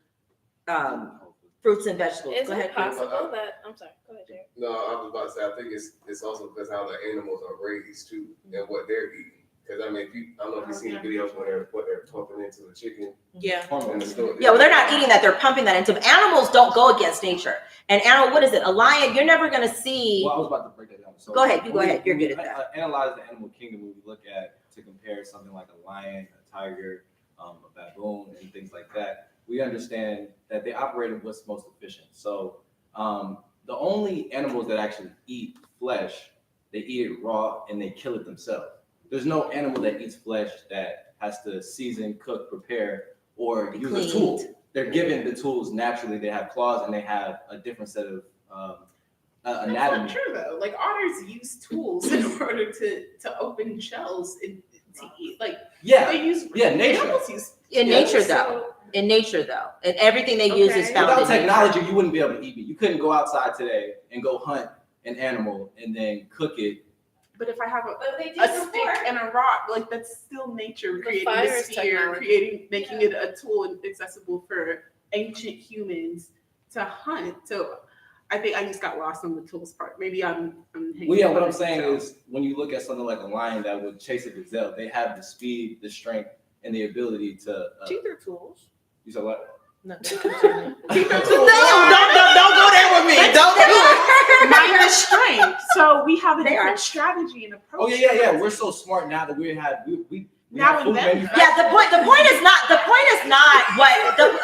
fruits and vegetables. Is Go it ahead, Chris. possible that, I'm sorry, go ahead, Jared. No, I was about to say, I think it's also because how the animals are raised too and what they're eating. Because I mean, I don't know if you've seen the videos when they're pumping into the chicken Yeah. in the store. Yeah, well, they're not eating that. They're pumping that into. Animals don't go against nature. An animal, what is it? A lion, you're never going to see. Well, I was about to break that down. So Go ahead. You go ahead. You're good at that. Analyze the animal kingdom. When we look at to compare something like a lion, a tiger, a baboon, and things like that, we understand that they operate in what's most efficient. So the only animals that actually eat flesh, they eat it raw and they kill it themselves. There's no animal that eats flesh that has to season, cook, prepare, or use a tool. They're given the tools naturally. They have claws and they have a different set of anatomy. That's not true though. Like, otters use tools in order to open shells and to eat. Like, they use nature. Animals use In nature, though, and everything they use is found Without in nature. technology, you wouldn't be able to eat meat. You couldn't go outside today and go hunt an animal and then cook it. But if I have they a stick and a rock, like, that's still nature creating the sphere, making it a tool and accessible for ancient humans to hunt. So I think I just got lost on the tools part. Maybe I'm Well, yeah, what I'm saying is when you look at something like a lion that would chase a gazelle, they have the speed, the strength, and the ability to. Teeth are tools. You said what? No, continue. Teeth are tools. Don't go there with me. Don't do it. Mind is strength. So we have a They different are. strategy and approach. Oh yeah. We're so smart now that we Now have food invent that. Yeah, the point is not what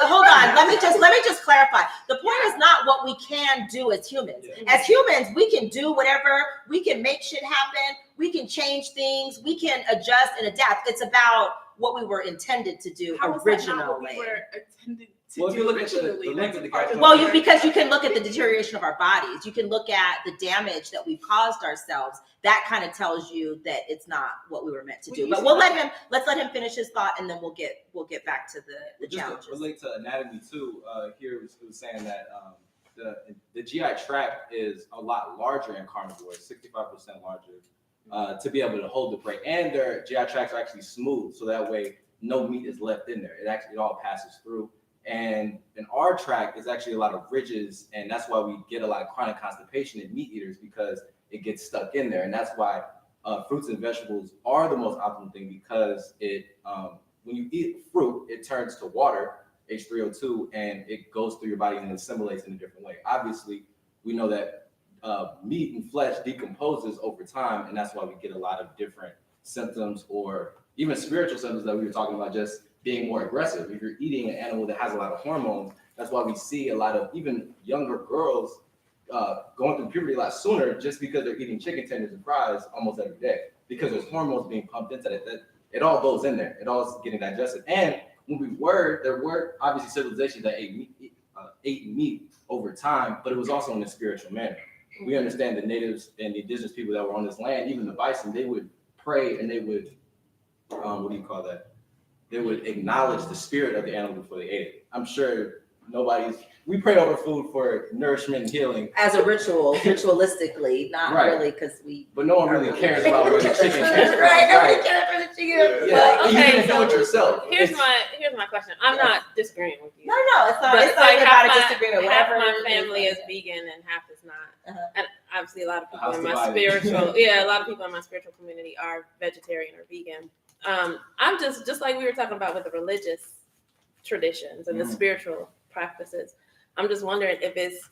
hold on, let me just clarify. The point is not what we can do as humans. Yeah. As humans, we can do whatever, we can make shit happen, we can change things, we can adjust and adapt. It's about what we were intended to do How is that not what originally. we were intended to Well, if do you look at the originally? length That's of the part guys- Well, because you can look at the deterioration of our bodies. You can look at the damage that we've caused ourselves. That kind of tells you that it's not what we were meant to do. But let's let him finish his thought, and then we'll get back to the Just challenges. to relate to anatomy too. Here it was saying that the GI tract is a lot larger in carnivores, 65% larger, to be able to hold the prey, and their GI tracts are actually smooth, so that way no meat is left in there. It all passes through. And in our tract, there's actually a lot of ridges, and that's why we get a lot of chronic constipation in meat eaters, because it gets stuck in there. And that's why fruits and vegetables are the most optimal thing, because when you eat fruit, it turns to water, H3O2, and it goes through your body and assimilates in a different way. Obviously, we know that meat and flesh decomposes over time, and that's why we get a lot of different symptoms, or even spiritual symptoms that we were talking about, just being more aggressive. If you're eating an animal that has a lot of hormones, that's why we see a lot of even younger girls going through puberty a lot sooner, just because they're eating chicken tenders and fries almost every day, because there's hormones being pumped into it. It all goes in there. It all is getting digested. And when there were obviously civilizations that ate meat over time, but it was also in a spiritual manner. We understand the natives and the indigenous people that were on this land, even the bison, they would pray and they would, what do you call that? They would acknowledge the spirit of the animal before they ate it. I'm sure we pray over food for nourishment and healing. As a ritualistically, not Right. really because we. But no one really cares about where the chicken came from. Right, nobody cares for the chicken. Yeah, Well, you okay, can do it yourself. Here's my question. I'm not disagreeing with you. No, it's not. But It's not like even about a disagreement. half Whatever. my family is vegan and half is not. Uh-huh. And obviously a lot of people House in my divided. a lot of people in my spiritual community are vegetarian or vegan. I'm just like we were talking about with the religious traditions and the spiritual practices. I'm just wondering if it's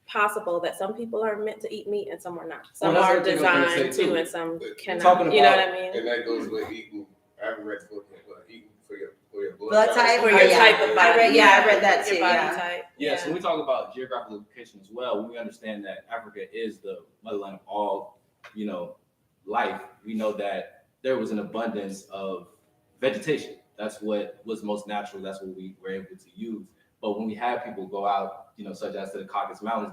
possible that some people are meant to eat meat and some are not. Some Well, that's are what they're gonna designed say, to too. and some cannot. Talking You know what about- I mean? And that goes with eating. I read the book, eating for your blood. Blood type. For Oh, your yeah. type of body. I read that too. Your body Yeah. type. Yes, when we talk about geographical location as well, we understand that Africa is the motherland of all, life. We know that there was an abundance of vegetation. That's what was most natural. That's what we were able to use. But when we had people go out, such as to the Caucasus Mountains,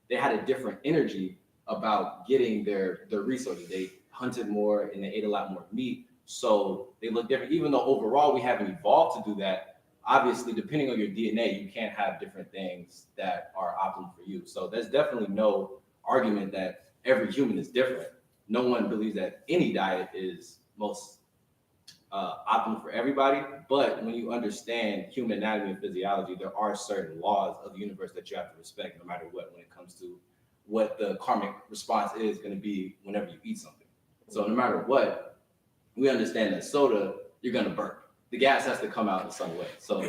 they had a different energy about getting their resources. They hunted more and they ate a lot more meat. So they look different, even though overall we haven't evolved to do that. Obviously, depending on your DNA, you can't have different things that are optimal for you. So there's definitely no argument that every human is different. No one believes that any diet is most optimal for everybody. But when you understand human anatomy and physiology, there are certain laws of the universe that you have to respect, no matter what, when it comes to what the karmic response is going to be whenever you eat something. So no matter what, we understand that soda, you're going to burp. The gas has to come out in some way. So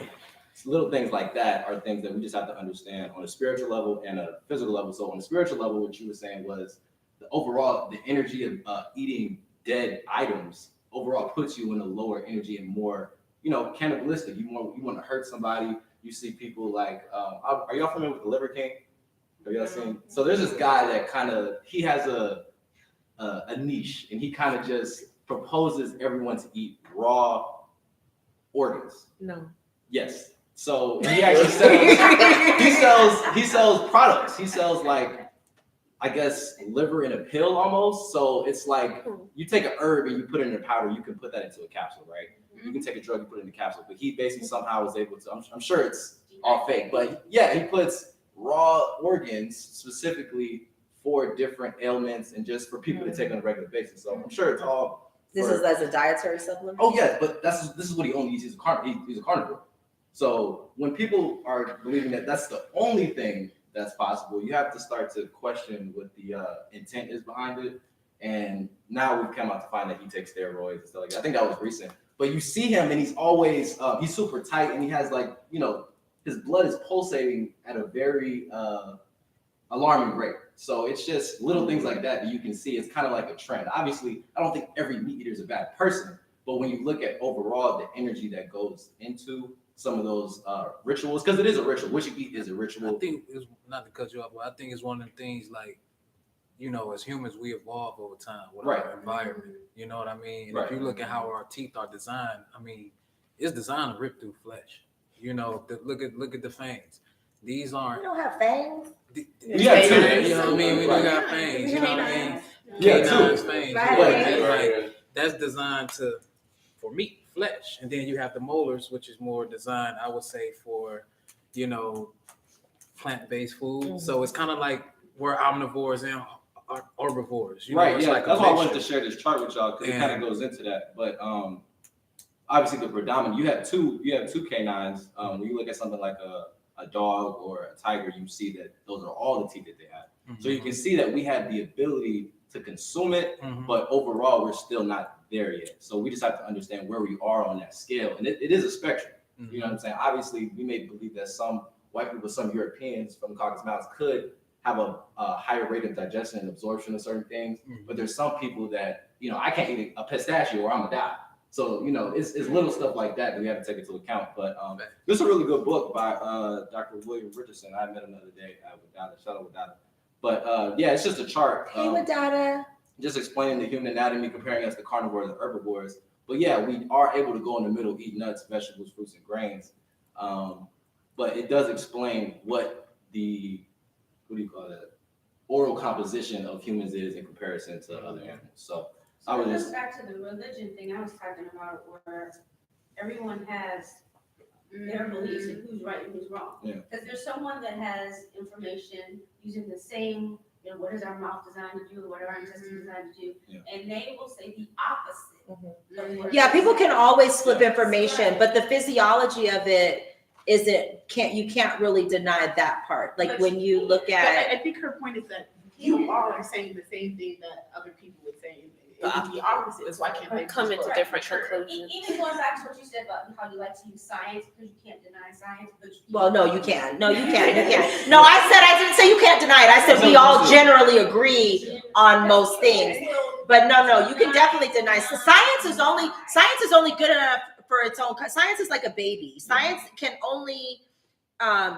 little things like that are things that we just have to understand on a spiritual level and a physical level. So on the spiritual level, what you were saying was the energy of eating dead items overall puts you in a lower energy and more, cannibalistic. You want to hurt somebody. You see people like, are y'all familiar with the Liver King? Have y'all seen? So there's this guy that he has a niche, and he kind of just proposes everyone to eat raw organs. No. Yes. So he actually sells products. He sells liver in a pill almost. So it's like you take an herb and you put it in a powder, you can put that into a capsule, right? You can take a drug, you put it in a capsule. But he basically somehow was able to, I'm sure it's all fake, but yeah, he puts raw organs specifically for different ailments and just for people to take on a regular basis. So I'm sure it's all. This is as a dietary supplement. Oh yeah, but this is what he only eats. He's a carnivore. So when people are believing that that's the only thing that's possible, you have to start to question what the intent is behind it. And now we've come out to find that he takes steroids and stuff like that. I think that was recent. But you see him and he's always, he's super tight and he has like, his blood is pulsating at a very alarming rate. So it's just little things like that you can see. It's kind of like a trend. Obviously, I don't think every meat eater is a bad person, but when you look at overall the energy that goes into some of those rituals, because it is a ritual. What you eat is a ritual. I think it's not to cut you off, but I think it's one of the things like, as humans, we evolve over time with our environment. You know what I mean? And if you look at how our teeth are designed, I mean, it's designed to rip through flesh. Look at the fangs. These aren't. We don't have fangs. Yeah, too. You know what I mean? We do got fangs. You know what I mean? Yeah, Canines, too. fangs. Right. Like, that's designed for meat, flesh, and then you have the molars, which is more designed, I would say, for plant-based food. Mm-hmm. So it's kind of like we're omnivores and herbivores. Right. It's Yeah. like That's a why I wanted to mixture. share this chart with y'all, because it kind of goes into that. But obviously the predominant, you have two canines. When you look at something like a dog or a tiger, you see that those are all the teeth that they have. Mm-hmm. So you can see that we have the ability to consume it, Mhm. but overall we're still not there yet. So we just have to understand where we are on that scale, and it is a spectrum. Mhm. You know what I'm saying? Obviously, we may believe that some white people, some Europeans from Caucasus Mountains could have a higher rate of digestion and absorption of certain things, Mhm. but there's some people that I can't eat a pistachio or I'm gonna die. So it's little stuff like that we have to take into account. But this is a really good book by Dr. William Richardson. I met him the other day at Wadada. Shout out Wadada. But it's just a chart. Hey, Madonna. Just explaining the human anatomy, comparing us to carnivores and herbivores. But yeah, we are able to go in the middle, eat nuts, vegetables, fruits, and grains. But it does explain what the oral composition of humans is in comparison to other animals. So I So was it just goes back to the religion thing I was talking about, where everyone has their beliefs and who's right and who's wrong. Yeah. Because there's someone that has information using the same, what is our mouth designed to do, what are our intestines designed to do, and they will say the opposite. of what Yeah, it people is. can always flip information, but the physiology of it you can't really deny that part. Like when you look But at I think her point is that you are saying the same thing that other people would say. It would be opposite. So I can't make Come this into work. different Sure. conclusions. Even going back to what you said about how you like to use science, because you can't deny science. But well, no, you can. No, you can't. You can't. No, I didn't say you can't deny it. I said we all generally agree on most things. But no, you can definitely deny. So science is only good enough for its own. Science is like a baby. Science can only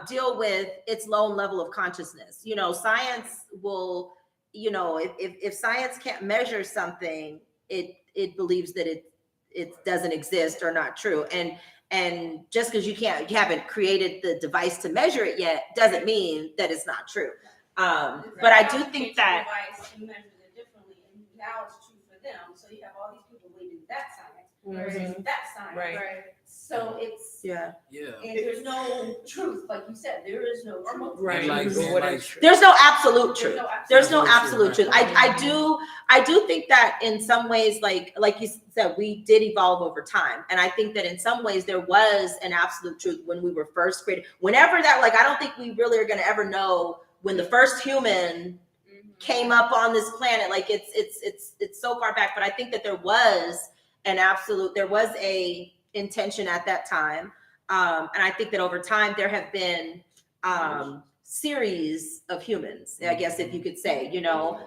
deal with its low level of consciousness. Science will, if science can't measure something, it believes that it doesn't exist or not true. And just because you haven't created the device to measure it yet, doesn't mean that it's not true. But I do think that device and measures it differently, and now it's true for them. So you have all these people waiting that science, whereas that science. Right. So it's Yeah. and there's no truth, like you said, there is no truth. Right. Like, there's no absolute truth. There's no Absolute absolute truth. I do think that in some ways, like you said, we did evolve over time. And I think that in some ways there was an absolute truth when we were first created. Whenever that, I don't think we really are going to ever know when the first human came up on this planet. It's so far back, but I think that there was a intention at that time. And I think that over time there have been series of humans, I guess, if you could say.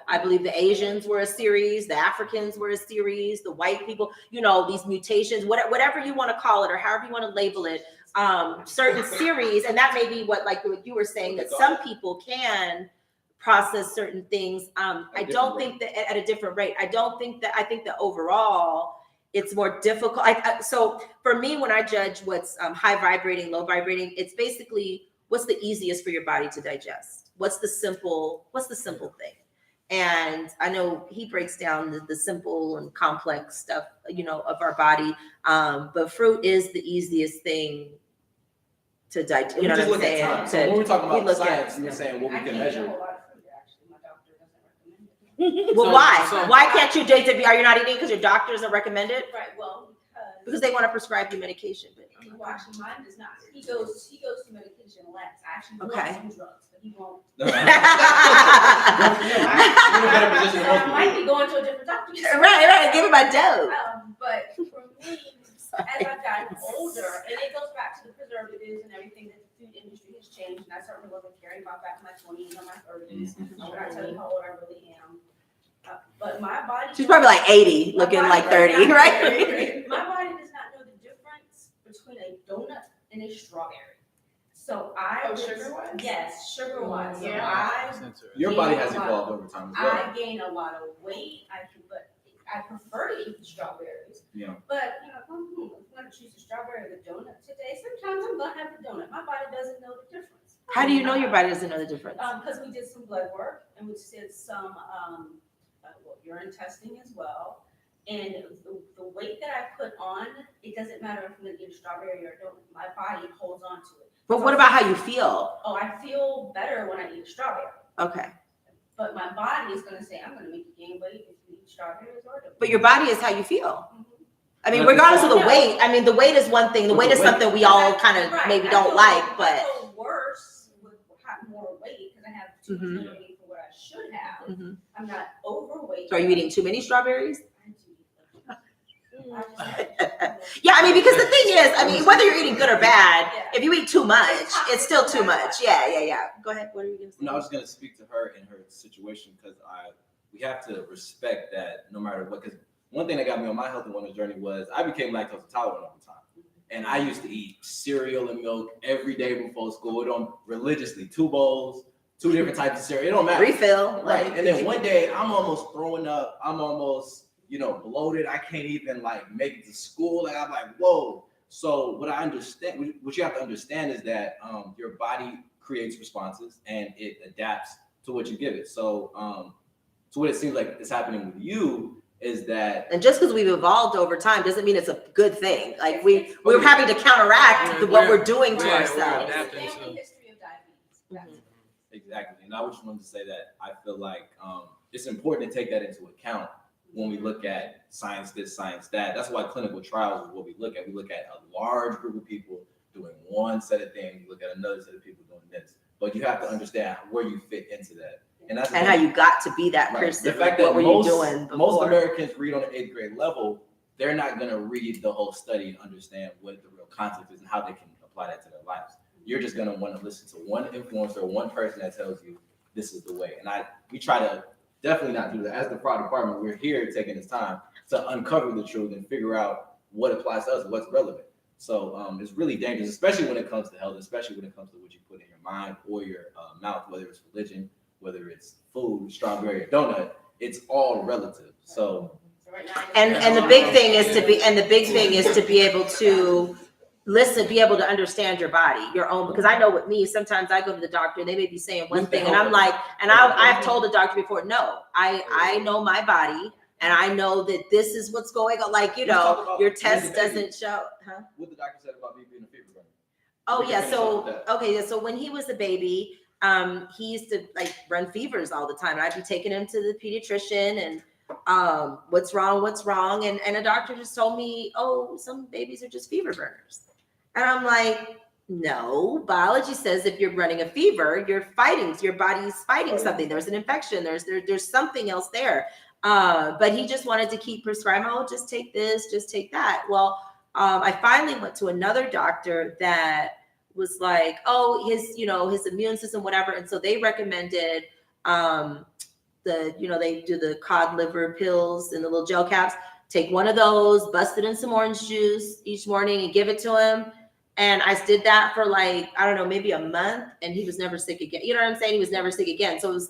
I believe the Asians were a series, the Africans were a series, the white people, these mutations, whatever you want to call it or however you want to label it, certain series. And that may be what you were saying, that some people can process certain things. I don't think that at a different rate. I think that overall it's more difficult. So for me, when I judge what's high vibrating, low vibrating, it's basically what's the easiest for your body to digest. What's the simple thing? And I know he breaks down the simple and complex stuff, of our body. But fruit is the easiest thing to digest. You know what I'm saying? So when we're talking we about look science, at- we're saying what we I can can't measure. eat a whole lot of fruit, actually. My doctor doesn't recommend it. Well, So- why? so- Why can't you, JW? Are you not eating because your doctor doesn't recommend it? Right, well, because because they want to prescribe you medication. But Well, actually, mine does not. He goes to medication less. I actually want Okay. some drugs, but he won't. You're in a better position than most I might people. be going to a different doctor. right, give me my dope. But for me, as I've gotten older, and it goes back to the preservatives and everything that the food industry has changed, and I certainly wasn't caring about that in my 20s or my 30s. I would not tell you how old I really am. But my body. She's probably like 80, looking like 30, right? My body does not know the difference between a donut and a strawberry. So sugar-wise? Yes, sugar-wise. So Yeah. Your body has evolved over time as well. I gain a lot of weight. But I prefer to eat the strawberries. Yeah. But I'm going to choose a strawberry or the donut today. Sometimes I'm going to have the donut. My body doesn't know the difference. How do you know your body doesn't know the difference? Because we did some blood work and we did some urine testing as well. And the weight that I put on, it doesn't matter if I'm going to eat a strawberry or a donut. My body holds on to it. But what about how you feel? Oh, I feel better when I eat a strawberry. Okay. But my body is going to say, I'm going to make you gain weight if you eat strawberries or donuts. But your body is how you feel. Mhm. I mean, regardless of the weight. I mean, the weight is one thing. The weight is something we all kind of Right. maybe I don't feel- like, I but. feel worse with more weight because I have too much more weight for what I should have. Mhm. I'm not overweight. So are you eating too many strawberries? I do eat them. I just- Yeah, I mean, because the thing is, I mean, whether you're eating good or bad, Yeah. if you eat too much, it's still too much. Yeah. Go ahead. What are you going to say? No, I was going to speak to her in her situation because we have to respect that no matter what. Because one thing that got me on my health and wellness journey was I became lactose intolerant over time. And I used to eat cereal and milk every day before school. It don't religiously, 2 bowls, 2 different types of cereal. It don't matter. Refill. Right. And then one day I'm almost throwing up. I'm almost, bloated. I can't even make it to school. I'm like, whoa. So what I understand, what you have to understand is that your body creates responses and it adapts to what you give it. So what it seems like is happening with you is that. And just because we've evolved over time doesn't mean it's a good thing. Like we're having to counteract what we're doing to ourselves. It's a family history of diabetes. Exactly. And I just wanted to say that I feel like it's important to take that into account when we look at science this, science that. That's why clinical trials is what we look at. We look at a large group of people doing one set of things. We look at another set of people doing this. But you have to understand where you fit into that. And how you got to be that person. The fact that what were you doing before? Most Americans read on an 8th grade level, they're not going to read the whole study and understand what the real concept is and how they can apply that to their lives. You're just going to want to listen to one influencer, one person that tells you this is the way. And we try to definitely not do that. As the fraud department, we're here taking this time to uncover the truth and figure out what applies to us, what's relevant. So it's really dangerous, especially when it comes to health, especially when it comes to what you put in your mind or your mouth, whether it's religion, whether it's food, strawberry, or donut. It's all relative. So and the big thing is to be able to listen, be able to understand your body, your own, because I know with me, sometimes I go to the doctor and they may be saying one thing and I'm like, and I've told the doctor before, no, I know my body and I know that this is what's going on. Your test doesn't show. Huh? What the doctor said about me being a fever burner. Oh yeah. So when he was a baby, he used to run fevers all the time. And I'd be taking him to the pediatrician and what's wrong? And a doctor just told me, oh, some babies are just fever burners. And I'm like, no, biology says if you're running a fever, your body's fighting something. There's an infection. There's something else there. But he just wanted to keep prescribing, oh, just take this, just take that. Well, I finally went to another doctor that was like, oh, his immune system, whatever. And so they recommended they do the cod liver pills and the little gel caps. Take one of those, bust it in some orange juice each morning and give it to him. And I did that for maybe a month, and he was never sick again. You know what I'm saying? He was never sick again. So it was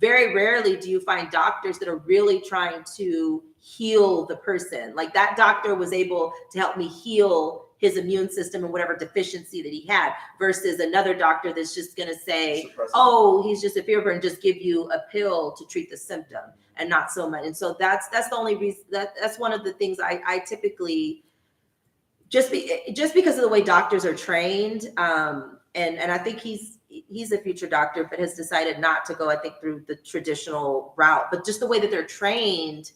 very rarely do you find doctors that are really trying to heal the person. Like that doctor was able to help me heal his immune system and whatever deficiency that he had, versus another doctor that's just going to say, oh, he's just a fever and just give you a pill to treat the symptom and not so much. And so that's the only reason that's one of the things I typically just because of the way doctors are trained. And I think he's a future doctor, but has decided not to go, I think, through the traditional route, but just the way that they're trained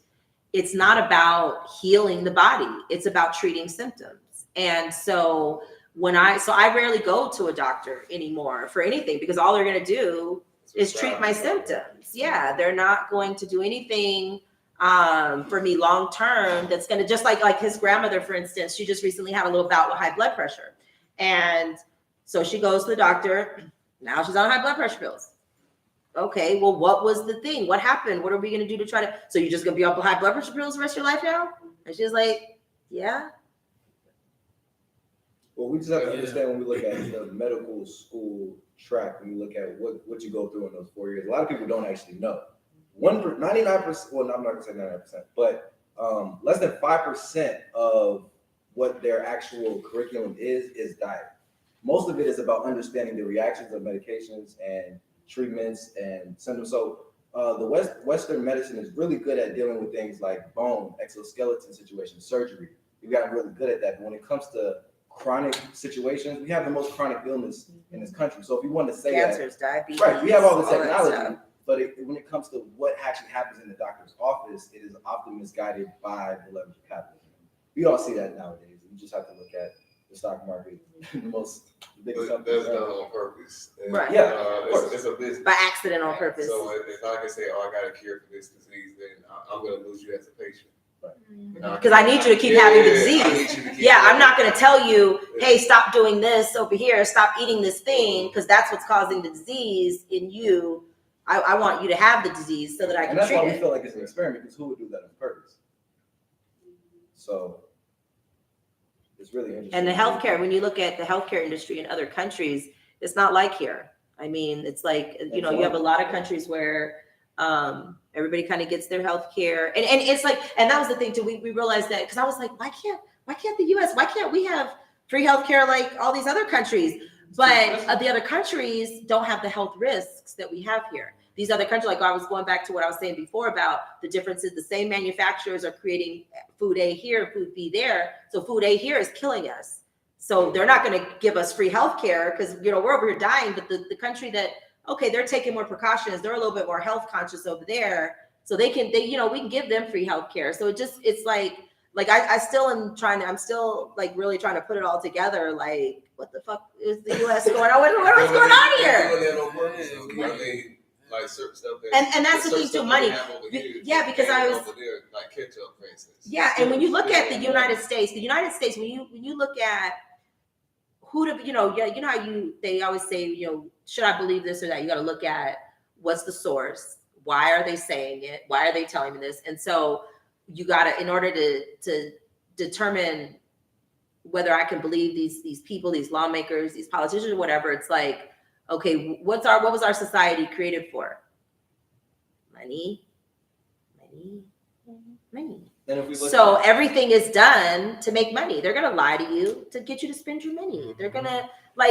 it's not about healing the body. It's about treating symptoms. And so I rarely go to a doctor anymore for anything, because all they're going to do is treat my symptoms. Yeah. They're not going to do anything for me long term that's going to, just like his grandmother, for instance, she just recently had a little bout with high blood pressure. And so she goes to the doctor. Now she's on high blood pressure pills. Okay, well, what was the thing? What happened? What are we going to do to try to, so you're just going to be on high blood pressure pills the rest of your life now? And she's like, yeah. Well, we just have to understand when we look at the medical school track, when we look at what you go through in those 4 years, a lot of people don't actually know. 99%, well, I'm not gonna say 99%, but less than 5% of what their actual curriculum is diet. Most of it is about understanding the reactions of medications and treatments and symptoms. So the Western medicine is really good at dealing with things like bone, exoskeleton situations, surgery. We've gotten really good at that. But when it comes to chronic situations, we have the most chronic illness in this country. So if you want to say cancers, diabetes, right, we have all the all that technology, stuff. but when it comes to what actually happens in the doctor's office, it is often misguided by the leverage of capitalism. We all see that nowadays. You just have to look at the stock market, the biggest But that's done on purpose. And, Right. Yeah, of course. It's a business. By accident, on purpose. So if I can say, oh, I got a cure for this disease, then I'm going to lose you as a patient. Because I need you to keep having the I disease. need you to keep Yeah, I'm having not going to tell you, hey, stop doing this over here, stop eating this thing, because that's what's causing the disease in you. I want you to have the disease so that I can and that's treat why we it. feel like it's an experiment, because who would do that on purpose? So it's really interesting. And the healthcare, when you look at the healthcare industry in other countries, it's not like here. I mean, it's like, you know, you have a lot of countries where everybody kind of gets their healthcare, and it's like, and that was the thing too. We realized that, because I was like, why can't the U.S. why can't we have free healthcare like all these other countries? But the other countries don't have the health risks that we have here. These other countries, like I was going back to what I was saying before about the differences, the same manufacturers are creating food A here, food B there. So food A here is killing us. So they're not going to give us free healthcare because, you know, we're over here dying. But the country that, okay, they're taking more precautions, they're a little bit more health conscious over there. So they you know, we can give them free healthcare. So it's like I still am I'm still like really trying to put it all together. Like, what the fuck is the U.S. going on? What's going on here? Like certain stuff and that's the thing too, money. Yeah, because I was over there, like ketchup, for instance. Yeah, and when you look at the United States, when you look at who to, you know how they always say, you know, should I believe this or that? You got to look at what's the source, why are they saying it, why are they telling me this, and so you got to, in order to determine whether I can believe these people, these lawmakers, these politicians, or whatever, it's like, okay, what was our society created for? Money. And if we look So everything is done to make money. They're gonna lie to you to get you to spend your money. They're gonna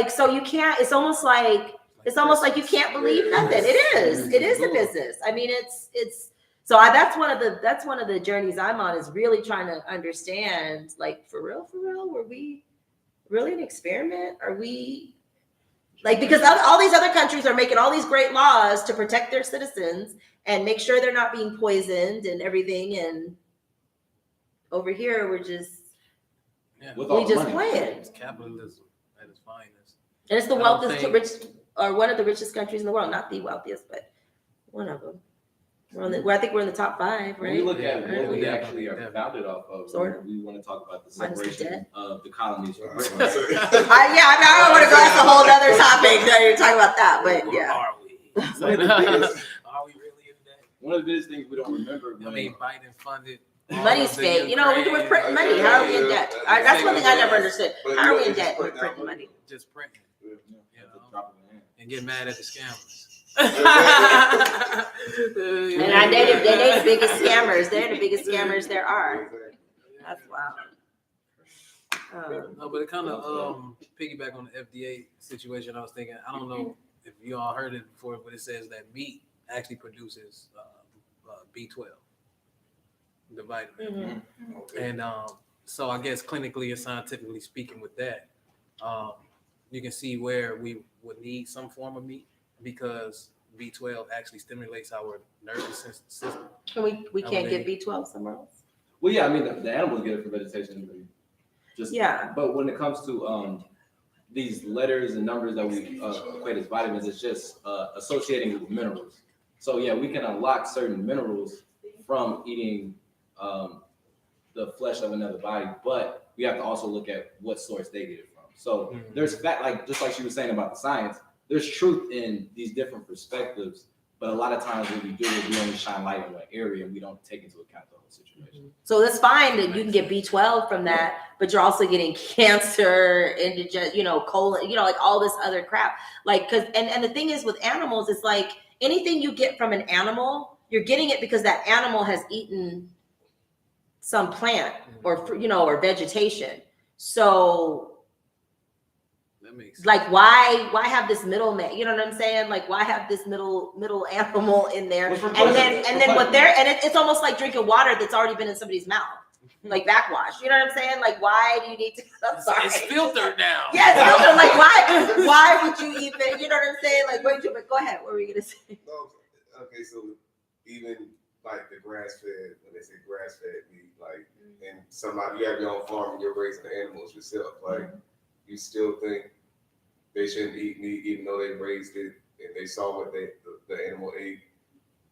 so you can't. It's almost like you can't believe nothing. It is a business. I mean, it's. So that's one of the journeys I'm on, is really trying to understand, like, for real, were we really an experiment? Are we? Like, because all these other countries are making all these great laws to protect their citizens and make sure they're not being poisoned and everything. And over here, we're just, playing. It's capitalism at its finest. And it's the wealthiest, or one of the richest countries in the world. Not the wealthiest, but one of them. I think we're in the top 5, right? When we look at what Yeah, we yeah, actually are yeah. founded off of, Sort of. we want to talk about the Minus the separation debt. of the colonies from Britain. I don't want to go. That's a whole other topic. You're talking about that, but yeah. Are we? Are we really in that? One of the biggest things we don't remember. I mean, Biden funded. Money's fake. You know, we're printing money. How are we in debt? That's one thing I never understood. How are we in debt? We're printing money. Just printing. You know, Drop of a hand. and get mad at the scammers. And they're the biggest scammers. They're the biggest scammers there are. That's wild. No, but it kind of piggyback on the FDA situation. I was thinking, I don't know if you all heard it before, but it says that meat actually produces B12, the vitamin. And so I guess clinically and scientifically speaking, with that, you can see where we would need some form of meat, because B12 actually stimulates our nervous system. We can't get B12 somewhere else? Well, yeah, I mean, the animals get it from vegetation. Just, Yeah. But when it comes to these letters and numbers that we equate as vitamins, it's just associating with minerals. So yeah, we can unlock certain minerals from eating the flesh of another body, but we have to also look at what source they get it from. So there's fact, like just like she was saying about the science, there's truth in these different perspectives, but a lot of times what we do is we only shine light on one area and we don't take into account the whole situation. So it's fine that you can get B12 from that, but you're also getting cancer, indigestion, colon, like all this other crap. Like, and the thing is with animals, it's like anything you get from an animal, you're getting it because that animal has eaten some plant or or vegetation. So that makes sense. Like why have this middleman? You know what I'm saying? Like why have this middle animal in there? And then what they're it's almost like drinking water that's already been in somebody's mouth. Like backwash. You know what I'm saying? Like why do you need to I'm sorry. It's filtered now. Yeah, it's filtered. Like why would you even, you know what I'm saying? Like go ahead, what were you gonna say? No, okay, so even like the grass-fed, when they say grass-fed meat, like, and somebody, you have your own farm and you're raising the animals yourself, like, you still think they shouldn't eat meat even though they raised it and they saw what the animal ate,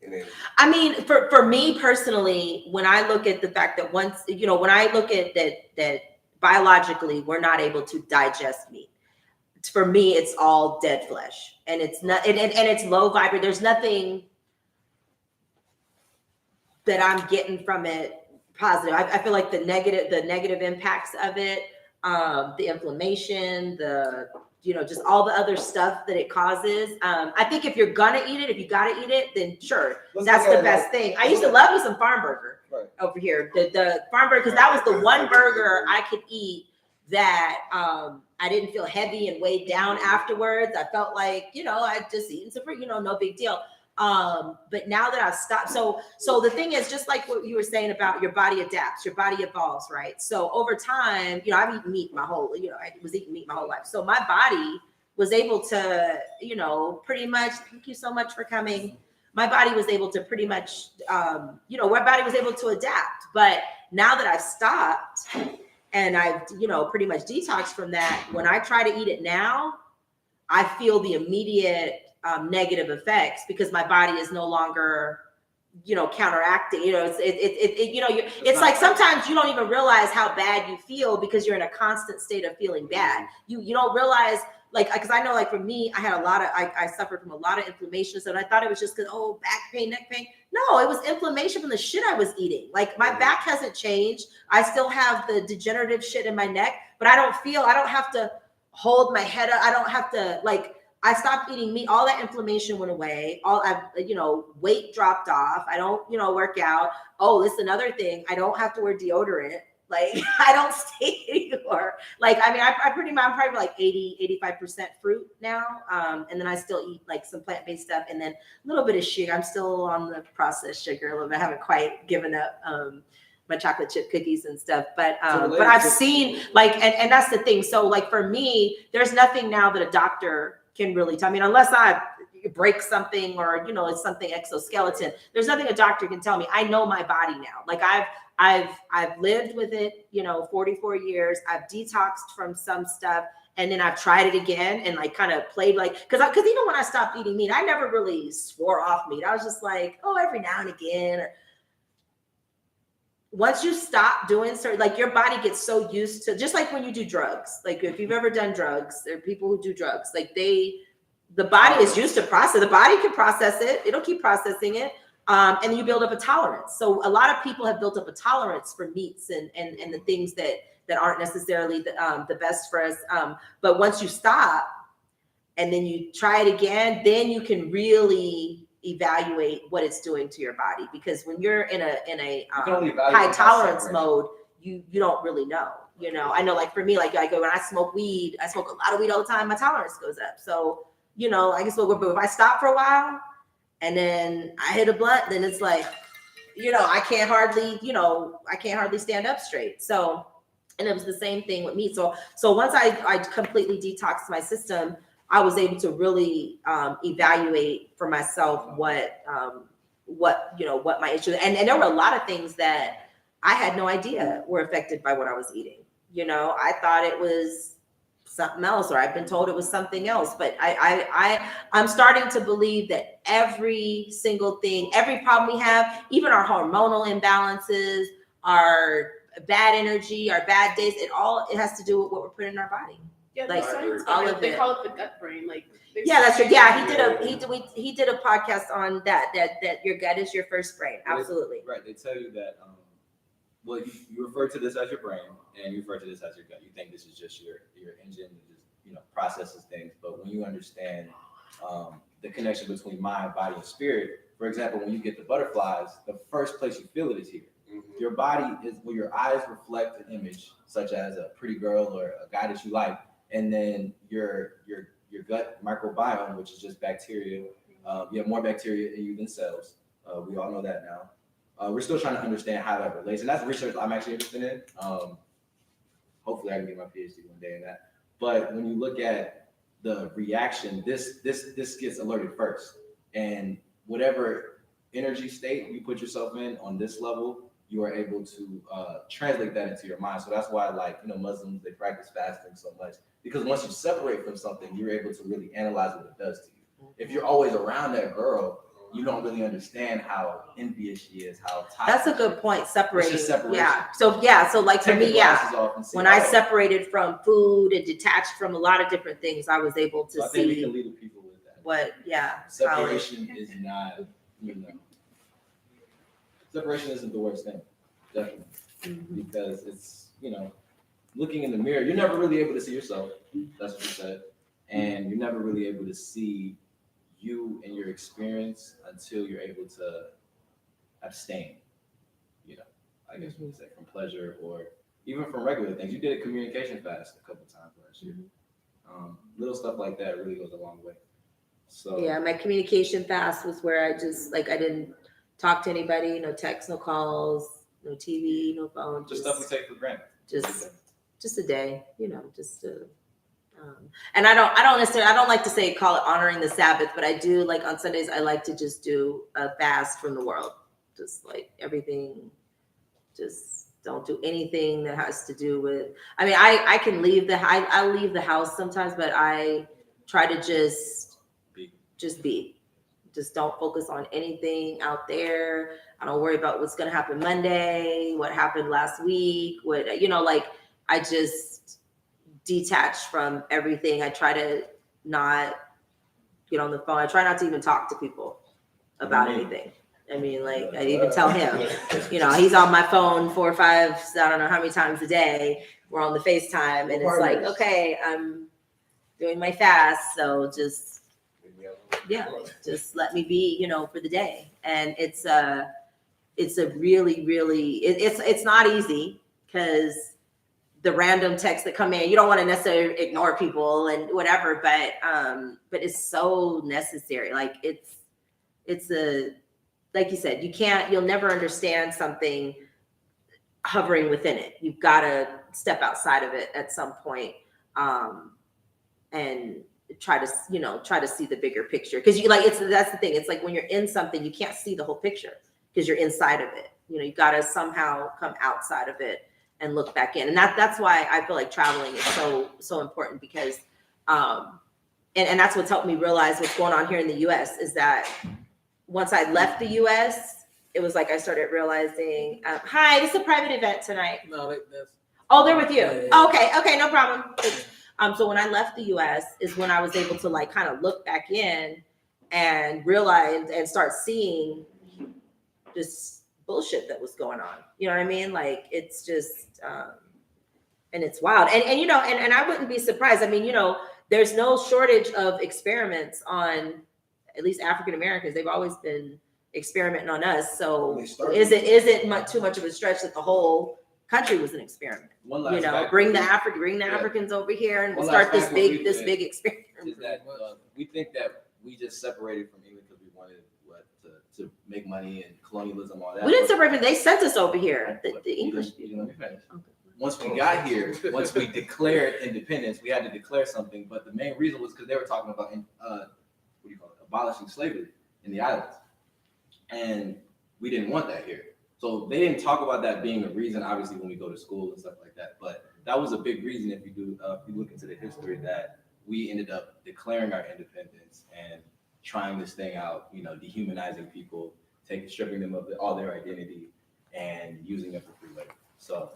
and then. I mean, for me personally, when I look at the fact that when I look at that biologically we're not able to digest meat. For me, it's all dead flesh, and it's not, and it's low vibrant. There's nothing that I'm getting from it positive. I feel like the negative impacts of it, the inflammation, just all the other stuff that it causes. I think if you're gonna eat it, if you gotta eat it, then sure, that's the best thing. I used to love me some farm burger over here. The farm burger, because that was the one burger I could eat that I didn't feel heavy and weighed down afterwards. I felt like, I'd just eaten some fruit, no big deal. But now that I've stopped, so the thing is, just like what you were saying about your body adapts, your body evolves, right? So over time, I've eaten meat I was eating meat my whole life. So my body was able to, pretty much, thank you so much for coming. My body was able to pretty much, my body was able to adapt. But now that I've stopped and I've, pretty much detoxed from that, when I try to eat it now, I feel the immediate negative effects because my body is no longer, counteracting. It's like sometimes you don't even realize how bad you feel because you're in a constant state of feeling bad. You don't realize, like, because I know, like for me, I had I suffered from a lot of inflammation, so I thought it was just because back pain, neck pain. No, it was inflammation from the shit I was eating. Like my back hasn't changed. I still have the degenerative shit in my neck, but I don't have to hold my head up. I don't have to I stopped eating meat. All that inflammation went away. Weight dropped off. I don't, work out. Oh, this is another thing. I don't have to wear deodorant. Like I don't stay anymore. Like, I mean, I'm probably like 85% fruit now. And then I still eat like some plant-based stuff and then a little bit of sugar. I'm still on the processed sugar a little bit. I haven't quite given up my chocolate chip cookies and stuff. But I've seen and that's the thing. So like for me, there's nothing now that a doctor can really tell me, unless I break something or, it's something exoskeleton, there's nothing a doctor can tell me. I know my body now. Like I've lived with it, 44 years. I've detoxed from some stuff and then I've tried it again and kind of played because even when I stopped eating meat, I never really swore off meat. I was just like, every now and again. Once you stop doing certain, your body gets so used to, just like when you do drugs, like if you've ever done drugs, there are people who do drugs, the body is used to process. The body can process it. It'll keep processing it. And then you build up a tolerance. So a lot of people have built up a tolerance for meats and the things that aren't necessarily the best for us. But once you stop and then you try it again, then you can really evaluate what it's doing to your body, because when you're in a high tolerance mode, you don't really know. I know, like for me, when I smoke weed, I smoke a lot of weed all the time, my tolerance goes up. So I can smoke, but if I stop for a while and then I hit a blunt, then it's like, I can't hardly stand up straight. So, and it was the same thing with meat. So once I completely detoxed my system, I was able to really evaluate for myself what my issue, and there were a lot of things that I had no idea were affected by what I was eating. I thought it was something else, or I've been told it was something else, but I'm starting to believe that every single thing, every problem we have, even our hormonal imbalances, our bad energy, our bad days, it has to do with what we're putting in our body. Yeah, Like, science all of of they it. call it the gut brain. Like, Yeah, that's true. Yeah, he did a podcast on that your gut is your first brain. Absolutely. Right. They tell you that well, you refer to this as your brain, and you refer to this as your gut. You think this is just your engine that just processes things. But when you understand the connection between mind, body, and spirit, for example, when you get the butterflies, the first place you feel it is here. Mm-hmm. Your body is where your eyes reflect an image, such as a pretty girl or a guy that you like, and then your gut microbiome, which is just bacteria. You have more bacteria in you than cells. We all know that now. We're still trying to understand how that relates, and that's research I'm actually interested in. Hopefully, I can get my PhD one day in that. But when you look at the reaction, this gets alerted first, and whatever energy state you put yourself in on this level, you are able to translate that into your mind. So that's why, Muslims, they practice fasting so much, because once you separate from something, you're able to really analyze what it does to you. If you're always around that girl, you don't really understand how envious she is, how toxic. That's a good point. Separating. It's just separation. Yeah. So like for me, when I see, separated from food and detached from a lot of different things, I was able to I think we see can lead the people with that. Separation is not, separation isn't the worst thing, definitely. Mm-hmm. Because it's, looking in the mirror, you're never really able to see yourself. That's what you said. And you're never really able to see you and your experience until you're able to abstain, I guess we would say, from pleasure or even from regular things. You did a communication fast a couple times last year. Little stuff like that really goes a long way. So yeah, my communication fast was where I just I didn't talk to anybody, no text, no calls, no TV, no phone. Just stuff we take for granted. Just a day, and I don't like to call it honoring the Sabbath, but I do on Sundays, I like to just do a fast from the world. Just everything, just don't do anything that has to do with, I can leave I leave the house sometimes, but I try to just be. Just don't focus on anything out there. I don't worry about what's going to happen Monday, what happened last week, I just detach from everything. I try to not get on the phone. I try not to even talk to people about anything. I even tell him, he's on my phone 4 or 5, I don't know how many times a day. We're on the FaceTime, and it's okay, I'm doing my fast, so just let me be, for the day. And it's a really, really, it's not easy, because the random texts that come in, you don't want to necessarily ignore people and whatever, but it's so necessary. It's like you said, you'll never understand something hovering within it. You've got to step outside of it at some point, and try to see the bigger picture. Because that's the thing. It's like when you're in something, you can't see the whole picture because you're inside of it. You got to somehow come outside of it and look back in. And that's why I feel like traveling is so important, because and that's what's helped me realize what's going on here in the US is that once I left the US, it was like I started realizing, hi, this is a private event tonight. No, that's. Oh, they're with you. Yeah. Okay, no problem. So when I left the US is when I was able to kind of look back in and realize and start seeing this bullshit that was going on. You know what I mean? It's just, and it's wild. And I wouldn't be surprised. There's no shortage of experiments on at least African Americans. They've always been experimenting on us. So is it too much of a stretch that the whole country was an experiment? Bring the Africans over here, and we'll start this big experiment. Is that we think that we just separated from England because we wanted to make money and colonialism, all that. We didn't separate them. They sent us over here. The English. Let me finish. once we got here, once we declared independence, we had to declare something. But the main reason was because they were talking about abolishing slavery in the islands, and we didn't want that here. So they didn't talk about that being a reason, obviously, when we go to school and stuff like that. But that was a big reason if you look into the history, that we ended up declaring our independence and trying this thing out, dehumanizing people, stripping them of all their identity and using them for free labor. So,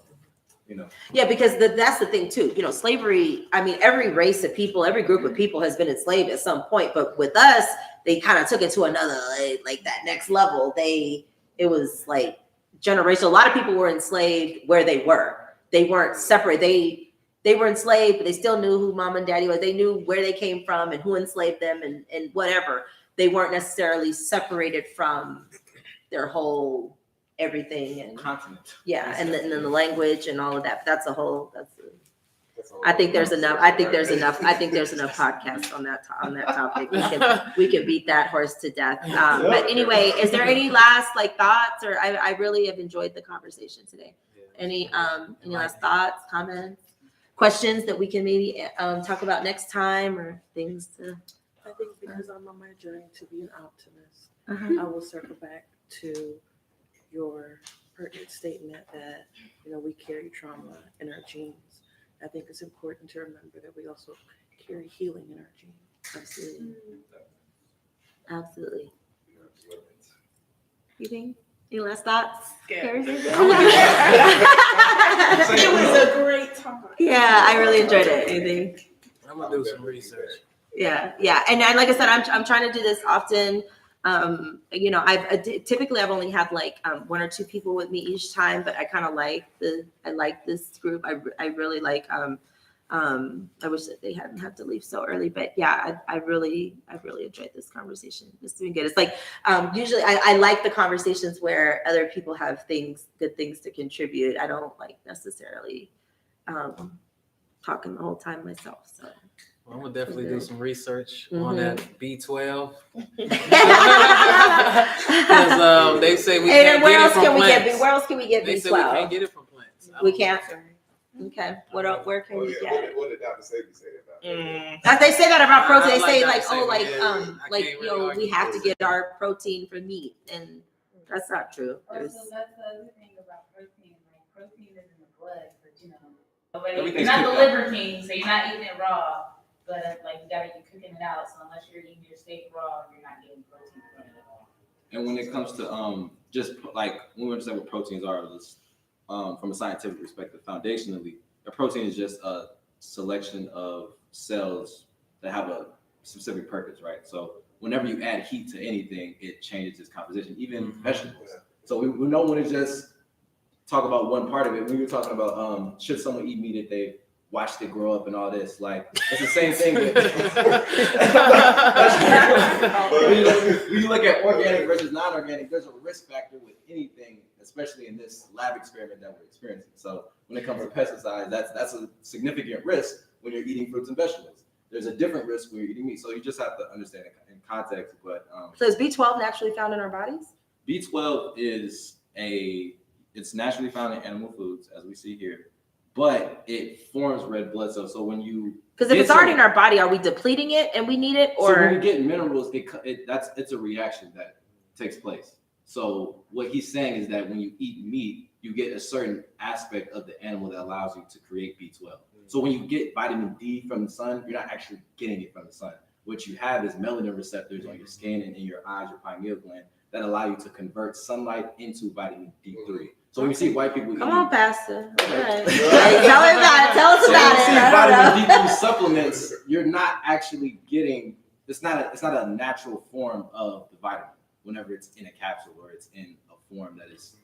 Yeah, because that's the thing too. Slavery, I mean, every race of people, every group of people has been enslaved at some point, but with us, they kind of took it to another, like that next level. It was like generational. A lot of people were enslaved where they were. They weren't separate. They were enslaved, but they still knew who mom and daddy was. They knew where they came from and who enslaved them and whatever. They weren't necessarily separated from their whole everything and continent. Yeah, and then the language and all of that. I think there's enough podcasts on that topic. We can beat that horse to death. But anyway, is there any last thoughts? Or I really have enjoyed the conversation today. Any last thoughts, comments, questions that we can maybe talk about next time, or things to? I think because I'm on my journey to be an optimist, I will circle back to your pertinent statement that we carry trauma in our genes. I think it's important to remember that we also carry healing in our genes. Absolutely. You think? Any last thoughts? It It was a great talk. Yeah, I really enjoyed it. Anything? I'm gonna do some research. Yeah, and like I said, I'm trying to do this often. Typically I've only had one or two people with me each time, but I kind of like this group. I really like. I wish that they hadn't had to leave so early, but yeah, I've really enjoyed this conversation. It's been good. It's like usually I like the conversations where other people have good things to contribute. I don't like necessarily talking the whole time myself. So. Well, I'm gonna definitely do some research on that B12. Because they say we can't get it from plants. Where else can we get They B12? say we can't get it from plants. We can't. Okay. Where can we get it? What did Dr. Sebi say about They say that about protein. They say we have to get our protein from meat, and that's not true. Also, that's the other thing about protein. Protein is in the blood, but Everything's you're not the cooked Liver King, so you're not eating it raw. But you're cooking it out. So unless you're eating your steak raw, you're not getting protein from it at all. And when it comes to just when we understand what proteins are, from a scientific perspective, foundationally, a protein is just a selection of cells that have a specific purpose, right? So whenever you add heat to anything, it changes its composition, even vegetables. So we know when it's just talk about one part of it. When you're talking about should someone eat meat if they watched it grow up and all this, it's the same thing. When you look at organic versus non-organic, there's a risk factor with anything, especially in this lab experiment that we're experiencing. So when it comes to pesticides, that's a significant risk when you're eating fruits and vegetables. There's a different risk when you're eating meat. So you just have to understand it in context. But so is B12 naturally found in our bodies? B12 it's naturally found in animal foods, as we see here, but it forms red blood cells. So when because if it's already in our body, are we depleting it and we need it, or so when we get minerals, it's a reaction that takes place. So what he's saying is that when you eat meat, you get a certain aspect of the animal that allows you to create B12. So when you get vitamin D from the sun, you're not actually getting it from the sun. What you have is melanin receptors on your skin and in your eyes, your pineal gland, that allow you to convert sunlight into vitamin D3. So when you see white people come on, Pastor. Okay. Right. Tell us about so it. When you see vitamin D3 supplements, you're not actually getting. It's not a natural form of the vitamin. Whenever it's in a capsule or it's in a form that is,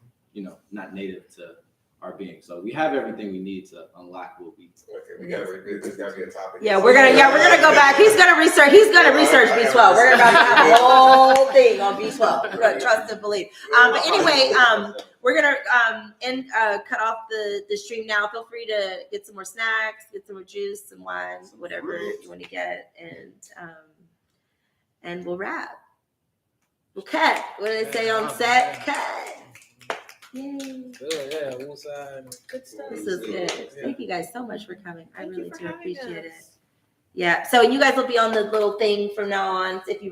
not native to our being. So we have everything we need to unlock what we. Okay, we gotta repeat. This gotta be a topic. Yeah, we're gonna go back. He's gonna research B12. We're gonna have a whole thing on B12. We're gonna trust and believe. But anyway, we're gonna cut off the stream now. Feel free to get some more snacks, get some more juice, some wine, whatever you want to get, and we'll wrap. We'll cut. What do they say on set? Cut. Yay. Good, yeah, woosah. Good stuff. This is good. Yeah. Thank you guys so much for coming. I Thank you really for do having appreciate it. us. Yeah. So you guys will be on the little thing from now on. If you